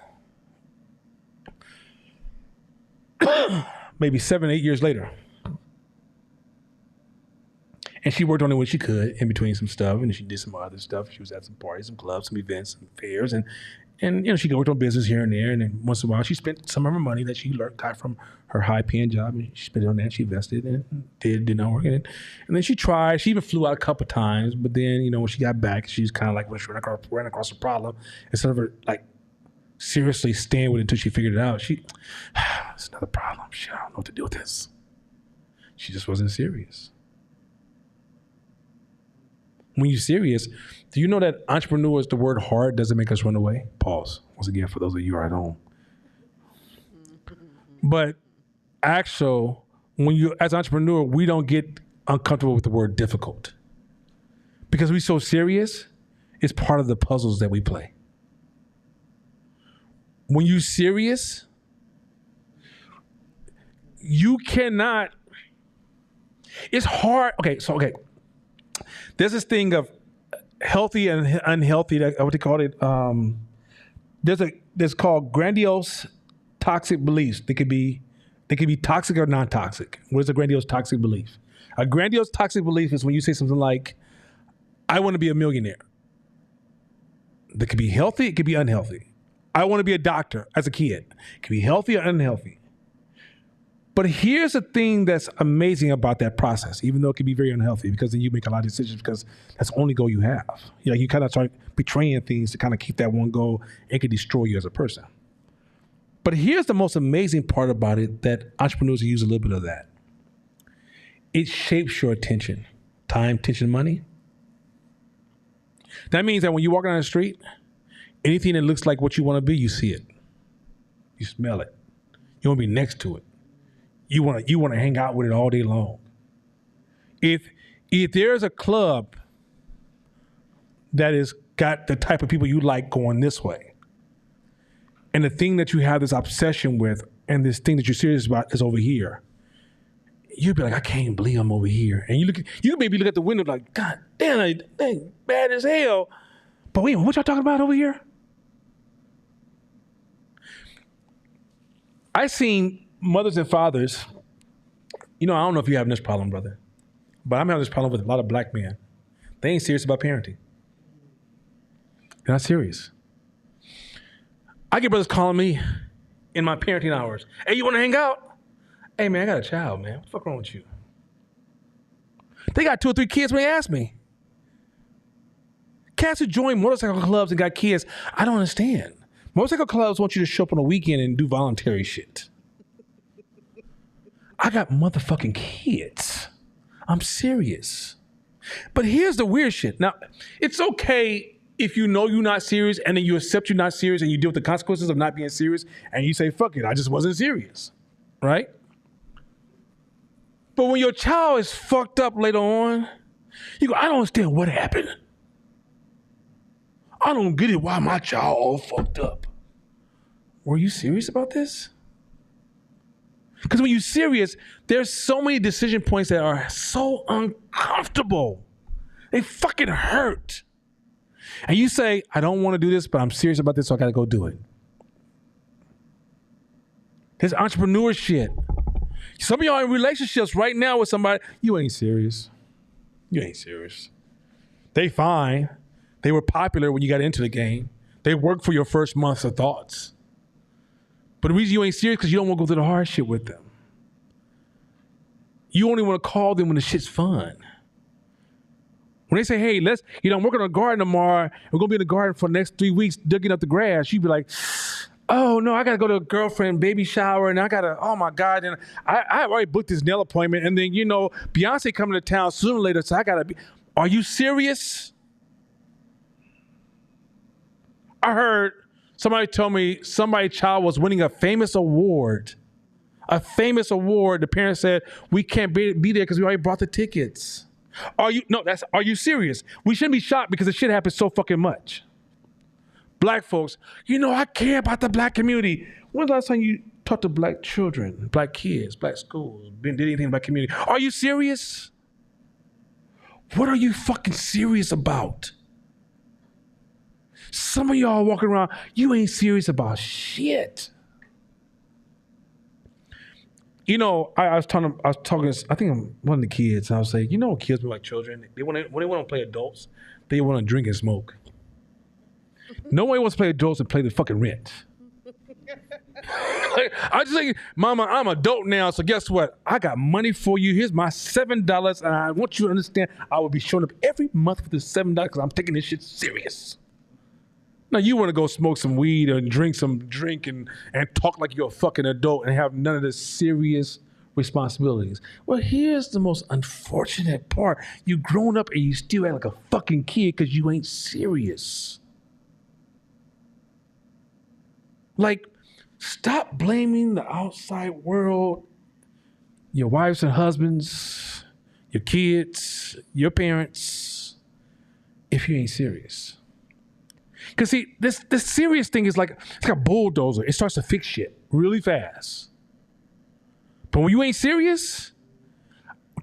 maybe 7, 8 years later. And she worked on it when she could, in between some stuff, and she did some other stuff. She was at some parties, some clubs, some events, some fairs, and she worked on business here and there. And then once in a while, she spent some of her money that she got from her high-paying job, and she spent it on that. She invested in it, did not work in it. And then she tried. She even flew out a couple times, but then when she got back, she was kind of like when she ran across a problem, instead of her like seriously staying with it until she figured it out. It's another problem. I don't know what to do with this. She just wasn't serious. When you're serious, do you know that entrepreneurs, the word hard doesn't make us run away? Pause. Once again, for those of you who are at home. But actual, when you, as an entrepreneur, we don't get uncomfortable with the word difficult. Because we're so serious, it's part of the puzzles that we play. When you're serious, you cannot, it's hard. Okay. There's this thing of healthy and unhealthy, what they call it. There's called grandiose toxic beliefs. They could be toxic or non-toxic. What is a grandiose toxic belief? A grandiose toxic belief is when you say something like, I want to be a millionaire. That could be healthy, it could be unhealthy. I want to be a doctor as a kid. It could be healthy or unhealthy. But here's the thing that's amazing about that process, even though it can be very unhealthy, because then you make a lot of decisions because that's the only goal you have. You kind of start betraying things to kind of keep that one goal. It can destroy you as a person. But here's the most amazing part about it, that entrepreneurs use a little bit of that. It shapes your attention. Time, attention, money. That means that when you walk down the street, anything that looks like what you want to be, you see it. You smell it. You want to be next to it. You want to hang out with it all day long. If there's a club that has got the type of people you like going this way, and the thing that you have this obsession with, and this thing that you're serious about is over here, you'd be like, I can't believe I'm over here. And you maybe look at the window like, God damn, they bad as hell. But wait, what y'all talking about over here? I seen mothers and fathers, I don't know if you're having this problem, brother, but I'm having this problem with a lot of black men. They ain't serious about parenting. They're not serious. I get brothers calling me in my parenting hours. Hey, you want to hang out? Hey, man, I got a child, man. What the fuck wrong with you? They got 2 or 3 kids when they ask me. Cats who join motorcycle clubs and got kids, I don't understand. Motorcycle clubs want you to show up on a weekend and do voluntary shit. I got motherfucking kids. I'm serious. But here's the weird shit. Now, it's okay if you know you're not serious and then you accept you're not serious and you deal with the consequences of not being serious and you say, fuck it, I just wasn't serious, right? But when your child is fucked up later on, you go, I don't understand what happened. I don't get it why my child all fucked up. Were you serious about this? Because when you're serious, there's so many decision points that are so uncomfortable. They fucking hurt. And you say, I don't want to do this, but I'm serious about this, so I got to go do it. It's entrepreneur shit. Some of y'all in relationships right now with somebody, you ain't serious. You ain't serious. They fine. They were popular when you got into the game. They worked for your first months of thoughts. But the reason you ain't serious because you don't want to go through the hard shit with them. You only want to call them when the shit's fun. When they say, hey, I'm working on a garden tomorrow. We're going to be in the garden for the next 3 weeks digging up the grass. You'd be like, oh, no, I got to go to a girlfriend baby shower. And I got to, oh, my God. And I already booked this nail appointment. And then, Beyonce coming to town sooner or later. So I got to be. Are you serious? I heard somebody told me somebody's child was winning a famous award. A famous award. The parents said, we can't be there because we already bought the tickets. Are you serious? We shouldn't be shocked because the shit happens so fucking much. Black folks, I care about the black community. When's the last time you talked to black children, black kids, black schools, did anything about community? Are you serious? What are you fucking serious about? Some of y'all walking around, you ain't serious about shit. I was talking, I think I'm one of the kids, and I was saying, kids be like children. When they want to play adults, they want to drink and smoke. Nobody wants to play adults and play the fucking rent. I just think, Mama, I'm an adult now, so guess what? I got money for you. Here's my $7, and I want you to understand I will be showing up every month for the $7 because I'm taking this shit serious. Now, you want to go smoke some weed or drink and talk like you're a fucking adult and have none of the serious responsibilities. Well, here's the most unfortunate part. You grown up and you still act like a fucking kid because you ain't serious. Like, stop blaming the outside world, your wives and husbands, your kids, your parents, if you ain't serious. Because see, this serious thing is it's like a bulldozer. It starts to fix shit really fast. But when you ain't serious,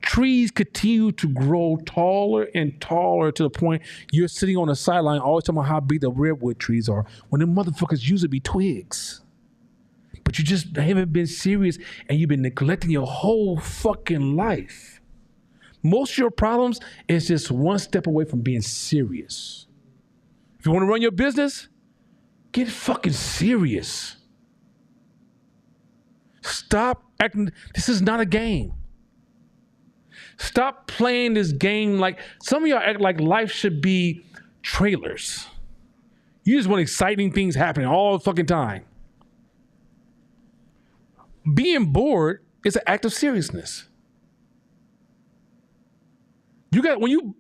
trees continue to grow taller and taller to the point you're sitting on the sideline always talking about how big the redwood trees are when them motherfuckers usually be twigs. But you just haven't been serious and you've been neglecting your whole fucking life. Most of your problems is just one step away from being serious. If you want to run your business, get fucking serious. Stop acting. This is not a game. Stop playing this game like some of y'all act like life should be trailers. You just want exciting things happening all the fucking time. Being bored is an act of seriousness. When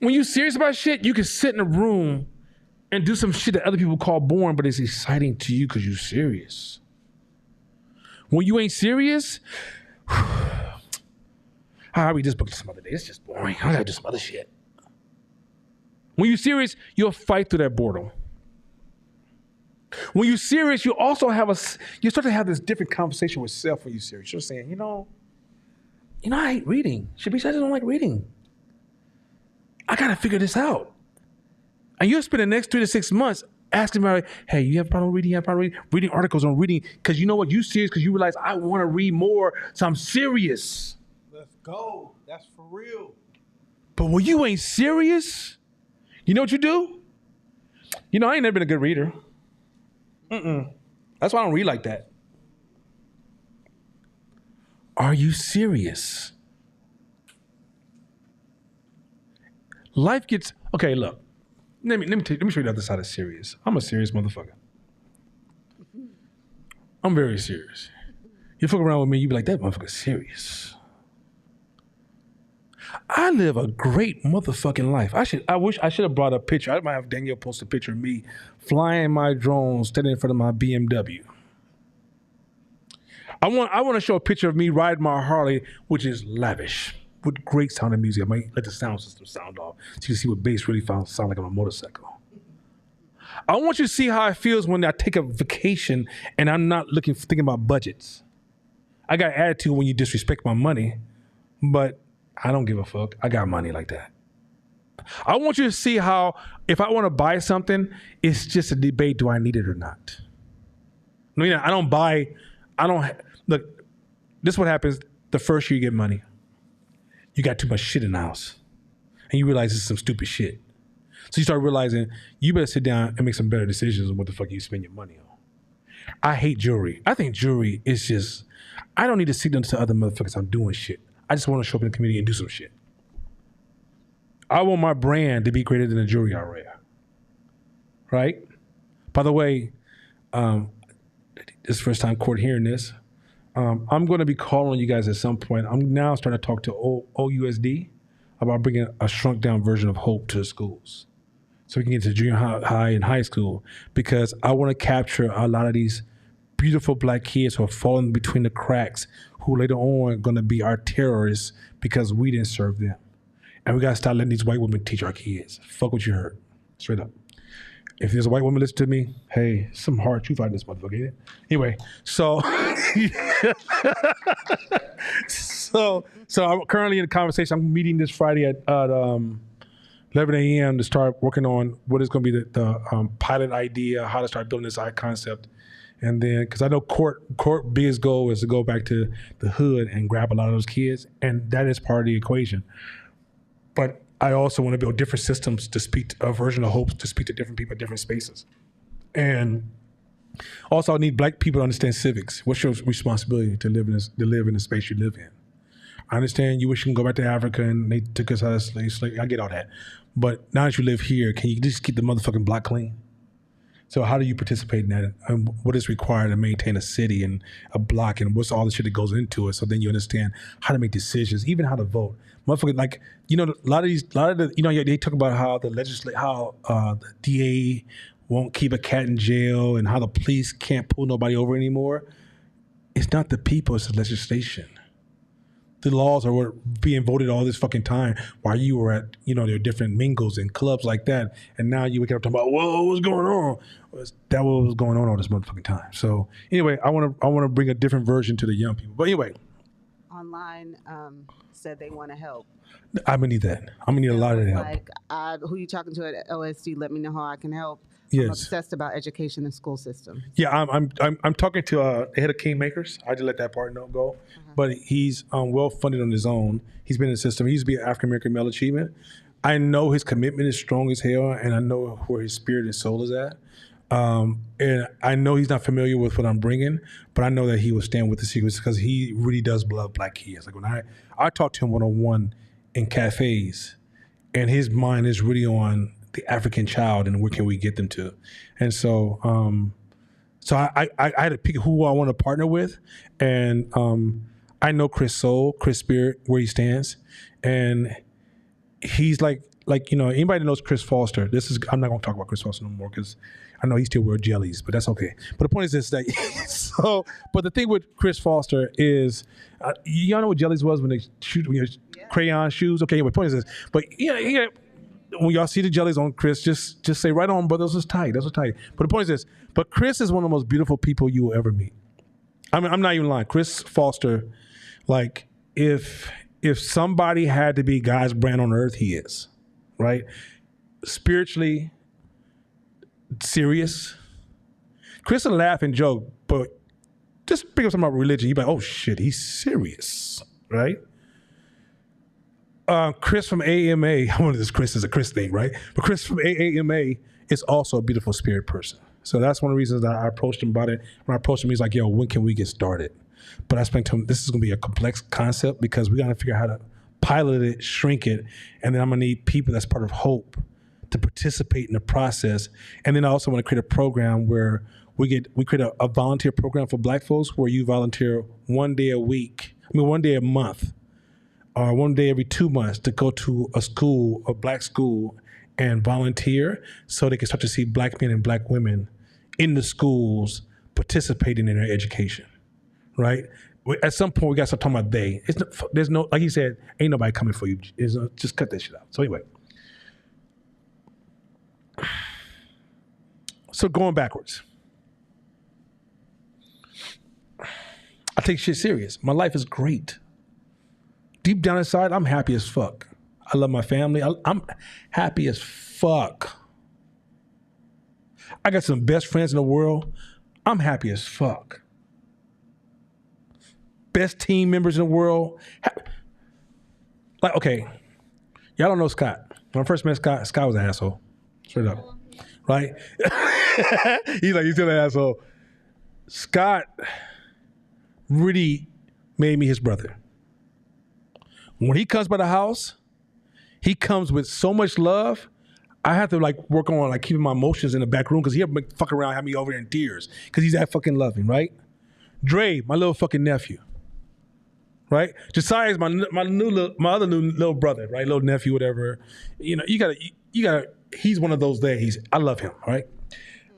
you serious about shit, you can sit in a room and do some shit that other people call boring, but it's exciting to you because you're serious. When you ain't serious, I'll read this book some other day. It's just boring. I gotta do some other shit. When you're serious, you'll fight through that boredom. When you're serious, you also you start to have this different conversation with self when you're serious. You're saying, I hate reading. Shabish, I just don't like reading. I gotta figure this out. And you'll spend the next 3 to 6 months asking me, hey, you have a problem reading? You have a problem reading? Reading articles on reading. Because you know what? You're serious because you realize I want to read more. So I'm serious. Let's go. That's for real. But when you ain't serious, you know what you do? I ain't never been a good reader. That's why I don't read like that. Are you serious? Life gets, okay, look. Let me show you the other side of serious. I'm a serious motherfucker. I'm very serious. You fuck around with me, you be like, that motherfucker's serious. I live a great motherfucking life. I wish I should have brought a picture. I might have Danielle post a picture of me flying my drone, standing in front of my BMW. I want to show a picture of me riding my Harley, which is lavish, with great sounding music. I might let the sound system sound off so you can see what bass really sound like on a motorcycle. I want you to see how it feels when I take a vacation and I'm not thinking about budgets. I got attitude when you disrespect my money, but I don't give a fuck. I got money like that. I want you to see how, if I want to buy something, it's just a debate, do I need it or not? I mean, look, this is what happens the first year you get money. You got too much shit in the house. And you realize this is some stupid shit. So you start realizing you better sit down and make some better decisions on what the fuck you spend your money on. I hate jewelry. I think jewelry is just, I don't need to signal to other motherfuckers I'm doing shit. I just want to show up in the community and do some shit. I want my brand to be greater than the jewelry I wear. Right? By the way, this is the first time court hearing this. I'm going to be calling you guys at some point. I'm now starting to talk to OUSD about bringing a shrunk down version of Hope to the schools. So we can get to junior high and high school, because I want to capture a lot of these beautiful black kids who are falling between the cracks, who later on are going to be our terrorists because we didn't serve them. And we got to start letting these white women teach our kids. Fuck what you heard. Straight up. If there's a white woman listen to me, hey, some hard truth out of this motherfucker. Ain't it? Anyway, so so I'm currently in a conversation. I'm meeting this Friday at 11 a.m. to start working on what is going to be the pilot idea, how to start building this concept. And then, because I know court biggest goal is to go back to the hood and grab a lot of those kids, and that is part of the equation. But I also want to build different systems to speak to a version of Hope, to speak to different people at different spaces. And also, I need black people to understand civics. What's your responsibility to live in the space you live in? I understand you wish you can go back to Africa and they took us out of slavery. I get all that. But now that you live here, can you just keep the motherfucking block clean? So how do you participate in that? And what is required to maintain a city and a block, and what's all the shit that goes into it? So then you understand how to make decisions, even how to vote. Motherfucker, like, you know, a lot of the, you know, they talk about how the the DA won't keep a cat in jail and how the police can't pull nobody over anymore. It's not the people, it's the legislation. The laws are being voted all this fucking time while you were at, you know, their different mingles and clubs like that. And now you wake up talking about, whoa, what's going on? That was going on all this motherfucking time. So anyway, I want to bring a different version to the young people. But anyway. Online said they want to help. I'm going to need that. I'm going to need a lot of that help. Like, who you talking to at OSD? Let me know how I can help. Yes. I'm obsessed about education and school system. Yeah, I'm talking to the head of Kingmakers. I just let that part go. But he's well funded on his own. He's been in the system. He used to be an African American male achievement. I know his commitment is strong as hell, and I know where his spirit and soul is at. And I know he's not familiar with what I'm bringing, but I know that he will stand with the secrets because he really does love black kids. Like when I talk to him one-on-one in cafes, and his mind is really on the African child and where can we get them to. And so I had to pick who I want to partner with, and I know Chris Soul, Chris Spirit, where he stands, and he's like you know, anybody that knows Chris Foster, I'm not gonna talk about Chris Foster no more because I know he still wears jellies, but that's okay. But the point is this, that but the thing with Chris Foster is, y'all know what jellies was when they shoot crayon shoes? Okay, but the point is this, but yeah, when y'all see the jellies on Chris, just say, right on, brother, those are tight, But the point is this, but Chris is one of the most beautiful people you will ever meet. I mean, I'm not even lying. Chris Foster, like, if somebody had to be God's brand on earth, he is, right? Spiritually serious. Chris will laugh and joke, but just pick up something about religion, you'd be like, oh shit, he's serious, right? Chris from AMA, I wonder if this Chris is a Chris thing, right? But Chris from AMA is also a beautiful spirit person. So that's one of the reasons that I approached him about it. When I approached him, he's like, yo, when can we get started? But I explained to him, this is going to be a complex concept because we got to figure out how to pilot it, shrink it, and then I'm going to need people that's part of Hope to participate in the process. And then I also want to create a program where we create a volunteer program for black folks where you volunteer one day a month, or one day every 2 months to go to a black school and volunteer so they can start to see black men and black women in the schools participating in their education, right? At some point, we got to start talking about they. There's no, like he said, ain't nobody coming for you. Just cut that shit out. So anyway. So going backwards. I take shit serious. My life is great. Deep down inside, I'm happy as fuck. I love my family. I'm happy as fuck. I got some best friends in the world. I'm happy as fuck. Best team members in the world. Like, okay, y'all don't know Scott. When I first met Scott, Scott was an asshole. Straight up. Right? He's still an asshole. Scott really made me his brother. When he comes by the house, he comes with so much love. I have to like work on like keeping my emotions in the back room because he'll fuck around, have me over there in tears because he's that fucking loving, right? Dre, my little fucking nephew, right? Josiah is my other new little brother, right? Little nephew, whatever. You know, you gotta. He's one of those days. I love him, right?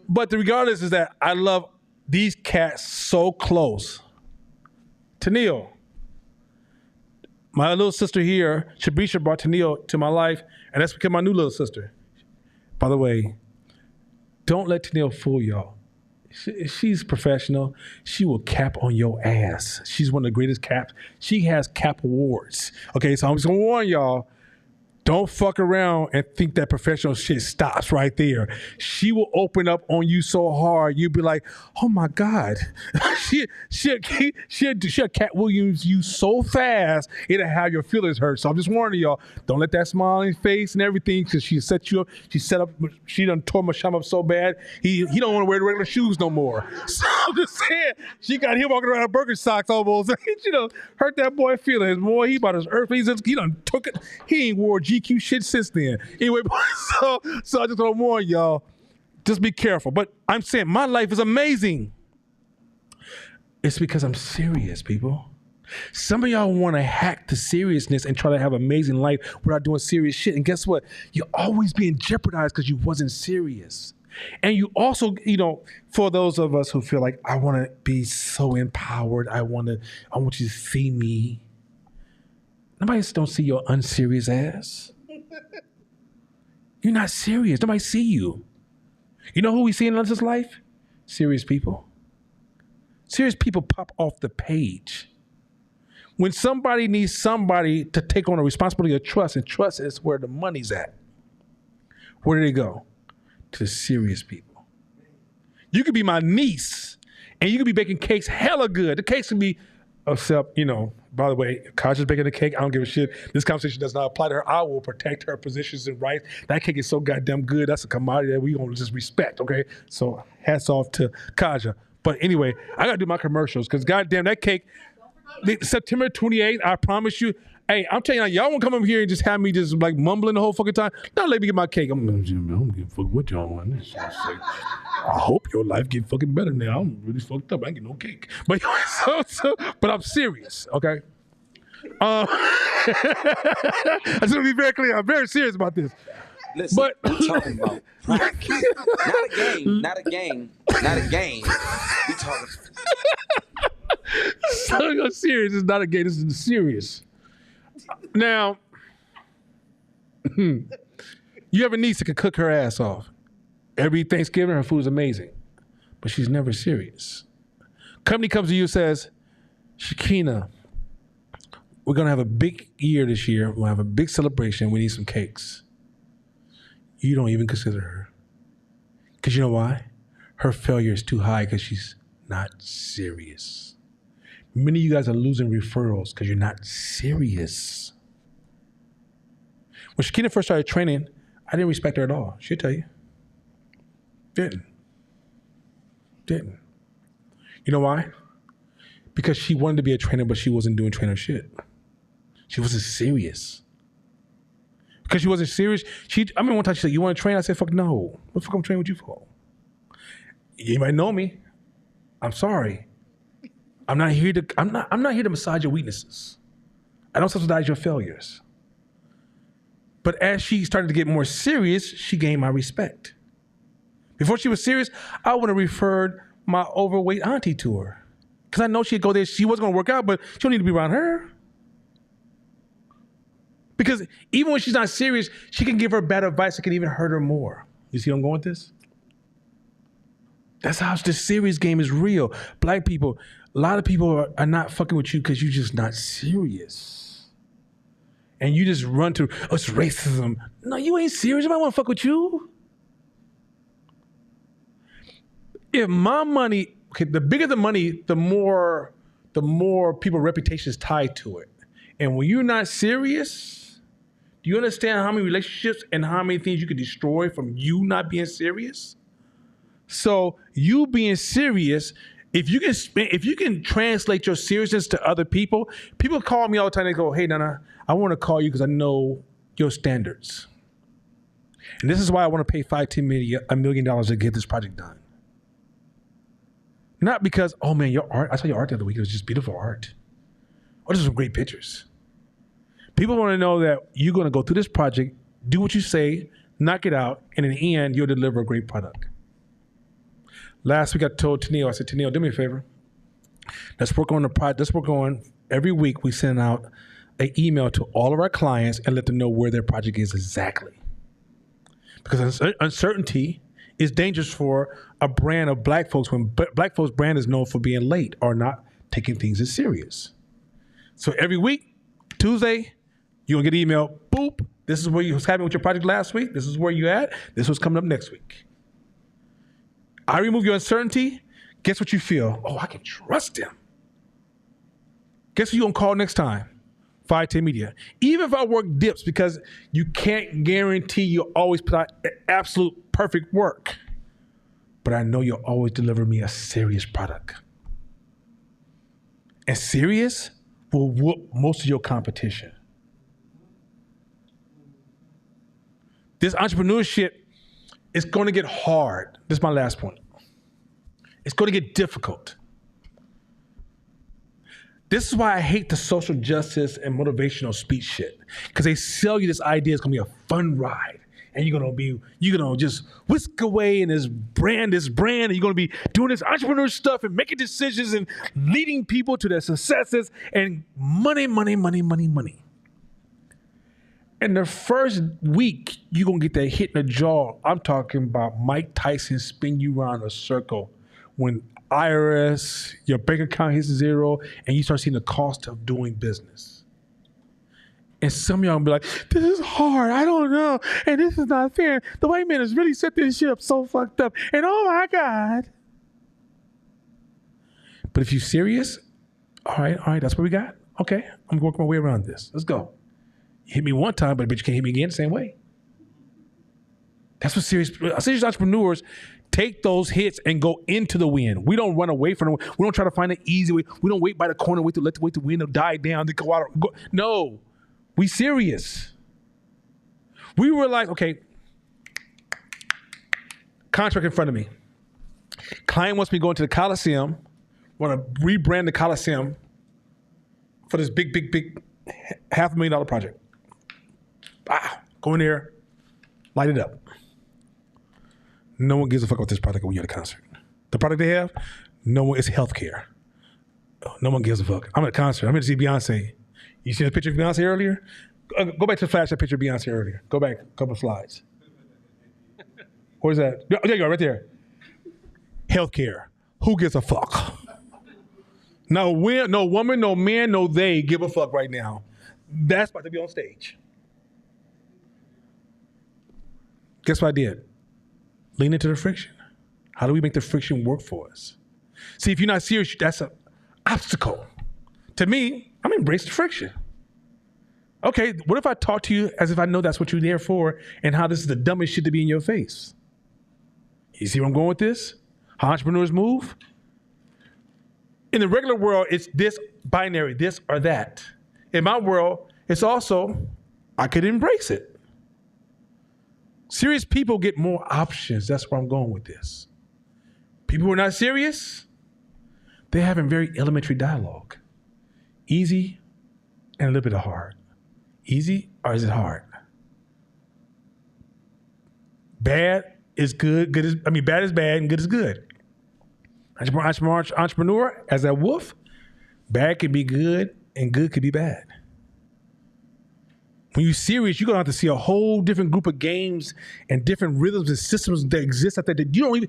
But the regardless is that I love these cats so close. Tennille, my little sister here, Shabrisha brought Tennille to my life, and that's become my new little sister. By the way, don't let Tennille fool y'all. She's professional. She will cap on your ass. She's one of the greatest caps. She has cap awards. Okay, so I'm just gonna warn y'all, don't fuck around and think that professional shit stops right there. She will open up on you so hard, you'll be like, oh my God. she'll Cat Williams you so fast, it'll have your feelings hurt. So I'm just warning y'all, don't let that smiling face and everything, because she set you up, she done tore Masham up so bad, he don't want to wear the regular shoes no more. So I'm just saying, she got him walking around in Birkenstocks almost. Hurt that boy feelings. Boy, he about his earth. He done took it. He ain't wore GQ shit since then. Anyway, so I just want to warn y'all, just be careful. But I'm saying my life is amazing. It's because I'm serious, people. Some of y'all want to hack the seriousness and try to have an amazing life without doing serious shit. And guess what? You're always being jeopardized because you wasn't serious. And you also, for those of us who feel like, I want to be so empowered, I want you to see me. Nobody don't see your unserious ass. You're not serious. Nobody see you. You know who we see in this life? Serious people. Serious people pop off the page. When somebody needs somebody to take on a responsibility of trust, and trust is where the money's at, where do they go? To the serious people. You could be my niece, and you could be baking cakes hella good. The cakes can be, except, by the way, Kaja's baking the cake. I don't give a shit. This conversation does not apply to her. I will protect her positions and rights. That cake is so goddamn good. That's a commodity that we gonna just respect, okay? So hats off to Kaja. But anyway, I gotta do my commercials because goddamn that cake, September 28th, I promise you. Hey, I'm telling you, y'all won't come up here and just have me just like mumbling the whole fucking time. No, let me get my cake. I'm gonna get fucking with y'all on this. I hope your life get fucking better now. I'm really fucked up. I ain't get no cake. But but I'm serious, okay? I just want to be very clear. I'm very serious about this. Listen, but we're talking about practice. Not a game. We talking. So serious. It's not a game. This is serious. Now, you have a niece that can cook her ass off. Every Thanksgiving, her food is amazing, but she's never serious. Company comes to you and says, Shakina, we're going to have a big year this year. We'll have a big celebration. We need some cakes. You don't even consider her. Because you know why? Her failure is too high because she's not serious. Many of you guys are losing referrals because you're not serious. When Shakina first started training, I didn't respect her at all. She'll tell you. Didn't. You know why? Because she wanted to be a trainer, but she wasn't doing trainer shit. She wasn't serious. Because she wasn't serious, I mean, one time she said, you want to train? I said, fuck no. What the fuck I'm training with you for? You might know me. I'm sorry. I'm not here to massage your weaknesses. I don't subsidize your failures. But as she started to get more serious, she gained my respect. Before she was serious, I would have referred my overweight auntie to her. Because I know she'd go there, she wasn't going to work out, but she don't need to be around her. Because even when she's not serious, she can give her bad advice that can even hurt her more. You see where I'm going with this? That's how the serious game is real. Black people, a lot of people are not fucking with you because you're just not serious. and you just run to, oh, it's racism. No, you ain't serious. Nobody want to fuck with you. If my money, okay, the bigger the money, the more people's reputation is tied to it. And when you're not serious, do you understand how many relationships and how many things you could destroy from you not being serious? So you being serious, if you can translate your seriousness to other people call me all the time. They go, hey, Nana, I want to call you because I know your standards. And this is why I want to pay $1 million to get this project done. Not because, oh man, your art, I saw your art the other week. It was just beautiful art. Oh, these are some great pictures. People want to know that you're going to go through this project, do what you say, knock it out, and in the end, you'll deliver a great product. Last week I told Tennille, I said, Tennille, do me a favor. Let's work on the project. Let's work on, every week we send out an email to all of our clients and let them know where their project is exactly. Because uncertainty is dangerous for a brand of black folks when black folks' brand is known for being late or not taking things as serious. So every week, Tuesday, you're going to get an email, boop, this is where you was happening with your project last week. This is where you at. This is what's coming up next week. I remove your uncertainty. Guess what you feel? Oh, I can trust him. Guess who you're going to call next time? 510 Media. Even if I work dips, because you can't guarantee you'll always put out absolute perfect work. But I know you'll always deliver me a serious product. And serious will whoop most of your competition. This entrepreneurship is going to get hard. This is my last point. It's going to get difficult. This is why I hate the social justice and motivational speech shit. Because they sell you this idea it's going to be a fun ride. And you're going to just whisk away in this brand, and you're going to be doing this entrepreneur stuff and making decisions and leading people to their successes and money. And the first week, you're going to get that hit in the jaw. I'm talking about Mike Tyson spin you around a circle when IRS, your bank account hits zero, and you start seeing the cost of doing business. And some of y'all will be like, this is hard, I don't know, and this is not fair. The white man has really set this shit up so fucked up, and oh my God. But if you're serious, all right, that's what we got. Okay, I'm working my way around this. Let's go. You hit me one time, but you can't hit me again the same way. That's what serious entrepreneurs take those hits and go into the wind. We don't run away from it. We don't try to find an easy way. We don't wait by the corner, wait the wind to die down, to go out. No, we serious. We were like, okay, contract in front of me. Client wants me to go into the Coliseum, want to rebrand the Coliseum for this big $500,000 project. Go in there, light it up. No one gives a fuck about this product when you're at a concert. The product they have, it's healthcare. No one gives a fuck. I'm at a concert. I'm here to see Beyonce. You seen a picture of Beyonce earlier? Go back to the flash that picture of Beyonce earlier. Go back a couple of slides. Where's that? Oh, there you go, right there. Healthcare. Who gives a fuck? No woman, no man, no they give a fuck right now. That's about to be on stage. Guess what I did? Lean into the friction. How do we make the friction work for us? See, if you're not serious, that's an obstacle. To me, I'm embrace the friction. Okay, what if I talk to you as if I know that's what you're there for and how this is the dumbest shit to be in your face? You see where I'm going with this? How entrepreneurs move? In the regular world, it's this binary, this or that. In my world, it's also, I could embrace it. Serious people get more options. That's where I'm going with this. People who are not serious, they're having very elementary dialogue. Easy and a little bit of hard. Easy or is it hard? Bad is good. Bad is bad and good is good. Entrepreneur, as that wolf, bad can be good and good could be bad. When you're serious, you're going to have to see a whole different group of games and different rhythms and systems that exist out there that you don't even...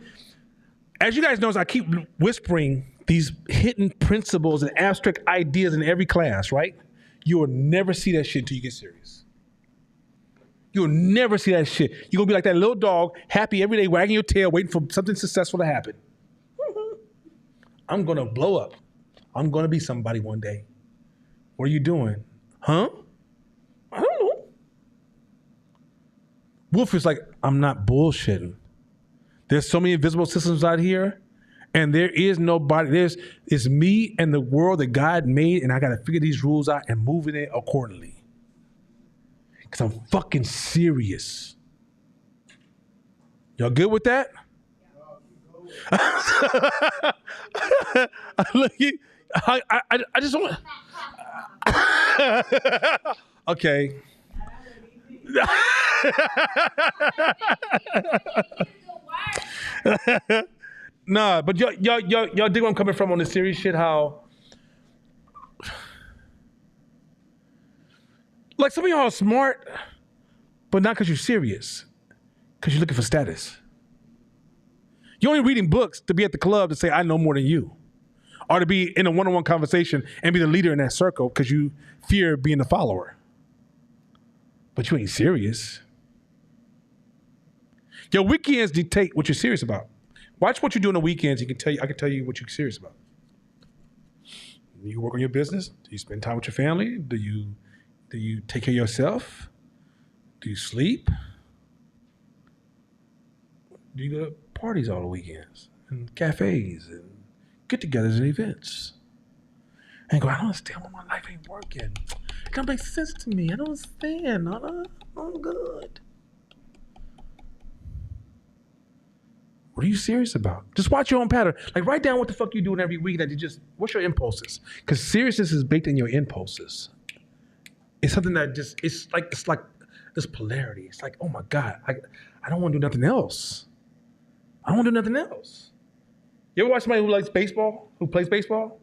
As you guys know, I keep whispering these hidden principles and abstract ideas in every class, right? You will never see that shit until you get serious. You'll never see that shit. You're going to be like that little dog, happy every day, wagging your tail, waiting for something successful to happen. I'm going to blow up. I'm going to be somebody one day. What are you doing? Huh? I don't know. Wolf is like, I'm not bullshitting. There's so many invisible systems out here, and there is nobody. It's me and the world that God made, and I got to figure these rules out and move in it accordingly. Because I'm fucking serious. Y'all good with that? I just want. Okay. Nah, but y'all dig where I'm coming from on this serious shit. How, like, some of y'all are smart, but not because you're serious, because you're looking for status. You're only reading books to be at the club to say I know more than you, or to be in a one-on-one conversation and be the leader in that circle because you fear being the follower. But you ain't serious. Your weekends dictate what you're serious about. Watch what you do on the weekends. I can tell you what you're serious about. Do you work on your business? Do you spend time with your family? Do you take care of yourself? Do you sleep? Do you go to parties all the weekends and cafes and get-togethers and events? And go, I don't understand why my life ain't working. It don't make sense to me. I don't understand. I'm good. What are you serious about? Just watch your own pattern. Like, write down what the fuck you're doing every week. What's your impulses? Because seriousness is baked in your impulses. It's something that it's like this polarity. It's like, oh my God, I don't want to do nothing else. I don't want to do nothing else. You ever watch somebody who likes baseball, who plays baseball?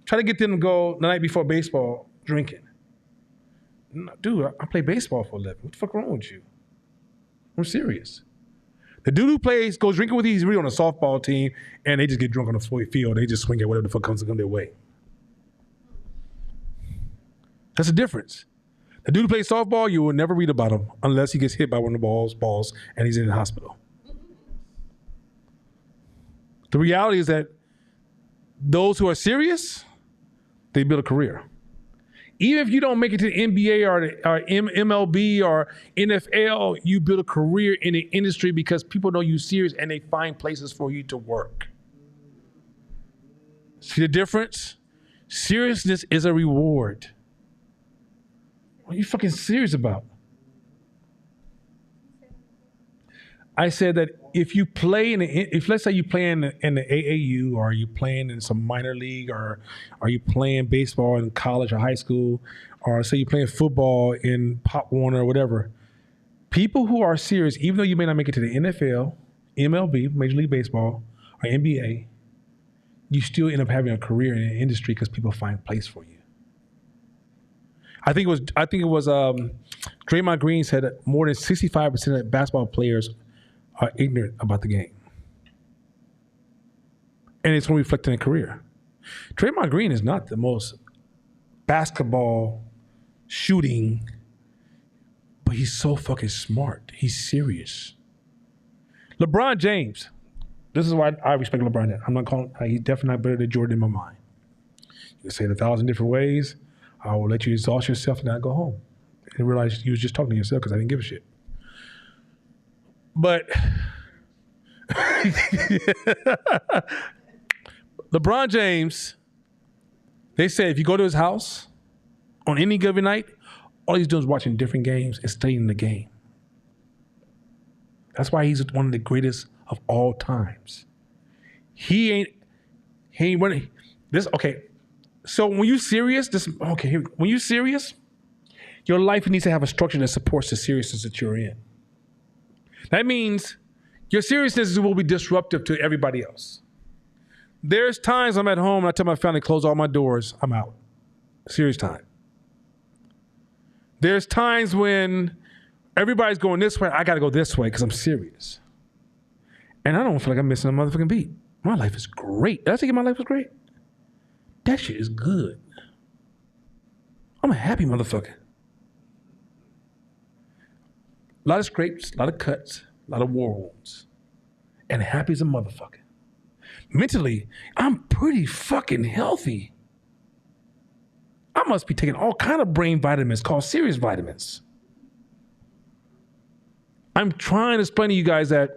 Try to get them to go the night before baseball drinking. No, dude, I play baseball for a living. What the fuck wrong with you? I'm serious. The dude who goes drinking with you, he's really on a softball team, and they just get drunk on the field. They just swing at whatever the fuck comes their way. That's the difference. The dude who plays softball, you will never read about him unless he gets hit by one of the balls, and he's in the hospital. The reality is that those who are serious, they build a career. Even if you don't make it to the NBA or MLB or NFL, you build a career in the industry because people know you're serious and they find places for you to work. See the difference? Seriousness is a reward. What are you fucking serious about? I said that if you play let's say you play in the AAU, or you playing in some minor league, or are you playing baseball in college or high school, or say you're playing football in Pop Warner or whatever, people who are serious, even though you may not make it to the NFL, MLB, Major League Baseball, or NBA, you still end up having a career in the industry because people find a place for you. I think it was Draymond Green said that more than 65% of basketball players are ignorant about the game. And it's going to reflect in their career. Draymond Green is not the most basketball shooting, but he's so fucking smart. He's serious. LeBron James. This is why I respect LeBron James. I'm not calling, he's definitely not better than Jordan in my mind. You can say it 1,000 different ways. I will let you exhaust yourself and not go home and realize you was just talking to yourself because I didn't give a shit. But LeBron James, they say if you go to his house on any given night, all he's doing is watching different games and studying the game. That's why he's one of the greatest of all times. He ain't running this. Okay, so when you're serious, when you're serious, your life needs to have a structure that supports the seriousness that you're in. That means your seriousness will be disruptive to everybody else. There's times I'm at home and I tell my family, close all my doors, I'm out. Serious time. There's times when everybody's going this way, I gotta go this way because I'm serious. And I don't feel like I'm missing a motherfucking beat. My life is great. Did I think my life was great? That shit is good. I'm a happy motherfucker. A lot of scrapes, a lot of cuts, a lot of war wounds. And happy as a motherfucker. Mentally, I'm pretty fucking healthy. I must be taking all kind of brain vitamins called serious vitamins. I'm trying to explain to you guys that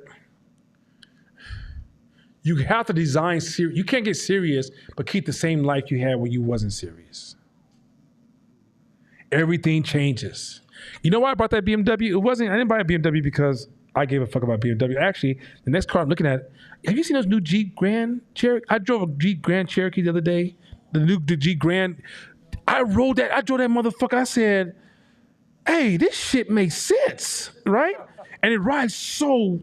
you have to design serious. You can't get serious, but keep the same life you had when you wasn't serious. Everything changes. You know why I bought that BMW? I didn't buy a BMW because I gave a fuck about BMW. Actually, the next car I'm looking at, have you seen those new Jeep Grand Cherokee? I drove a Jeep Grand Cherokee the other day. The Jeep Grand. I drove that motherfucker. I said, hey, this shit makes sense, right? And it rides so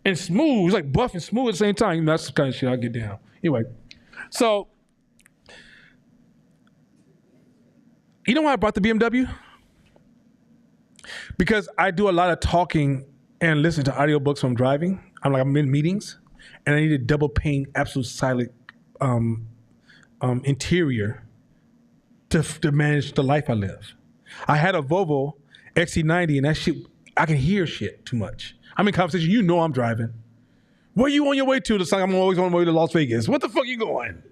and smooth. It's like buff and smooth at the same time. You know, that's the kind of shit I get down. Anyway, so you know why I brought the BMW? Because I do a lot of talking and listening to audiobooks when I'm driving. I'm in meetings, and I need a double pane, absolute silent interior to manage the life I live. I had a Volvo XC90, and that shit, I can hear shit too much. I'm in conversation. You know I'm driving. Where you on your way to? It's like I'm always on my way to Las Vegas. What the fuck you going?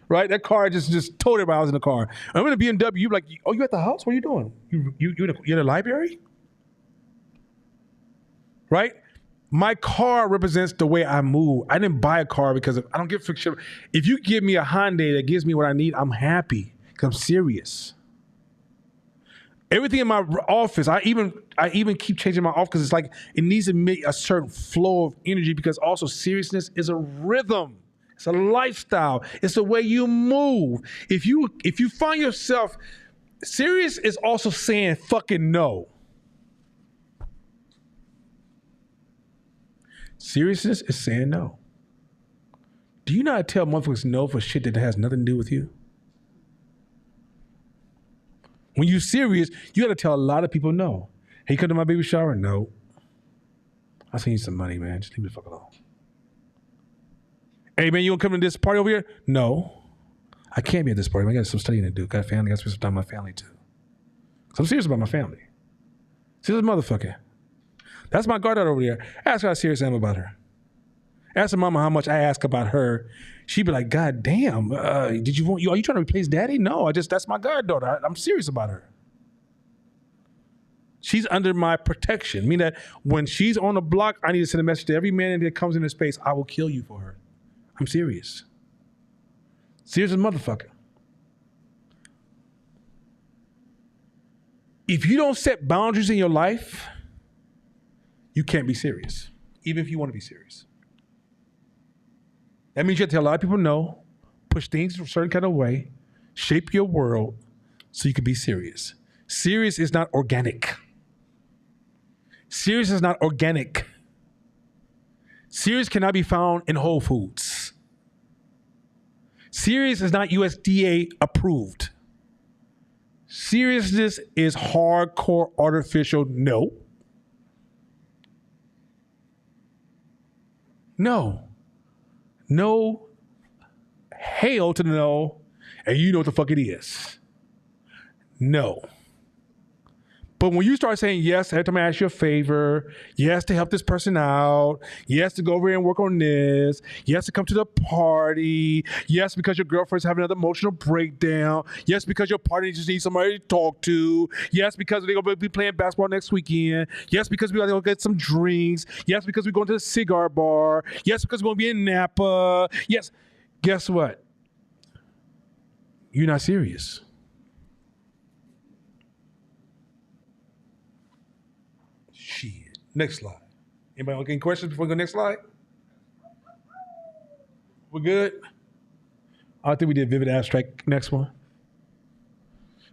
Right? That car just told everybody I was in the car. I'm in a BMW. You're like, oh, you at the house? What are you doing? You in the library? Right? My car represents the way I move. I didn't buy a car because I don't give a shit. If you give me a Hyundai that gives me what I need, I'm happy because I'm serious. Everything in my office, I even keep changing my office because it's like it needs to make a certain flow of energy because also seriousness is a rhythm. It's a lifestyle. It's the way you move. If you find yourself serious, is also saying fucking no. Seriousness is saying no. Do you not tell motherfuckers no for shit that has nothing to do with you? When you're serious, you got to tell a lot of people no. Hey, you come to my baby shower? No. I seen you some money, man. Just leave me the fuck alone. Hey, man, you want to come to this party over here? No. I can't be at this party. Man. I got some studying to do. Got a family. Got to spend some time with my family, too. So I'm serious about my family. Serious motherfucker. That's my granddaughter over there. Ask her how serious I am about her. Ask her mama how much I ask about her. She'd be like, God damn, are you trying to replace daddy? No, that's my goddaughter. I'm serious about her. She's under my protection. Meaning that when she's on the block, I need to send a message to every man that comes into space. I will kill you for her. I'm serious. Serious as a motherfucker. If you don't set boundaries in your life, you can't be serious, even if you want to be serious. That means you have to tell a lot of people no, push things a certain kind of way, shape your world so you can be serious. Serious is not organic. Serious is not organic. Serious cannot be found in Whole Foods. Serious is not USDA approved. Seriousness is hardcore artificial no. No. No. Hail to the no. And you know what the fuck it is. No. But when you start saying yes every time I ask you a favor, yes to help this person out, yes to go over here and work on this, yes to come to the party, yes because your girlfriend's having another emotional breakdown, yes because your partner just needs somebody to talk to, yes because they're going to be playing basketball next weekend, yes because we're going to get some drinks, yes because we're going to the cigar bar, yes because we're going to be in Napa, yes. Guess what? You're not serious. Shit. Next slide. Anybody got any questions before we go next slide? We're good? I think we did vivid abstract. Next one.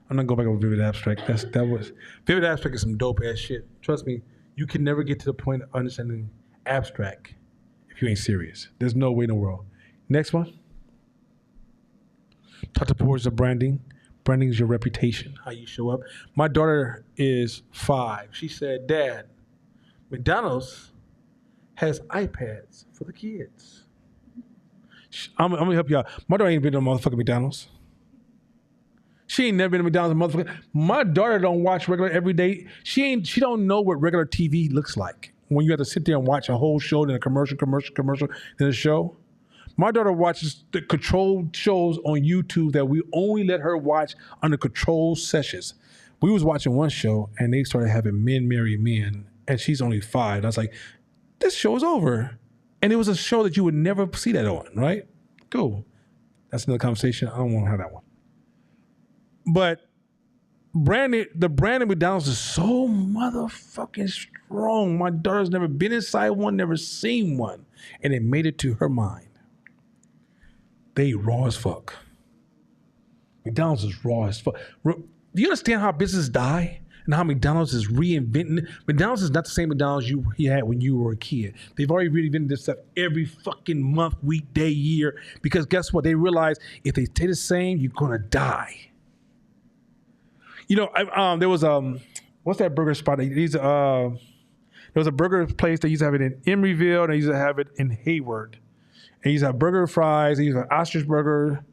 I'm not going back over vivid abstract. Vivid abstract is some dope ass shit. Trust me, you can never get to the point of understanding abstract if you ain't serious. There's no way in the world. Next one. Talk towards the branding. Branding is your reputation, how you show up. My daughter is 5. She said, Dad, McDonald's has iPads for the kids. I'm going to help you out. My daughter ain't been to motherfucking McDonald's. She ain't never been to McDonald's. Motherfucker. My daughter don't watch regular every day. She don't know what regular TV looks like. When you have to sit there and watch a whole show, then a commercial, then a show. My daughter watches the controlled shows on YouTube that we only let her watch under controlled sessions. We was watching one show and they started having men marry men, and she's only 5. And I was like, this show is over. And it was a show that you would never see that on, right? Cool. That's another conversation. I don't want to have that one. But the brand of McDonald's is so motherfucking strong. My daughter's never been inside one, never seen one. And it made it to her mind. They raw as fuck. McDonald's is raw as fuck. Do you understand how businesses die and how McDonald's is reinventing? McDonald's is not the same McDonald's you had when you were a kid. They've already reinvented this stuff every fucking month, week, day, year. Because guess what? They realize if they stay the same, you're gonna die. You know, there was what's that burger spot? There was a burger place that used to have it in Emeryville, and they used to have it in Hayward. And used to have burger fries. They used to have ostrich burger.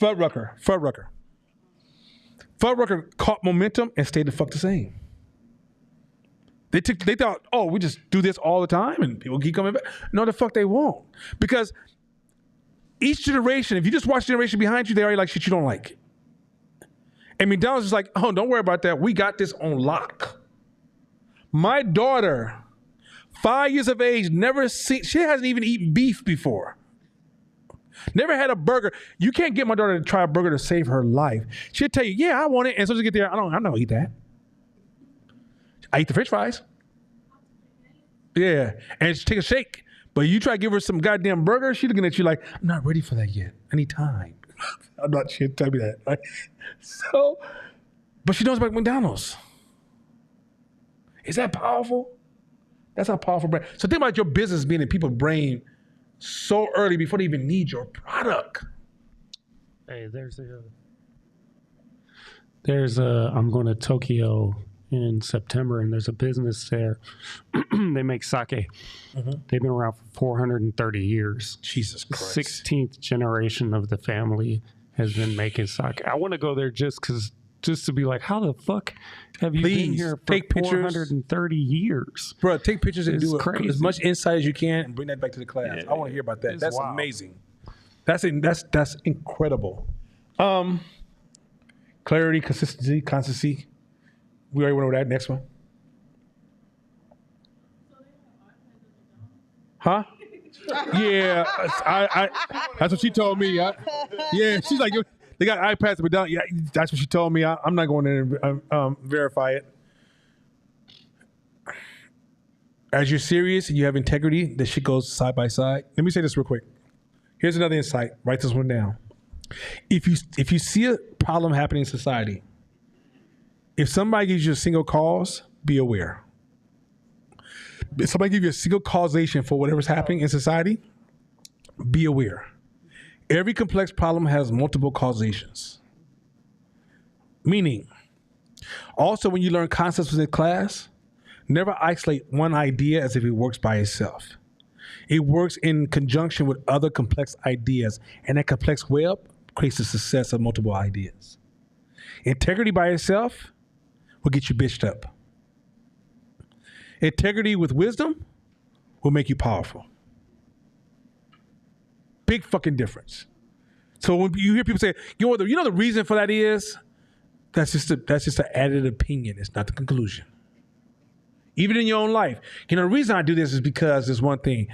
Fuddrucker. Fuddrucker caught momentum and stayed the fuck the same. They thought, oh, we just do this all the time and people keep coming back. No, the fuck they won't. Because each generation, if you just watch the generation behind you, they already like shit you don't like. And McDonald's is like, oh, don't worry about that. We got this on lock. My daughter, 5 years of age, she hasn't even eaten beef before. Never had a burger. You can't get my daughter to try a burger to save her life. She'll tell you, yeah, I want it. And so she get there, I'm not gonna eat that. I eat the French fries. Yeah. And she take a shake. But you try to give her some goddamn burger, she's looking at you like, I'm not ready for that yet. I need time. She'll tell me that, right? So, but she knows about McDonald's. Is that powerful? That's how powerful brand. So think about your business being in people's brain so early before they even need your product. Hey, I'm going to Tokyo in September, and there's a business there. They make sake. Mm-hmm. They've been around for 430 years. Jesus Christ. 16th generation of the family has been making sake. I want to go there just to be like, how the fuck have you been here for take 430 years? Bro, take pictures and do crazy. As much insight as you can and bring that back to the class. Yeah, I want to hear about that. That's wild. Amazing. That's incredible. Clarity, consistency. We already went over that. Next one. Huh? Yeah, I that's what she told me. Yeah, she's like, they got iPads, but yeah, that's what she told me. I'm not going there and verify it. As you're serious and you have integrity, the shit goes side by side. Let me say this real quick. Here's another insight. Write this one down. If you see a problem happening in society, if somebody gives you a single cause, be aware. If somebody gives you a single causation for whatever's happening in society, be aware. Every complex problem has multiple causations. Meaning, also when you learn concepts in class, never isolate one idea as if it works by itself. It works in conjunction with other complex ideas, and that complex web creates the success of multiple ideas. Integrity by itself will get you bitched up. Integrity with wisdom will make you powerful. Big fucking difference. So when you hear people say, you know the reason for that is, that's just an added opinion. It's not the conclusion. Even in your own life. The reason I do this is because there's one thing.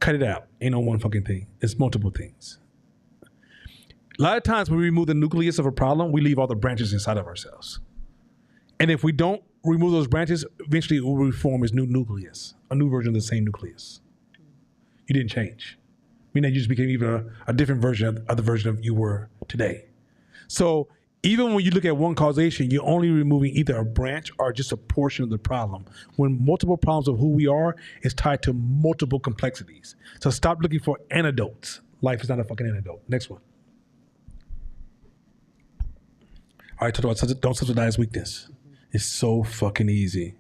Cut it out. Ain't no one fucking thing. It's multiple things. A lot of times when we remove the nucleus of a problem, we leave all the branches inside of ourselves. And if we don't remove those branches, eventually it will reform as new nucleus, a new version of the same nucleus. You didn't change. Meaning you just became even a different version of the version of you were today. So even when you look at one causation, you're only removing either a branch or just a portion of the problem. When multiple problems of who we are is tied to multiple complexities. So stop looking for antidotes. Life is not a fucking antidote. Next one. All right, talk about don't subsidize weakness. It's so fucking easy.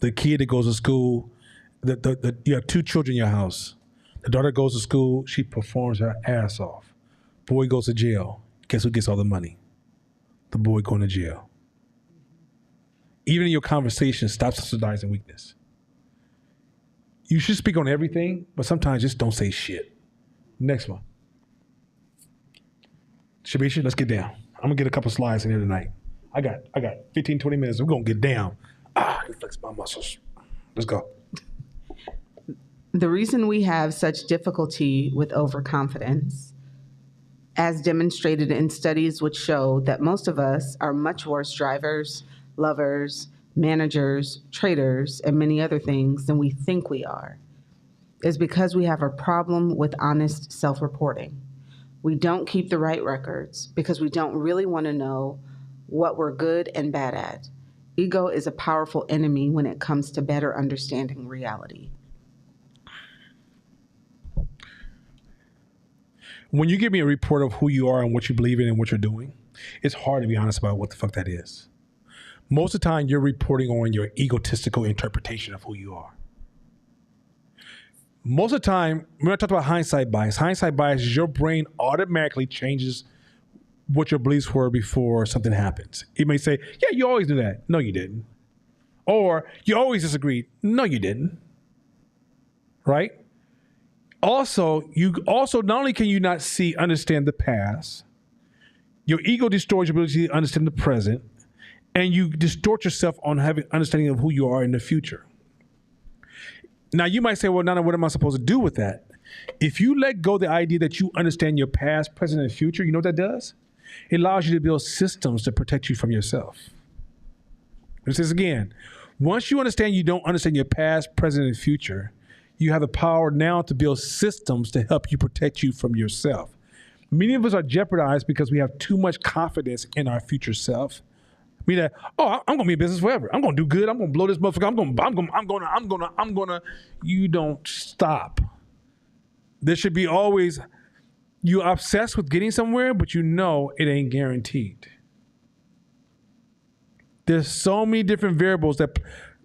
The kid that goes to school, you have 2 children in your house. The daughter goes to school, she performs her ass off. Boy goes to jail. Guess who gets all the money? The boy going to jail. Even in your conversation, stop subsidizing weakness. You should speak on everything, but sometimes just don't say shit. Next one. Shabisha, let's get down. I'm gonna get a couple slides in here tonight. I got 15, 20 minutes. We're gonna get down. Flex my muscles. Let's go. The reason we have such difficulty with overconfidence, as demonstrated in studies which show that most of us are much worse drivers, lovers, managers, traders, and many other things than we think we are, is because we have a problem with honest self-reporting. We don't keep the right records because we don't really want to know what we're good and bad at. Ego is a powerful enemy when it comes to better understanding reality. When you give me a report of who you are and what you believe in and what you're doing, it's hard to be honest about what the fuck that is. Most of the time, you're reporting on your egotistical interpretation of who you are. Most of the time, when I talk about hindsight bias is your brain automatically changes what your beliefs were before something happens. It may say, yeah, you always do that. No, you didn't. Or you always disagreed. No, you didn't. Right? Also, not only can you not understand the past, your ego distorts your ability to understand the present, and you distort yourself on having understanding of who you are in the future. Now, you might say, well, Nana, what am I supposed to do with that? If you let go of the idea that you understand your past, present, and future, you know what that does? It allows you to build systems to protect you from yourself. This is again, once you understand you don't understand your past, present, and future, you have the power now to build systems to help you protect you from yourself. Many of us are jeopardized because we have too much confidence in our future self. I mean that, I'm gonna be in business forever. I'm gonna do good. I'm gonna blow this motherfucker. I'm gonna. You don't stop. There should be always, you're obsessed with getting somewhere, but you know it ain't guaranteed. There's so many different variables that,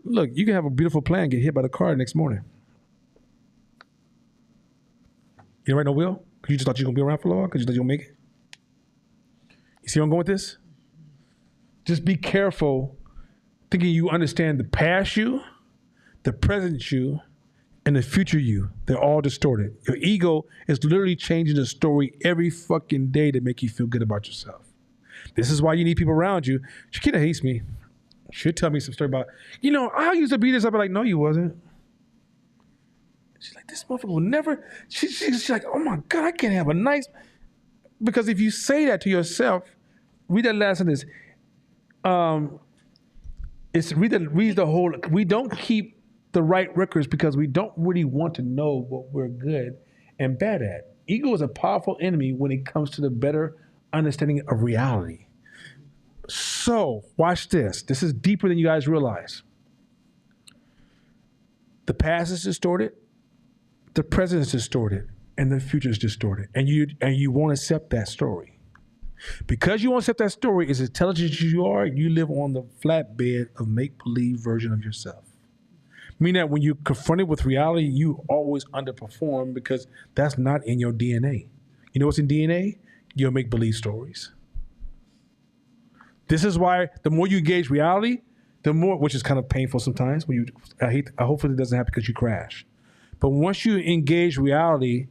look, you can have a beautiful plan, get hit by the car the next morning. You right, no will? Because you just thought you were going to be around for long? Because you thought you were going to make it? You see where I'm going with this? Just be careful thinking you understand the past you, the present you, and the future you. They're all distorted. Your ego is literally changing the story every fucking day to make you feel good about yourself. This is why you need people around you. Shakita hates me. She'll tell me some story about, I used to be this. I'll be like, no, you wasn't. She's like, this motherfucker will never. She's like, oh my God, I can't have a nice. Because if you say that to yourself, read that last sentence. Read the whole. We don't keep the right records because we don't really want to know what we're good and bad at. Ego is a powerful enemy when it comes to the better understanding of reality. So watch this. This is deeper than you guys realize. The past is distorted, the present is distorted, and the future is distorted. And you won't accept that story. Because you won't accept that story, as intelligent as you are, you live on the flatbed of make-believe version of yourself. Meaning that when you're confronted with reality, you always underperform because that's not in your DNA. You know what's in DNA? Your make-believe stories. This is why the more you engage reality, the more, which is kind of painful sometimes. Hopefully it doesn't happen because you crash. But once you engage reality,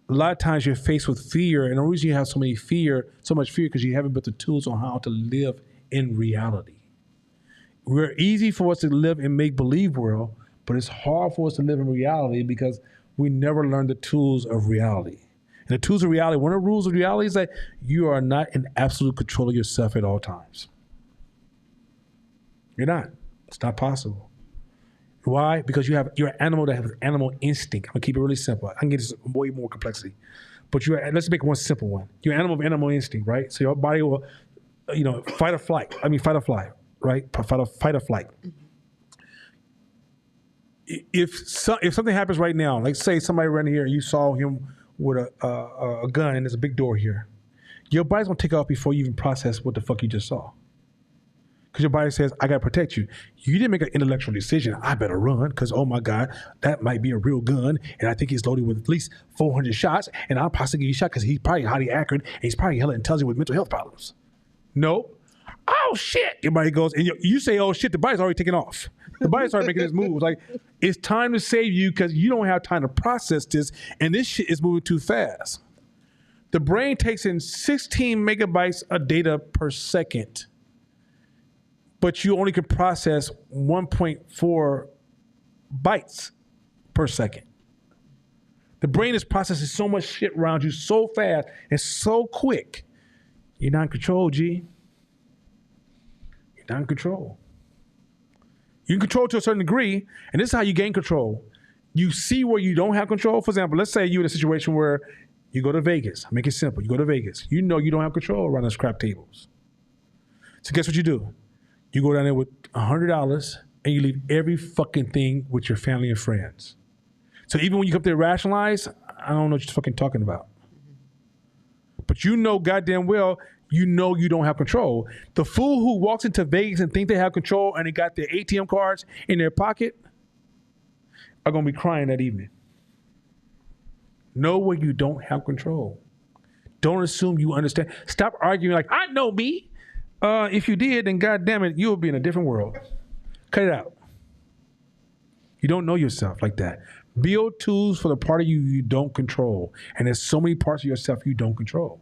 a lot of times you're faced with fear, and the reason you have so much fear, because you haven't built the tools on how to live in reality. We're easy for us to live in make-believe world, but it's hard for us to live in reality because we never learned the tools of reality. And the tools of reality, one of the rules of reality is that you are not in absolute control of yourself at all times. You're not. It's not possible. Why? Because you're an animal that has animal instinct. I'm gonna keep it really simple. I can get this way more complexity, but let's make one simple one. You're an animal of animal instinct, right? So your body will, fight or flight, right? Fight or flight. If something happens right now, like say somebody ran here and you saw him with a gun and there's a big door here, your body's gonna take off before you even process what the fuck you just saw. Because your body says, I got to protect you. You didn't make an intellectual decision. I better run because, oh my God, that might be a real gun. And I think he's loaded with at least 400 shots. And I'll possibly get shot because he's probably highly accurate. And he's probably hella intelligent with mental health problems. No. Oh, shit. Your body goes, and you say, oh, shit, the body's already taking off. The body's already making its moves. Like, it's time to save you because you don't have time to process this. And this shit is moving too fast. The brain takes in 16 megabytes of data per second. But you only can process 1.4 bytes per second. The brain is processing so much shit around you so fast and so quick. You're not in control, G. You're not in control. You can control to a certain degree, and this is how you gain control. You see where you don't have control. For example, let's say you're in a situation where you go to Vegas. Make it simple. You go to Vegas. You know you don't have control around those crap tables. So guess what you do? You go down there with $100 and you leave every fucking thing with your family and friends. So even when you come to rationalize, I don't know what you're fucking talking about. But you know goddamn well, you know you don't have control. The fool who walks into Vegas and think they have control and they got their ATM cards in their pocket are going to be crying that evening. Know where you don't have control. Don't assume you understand. Stop arguing like, I know me. If you did, then goddamn it, you'll be in a different world. Cut it out. You don't know yourself like that. Build tools for the part of you you don't control. And there's so many parts of yourself you don't control.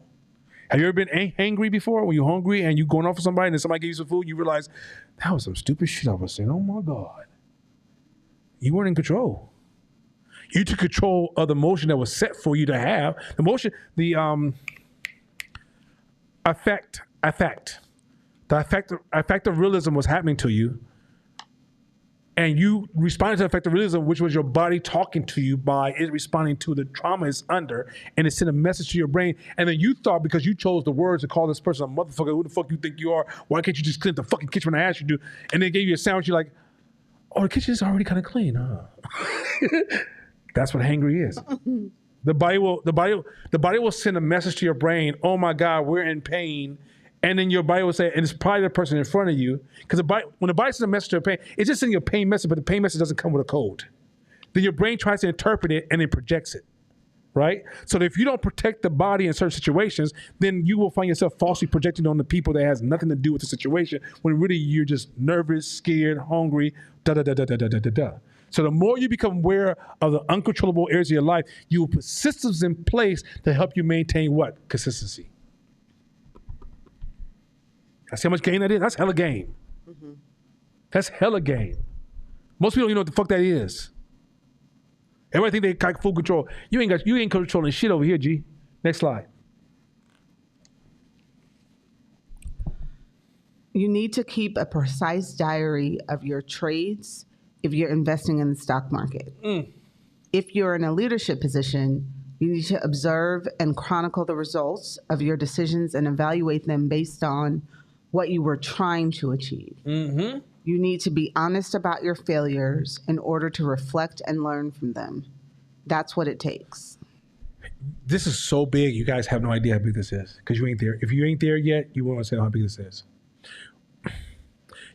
Have you ever been angry before? When you're hungry and you're going off for somebody and then somebody gives you some food, you realize, that was some stupid shit I was saying. Oh my God. You weren't in control. You took control of the motion that was set for you to have. The motion, the affective realism was happening to you, and you responded to affective realism, which was your body talking to you by it responding to the trauma it's under, and it sent a message to your brain. And then you thought because you chose the words to call this person a motherfucker, who the fuck you think you are? Why can't you just clean the fucking kitchen when I asked you to? And they gave you a sandwich. You're like, oh, the kitchen is already kind of clean, huh? That's what hangry is. The body will send a message to your brain. Oh my God, we're in pain. And then your body will say, and it's probably the person in front of you. Because when the body sends a message to a pain, it's just sending you a pain message, but the pain message doesn't come with a code. Then your brain tries to interpret it and it projects it, right? So that if you don't protect the body in certain situations, then you will find yourself falsely projecting on the people that has nothing to do with the situation, when really you're just nervous, scared, hungry, da-da-da-da-da-da-da-da. So the more you become aware of the uncontrollable areas of your life, you will put systems in place to help you maintain what? Consistency. I see how much gain that is? That's hella gain. Mm-hmm. That's hella gain. Most people don't even know what the fuck that is. Everybody think they got full control. You ain't controlling shit over here, G. Next slide. You need to keep a precise diary of your trades if you're investing in the stock market. If you're in a leadership position, you need to observe and chronicle the results of your decisions and evaluate them based on what you were trying to achieve. Mm-hmm. You need to be honest about your failures in order to reflect and learn from them. That's what it takes. This is so big, you guys have no idea how big this is, because you ain't there. If you ain't there yet, you won't understand how big this is.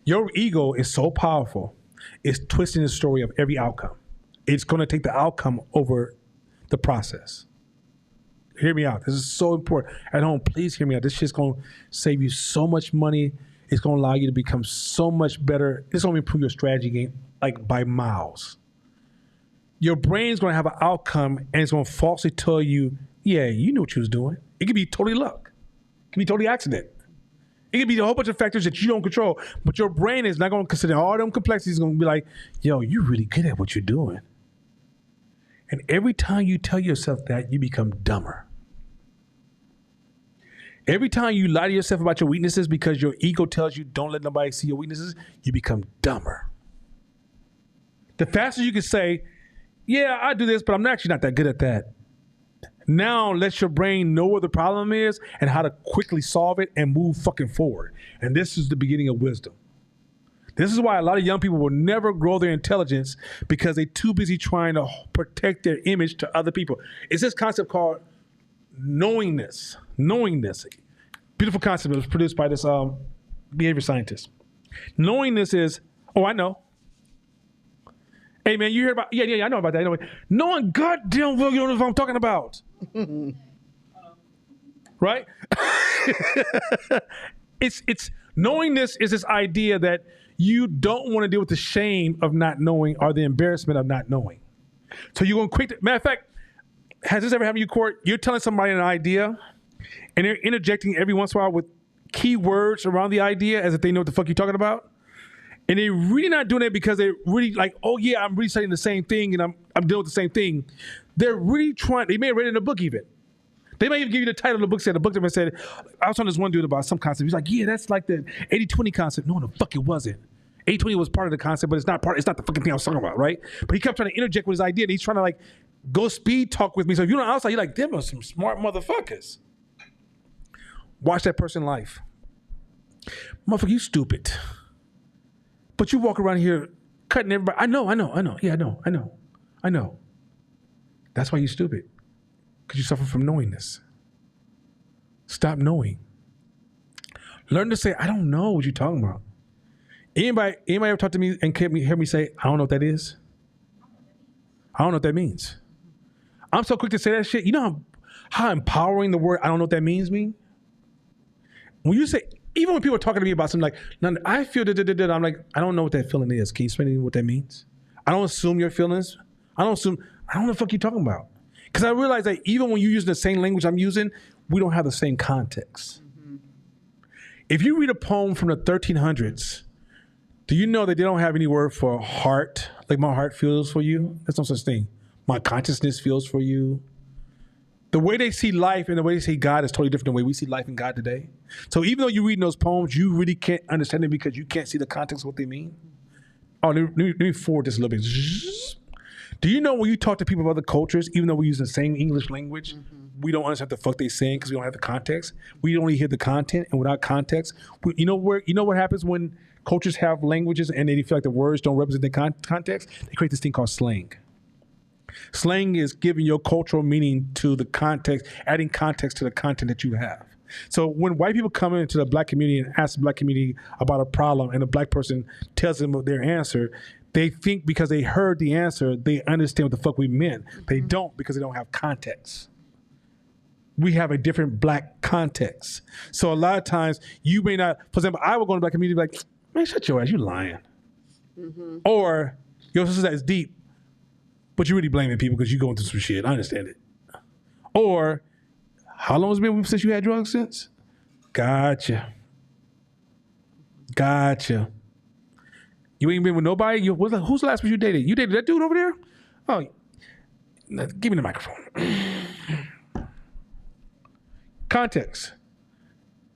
Your ego is so powerful, it's twisting the story of every outcome. It's going to take the outcome over the process. Hear me out. This is so important. At home, please hear me out. This shit's going to save you so much money. It's going to allow you to become so much better. It's going to improve your strategy game like by miles. Your brain's going to have an outcome and it's going to falsely tell you, yeah, you knew what you was doing. It could be totally luck. It could be totally accident. It could be a whole bunch of factors that you don't control, but your brain is not going to consider all them complexities. It's going to be like, yo, you're really good at what you're doing. And every time you tell yourself that, you become dumber. Every time you lie to yourself about your weaknesses because your ego tells you don't let nobody see your weaknesses, you become dumber. The faster you can say, yeah, I do this, but I'm actually not that good at that. Now let your brain know what the problem is and how to quickly solve it and move fucking forward. And this is the beginning of wisdom. This is why a lot of young people will never grow their intelligence, because they're too busy trying to protect their image to other people. It's this concept called knowingness. Knowingness. Beautiful concept. It was produced by this behavior scientist. Knowingness is, oh, I know. Hey, man, you hear about, yeah, I know about that. Anyway, knowing goddamn well you don't know what I'm talking about. Right? It's knowingness is this idea that you don't want to deal with the shame of not knowing or the embarrassment of not knowing. So you're going to quick, matter of fact, has this ever happened to you, Court? You're telling somebody an idea and they're interjecting every once in a while with key words around the idea as if they know what the fuck you're talking about. And they're really not doing it because they're really like, oh yeah, I'm really studying the same thing and I'm dealing with the same thing. They're really trying, they may have read it in a book even. They might even give you the title of the book, said the book that said, I was on this one dude about some concept. He's like, yeah, that's like the 80-20 concept. No, the fuck it wasn't. 80-20 was part of the concept, but it's not the fucking thing I was talking about, right? But he kept trying to interject with his idea and he's trying to like go speed talk with me. So if you're on the outside, you're like, them are some smart motherfuckers. Watch that person life. Motherfucker, you stupid. But you walk around here cutting everybody. I know. Yeah, I know. That's why you're stupid. Because you suffer from knowingness. Stop knowing. Learn to say, I don't know what you're talking about. Anybody ever talk to me and hear me say, I don't know what that is? I don't know what that means. I'm so quick to say that shit. You know how empowering the word I don't know what that means mean? When you say, even when people are talking to me about something like, no, I feel da-da-da-da, I'm like, I don't know what that feeling is. Can you explain to me what that means? I don't assume your feelings. I don't know what the fuck you're talking about. Because I realize that even when you're using the same language I'm using, we don't have the same context. Mm-hmm. If you read a poem from the 1300s, do you know that they don't have any word for heart? Like my heart feels for you? There's no such thing. My consciousness feels for you. The way they see life and the way they see God is totally different than the way we see life and God today. So even though you're reading those poems, you really can't understand them because you can't see the context of what they mean. Oh, let me forward this a little bit. Do you know when you talk to people of other cultures, even though we use the same English language, we don't understand what the fuck they're saying because we don't have the context. We only hear the content, and without context, you know what happens when cultures have languages and they feel like the words don't represent the context? They create this thing called slang. Slang is giving your cultural meaning to the context, adding context to the content that you have. So when white people come into the black community and ask the black community about a problem and a black person tells them their answer, they think because they heard the answer, they understand what the fuck we meant. They don't because they don't have context. We have a different black context. So a lot of times you may not, for example, I will go to the black community and be like, man, shut your ass, you lying. Mm-hmm. Or your sister that's deep, but you're really blaming people because you're going through some shit. I understand it. Or, how long has it been since you had drugs since? Gotcha. You ain't been with nobody? Who's the last person you dated? You dated that dude over there? Oh, give me the microphone. Context.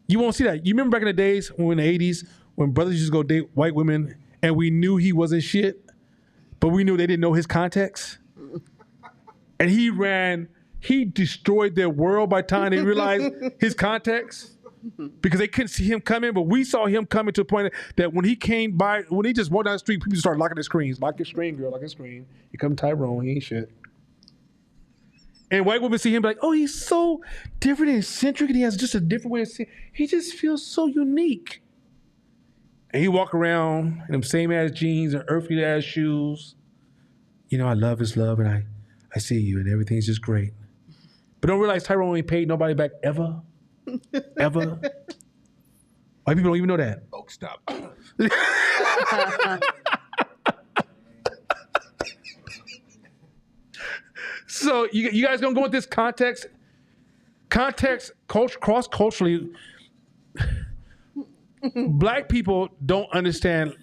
You won't see that. You remember back in the days when in the 80s when brothers used to go date white women and we knew he wasn't shit, but we knew they didn't know his context? And he destroyed their world by the time they realized his context because they couldn't see him coming, but we saw him coming to a point that when he just walked down the street, people started locking their screens. Lock your screen, girl, lock your screen. Here come Tyrone, he ain't shit. And white women see him like, oh, he's so different and eccentric and he has just a different way of seeing. He just feels so unique. And he walk around in them same ass jeans and earthly ass shoes. You know, I love his love and I see you and everything's just great. But don't realize Tyrone ain't paid nobody back ever. Ever. White people don't even know that. Oh, stop. So you guys gonna go with this context? Cross-culturally, black people don't understand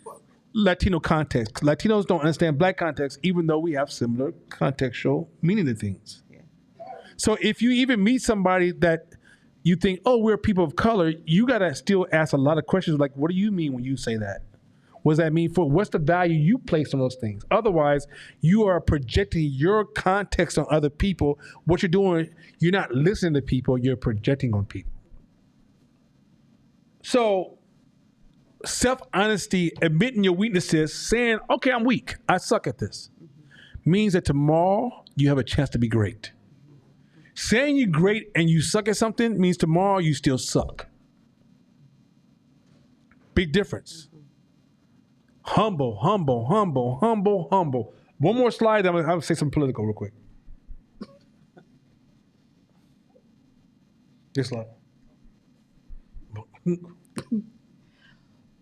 Latino context. Latinos don't understand black context, even though we have similar contextual meaning to things. Yeah. So if you even meet somebody that you think, oh, we're people of color, you gotta still ask a lot of questions like, what do you mean when you say that? What does that mean for? What's the value you place on those things? Otherwise, you are projecting your context on other people. What you're doing, you're not listening to people, you're projecting on people. So self-honesty, admitting your weaknesses, saying, okay, I'm weak, I suck at this, means that tomorrow you have a chance to be great. Saying you're great and you suck at something means tomorrow you still suck. Big difference. Humble, humble, humble, humble, humble. One more slide, I'm gonna say something political real quick. This slide.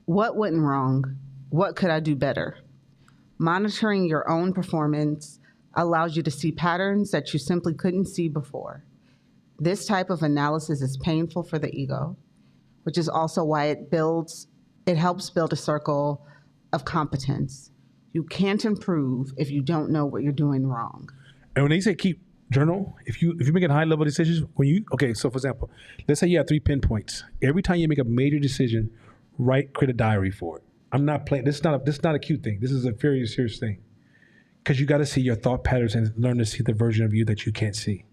What went wrong? What could I do better? Monitoring your own performance allows you to see patterns that you simply couldn't see before. This type of analysis is painful for the ego, which is also why it helps build a circle of competence. You can't improve if you don't know what you're doing wrong. And when they say keep journal, if you're making high level decisions, so for example, let's say you have 3 pinpoints. Every time you make a major decision, create a diary for it. I'm not playing. This is not a cute thing. This is a very serious thing. Because you got to see your thought patterns and learn to see the version of you that you can't see.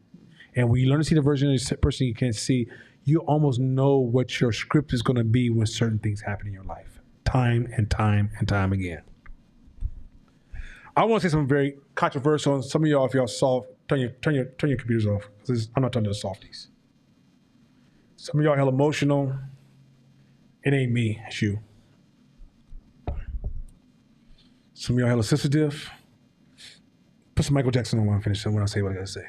And when you learn to see the version of the person you can't see, you almost know what your script is going to be when certain things happen in your life, time and time and time again. I want to say something very controversial, and some of y'all, if y'all saw, turn your computers off, because I'm not talking to the softies. Some of y'all hella emotional. It ain't me, it's you. Some of y'all hella sensitive. Put some Michael Jackson on when I finish when I say what I gotta say.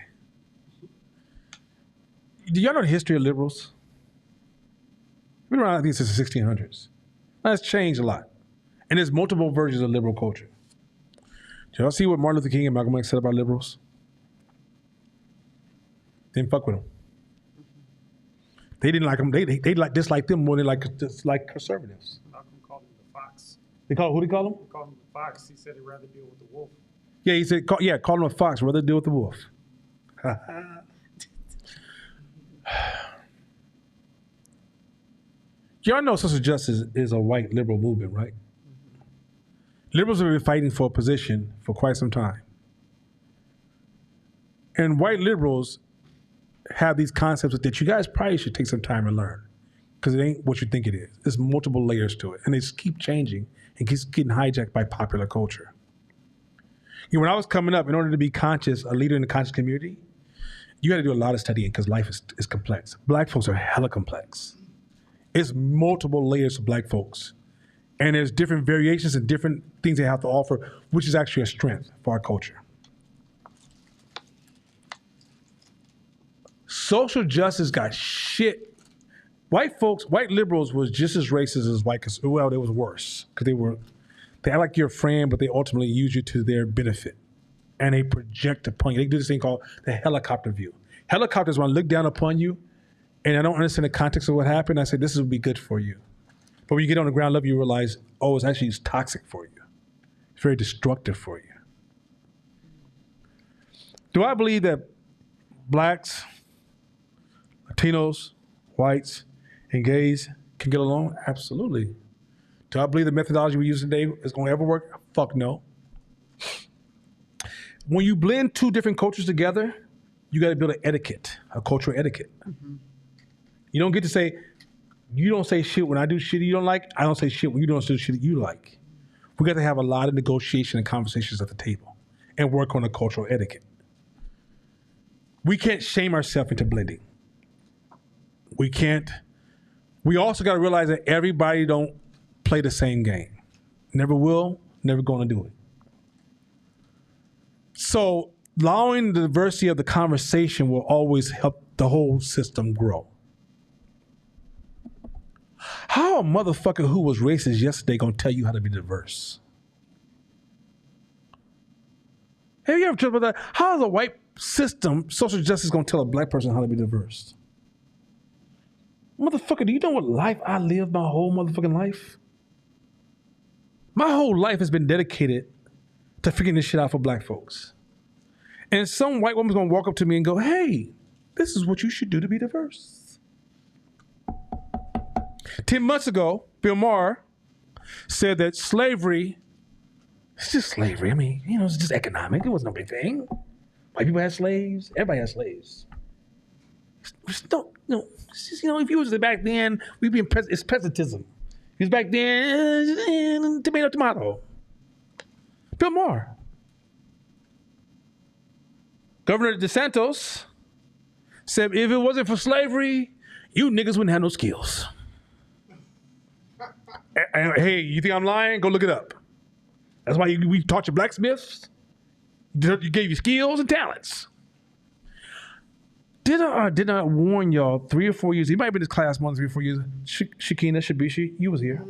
Do y'all know the history of liberals? Been around, I think, since the 1600s. That's changed a lot. And there's multiple versions of liberal culture. Did y'all see what Martin Luther King and Malcolm X said about liberals? Didn't fuck with them. They didn't like them. They disliked them more than like conservatives. Malcolm called him the fox. Who they call him? He called him the fox. He said he'd rather deal with the wolf. Yeah, he said, call him a fox, rather deal with the wolf. Y'all know social justice is a white liberal movement, right? Liberals have been fighting for a position for quite some time. And white liberals have these concepts that you guys probably should take some time and learn, because it ain't what you think it is. There's multiple layers to it, and they just keep changing and keeps getting hijacked by popular culture. When I was coming up, in order to be conscious, a leader in the conscious community, you got to do a lot of studying because life is complex. Black folks are hella complex. It's multiple layers of black folks. And there's different variations and different things they have to offer, which is actually a strength for our culture. Social justice got shit. White liberals was just as racist as white, well, they was worse. Because they act like you're a friend, but they ultimately use you to their benefit. And they project upon you. They do this thing called the helicopter view. Helicopters want to look down upon you, and I don't understand the context of what happened. I say, this would be good for you. But when you get on the ground level, you realize, it's toxic for you. It's very destructive for you. Do I believe that blacks, Latinos, whites, and gays can get along? Absolutely. Do I believe the methodology we use today is going to ever work? Fuck no. When you blend two different cultures together, you got to build an etiquette, a cultural etiquette. Mm-hmm. You don't get to say, you don't say shit when I do shit you don't like. I don't say shit when you don't do shit that you like. We got to have a lot of negotiation and conversations at the table and work on a cultural etiquette. We can't shame ourselves into blending. We can't. We also got to realize that everybody don't play the same game. Never will, never going to do it. So allowing the diversity of the conversation will always help the whole system grow. How a motherfucker who was racist yesterday gonna tell you how to be diverse? Have you ever tried about that? How is a white system, social justice, gonna tell a black person how to be diverse? Motherfucker, do you know what life I lived my whole motherfucking life? My whole life has been dedicated to figuring this shit out for black folks. And some white woman's gonna walk up to me and go, hey, this is what you should do to be diverse. 10 months ago, Bill Maher said that slavery, it's just slavery. I mean, it's just economic. It wasn't no big thing. White people had slaves. Everybody had slaves. If you was back then, we'd be it's peasantism. If was back then, tomato. Bill Maher. Governor DeSantis said if it wasn't for slavery, you niggas wouldn't have no skills. Hey, you think I'm lying? Go look it up. That's why we taught you blacksmiths. You gave you skills and talents. Did I warn y'all 3 or 4 years? You might have been in this class more than 3 or 4 years. Shakina Shabishi, you was here.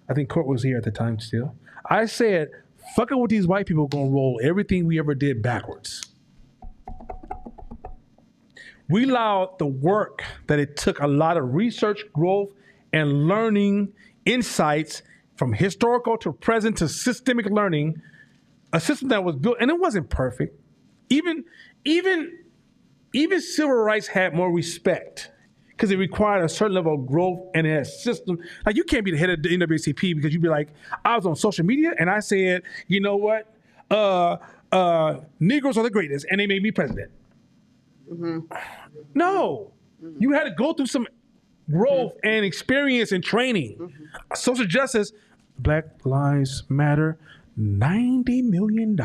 I think Court was here at the time still. I said, fucking with these white people gonna roll everything we ever did backwards. We allowed the work that it took a lot of research, growth, and learning insights from historical to present to systemic learning, a system that was built, and it wasn't perfect. Even civil rights had more respect because it required a certain level of growth and a system. Like you can't be the head of the NAACP because you'd be like, I was on social media and I said, you know what? Negroes are the greatest and they made me president. No, you had to go through some growth and experience and training. Social justice, Black Lives Matter, $90 million.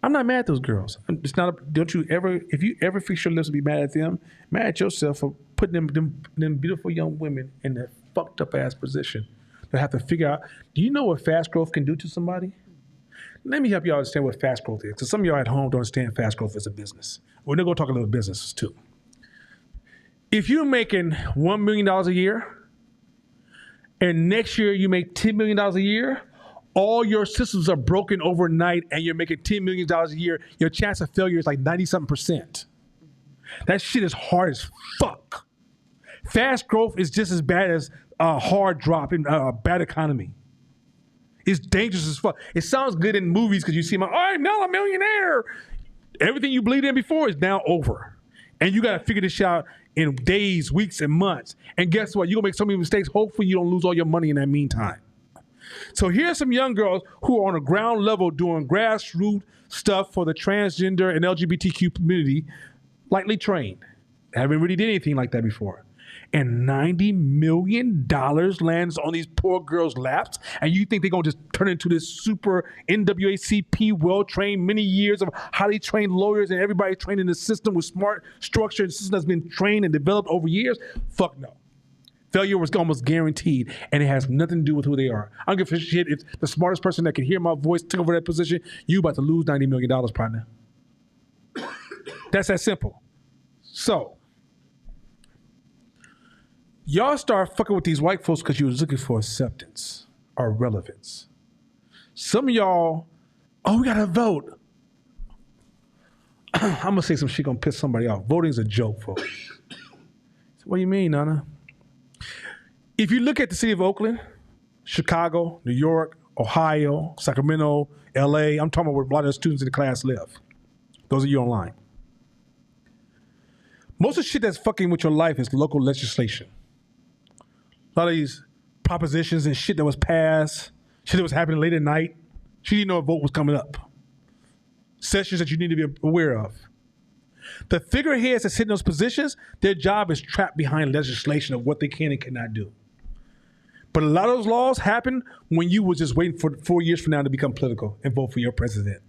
I'm not mad at those girls. It's not. Don't you ever? If you ever fix your lips to be mad at them, mad at yourself for putting them beautiful young women in that fucked up ass position. They have to figure out. Do you know what fast growth can do to somebody? Let me help y'all understand what fast growth is, because some of y'all at home don't understand fast growth as a business. We're gonna go talk a little business too. If you're making $1 million a year, and next year you make $10 million a year, all your systems are broken overnight and you're making $10 million a year, your chance of failure is like 90-something%. That shit is hard as fuck. Fast growth is just as bad as a hard drop in a bad economy. It's dangerous as fuck. It sounds good in movies because you see them, all right, now I'm a millionaire. Everything you believed in before is now over. And you got to figure this shit out in days, weeks, and months. And guess what? You're going to make so many mistakes. Hopefully you don't lose all your money in that meantime. So here's some young girls who are on the ground level doing grassroots stuff for the transgender and LGBTQ community, lightly trained. Haven't really did anything like that before. And $90 million lands on these poor girls' laps, and you think they're going to just turn into this super NAACP, well-trained, many years of highly trained lawyers and everybody trained in the system with smart structure and system that's been trained and developed over years? Fuck no. Failure was almost guaranteed, and it has nothing to do with who they are. I don't give a shit if the smartest person that can hear my voice took over that position, you about to lose $90 million, partner. That's that simple. So, y'all start fucking with these white folks because you was looking for acceptance or relevance. Some of y'all, we gotta vote. I'm gonna say some shit gonna piss somebody off. Voting's a joke, folks. So what do you mean, Nana? If you look at the city of Oakland, Chicago, New York, Ohio, Sacramento, LA, I'm talking about where a lot of the students in the class live. Those of you online. Most of the shit that's fucking with your life is local legislation. A lot of these propositions and shit that was passed, shit that was happening late at night, she didn't know a vote was coming up. Sessions that you need to be aware of. The figureheads that sit in those positions, their job is trapped behind legislation of what they can and cannot do. But a lot of those laws happen when you were just waiting for 4 years from now to become political and vote for your president,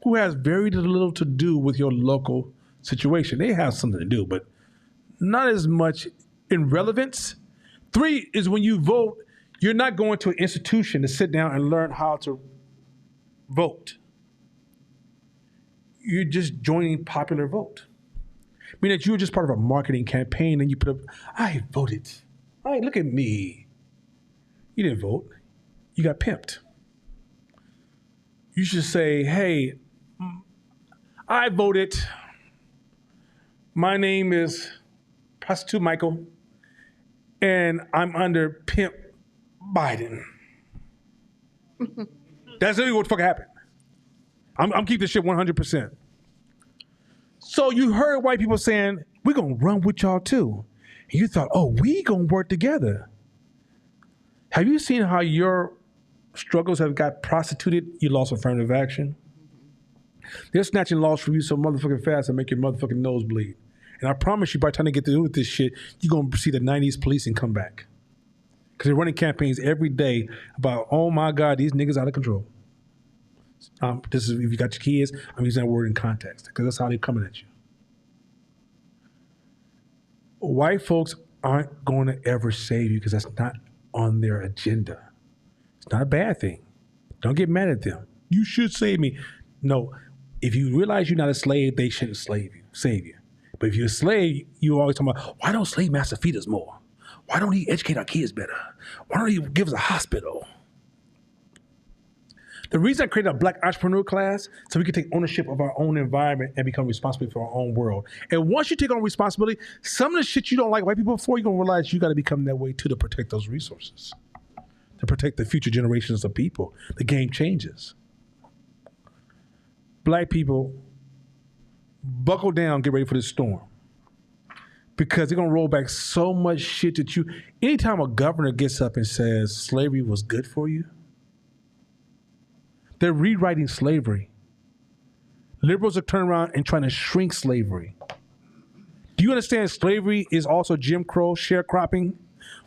who has very little to do with your local situation. They have something to do, but not as much in relevance. 3 is when you vote, you're not going to an institution to sit down and learn how to vote. You're just joining popular vote. Meaning that you were just part of a marketing campaign and you put up, I voted. All right, look at me. You didn't vote. You got pimped. You should say, hey, I voted. My name is Prostitute Michael, and I'm under Pimp Biden. That's really what the fuck happened. I'm keeping this shit 100%. So you heard white people saying, we're going to run with y'all too. And you thought, we going to work together. Have you seen how your struggles have got prostituted? You lost affirmative action. They're snatching laws from you so motherfucking fast and make your motherfucking nose bleed. And I promise you, by the time they get through with this shit, you're going to see the 90s policing come back. Because they're running campaigns every day about, oh my God, these niggas out of control. This is, if you got your kids, I'm using that word in context because that's how they're coming at you. White folks aren't going to ever save you because that's not on their agenda. It's not a bad thing. Don't get mad at them. You should save me. No, if you realize you're not a slave, they shouldn't save you. But if you're a slave, you always talk about, why don't slave master feed us more? Why don't he educate our kids better? Why don't he give us a hospital? The reason I created a Black entrepreneur class so we can take ownership of our own environment and become responsible for our own world. And once you take on responsibility, some of the shit you don't like white people before, you're going to realize you got to become that way too to protect those resources, to protect the future generations of people. The game changes. Black people, buckle down, get ready for this storm. Because they're going to roll back so much shit that anytime a governor gets up and says slavery was good for you, they're rewriting slavery. Liberals are turning around and trying to shrink slavery. Do you understand slavery is also Jim Crow sharecropping,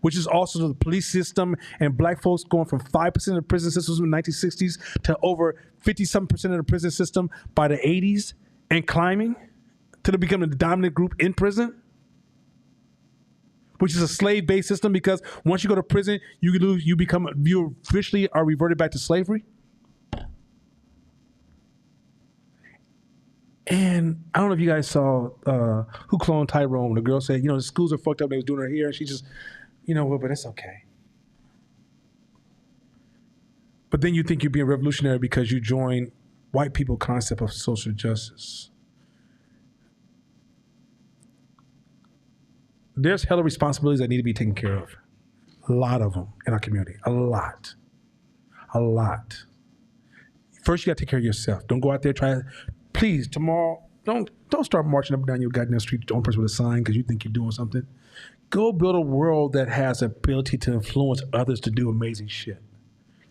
which is also the police system and black folks going from 5% of the prison systems in the 1960s to over 50-something% of the prison system by the 80s and climbing to becoming the dominant group in prison? Which is a slave-based system because once you go to prison, you officially are reverted back to slavery. And I don't know if you guys saw Who Cloned Tyrone. The girl said, the schools are fucked up. They was doing her hair. And she just, but it's okay. But then you think you're being revolutionary because you join white people concept of social justice. There's hella responsibilities that need to be taken care of. A lot of them in our community. A lot. First, you got to take care of yourself. Don't go out there please, tomorrow, don't start marching up and down your goddamn street to the only person with a sign because you think you're doing something. Go build a world that has the ability to influence others to do amazing shit.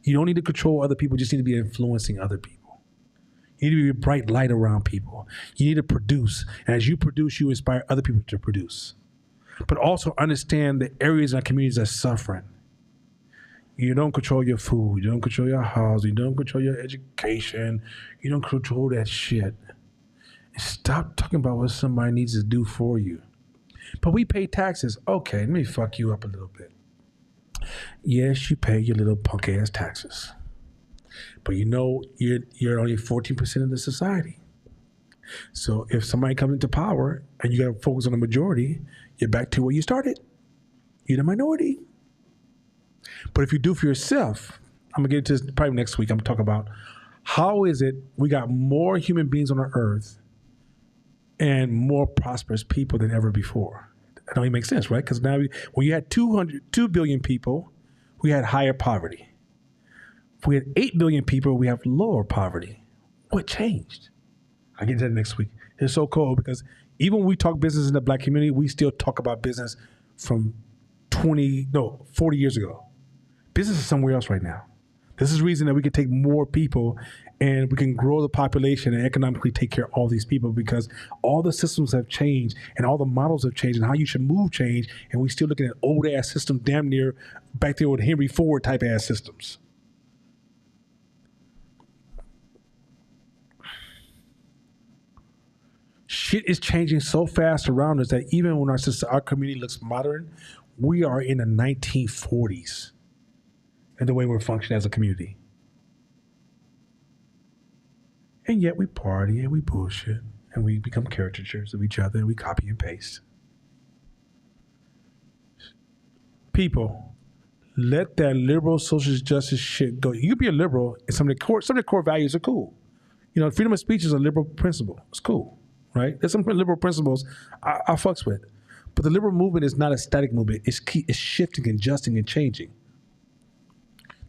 You don't need to control other people, you just need to be influencing other people. You need to be a bright light around people. You need to produce. And as you produce, you inspire other people to produce. But also understand the areas in our communities that are suffering. You don't control your food. You don't control your housing. You don't control your education. You don't control that shit. Stop talking about what somebody needs to do for you. But we pay taxes. Okay, let me fuck you up a little bit. Yes, you pay your little punk ass taxes. But you're only 14% of the society. So if somebody comes into power and you got to focus on the majority, you're back to where you started. You're the minority. But if you do for yourself, I'm going to get into this probably next week. I'm going to talk about how is it we got more human beings on the earth and more prosperous people than ever before. That only makes sense, right? Because now when you had 2 billion people, we had higher poverty. If we had 8 billion people, we have lower poverty. What changed? I'll get into that next week. It's so cool because even when we talk business in the black community, we still talk about business from 40 years ago. Business is somewhere else right now. This is the reason that we can take more people and we can grow the population and economically take care of all these people because all the systems have changed and all the models have changed and how you should move change. And we still looking at old ass systems damn near back there with Henry Ford type ass systems. Shit is changing so fast around us that even when our community looks modern, we are in the 1940s in the way we're functioning as a community. And yet we party and we bullshit and we become caricatures of each other and we copy and paste. People, let that liberal social justice shit go. You can be a liberal and some of the core values are cool. Freedom of speech is a liberal principle. It's cool, right? There's some liberal principles I fucks with. But the liberal movement is not a static movement. It's shifting, adjusting, and changing.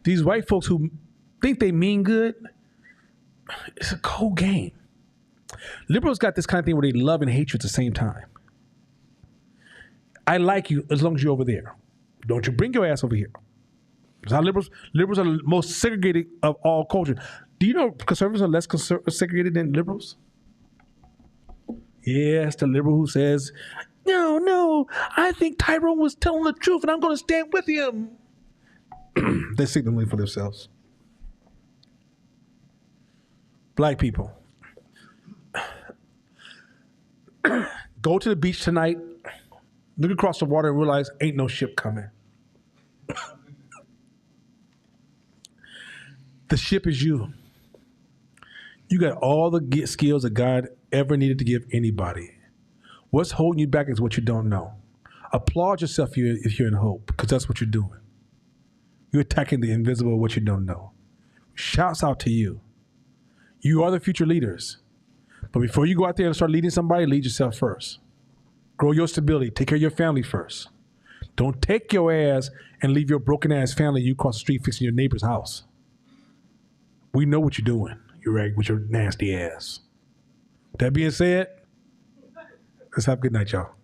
These white folks who think they mean good, it's a cold game. Liberals got this kind of thing where they love and hate you at the same time. I like you as long as you're over there. Don't you bring your ass over here. That's how liberals are the most segregated of all cultures. Do you know conservatives are less segregated than liberals? Yes, the liberal who says, no, I think Tyrone was telling the truth and I'm going to stand with him. They're signaling for themselves. Black people, go to the beach tonight, look across the water and realize ain't no ship coming. The ship is you. You got all the skills that God ever needed to give anybody. What's holding you back is what you don't know. Applaud yourself if you're in hope, because that's what you're doing. You're attacking the invisible of what you don't know. Shouts out to you. You are the future leaders. But before you go out there and start leading somebody, lead yourself first. Grow your stability. Take care of your family first. Don't take your ass and leave your broken ass family you cross the street fixing your neighbor's house. We know what you're doing. You're right with your nasty ass. That being said, let's have a good night, y'all.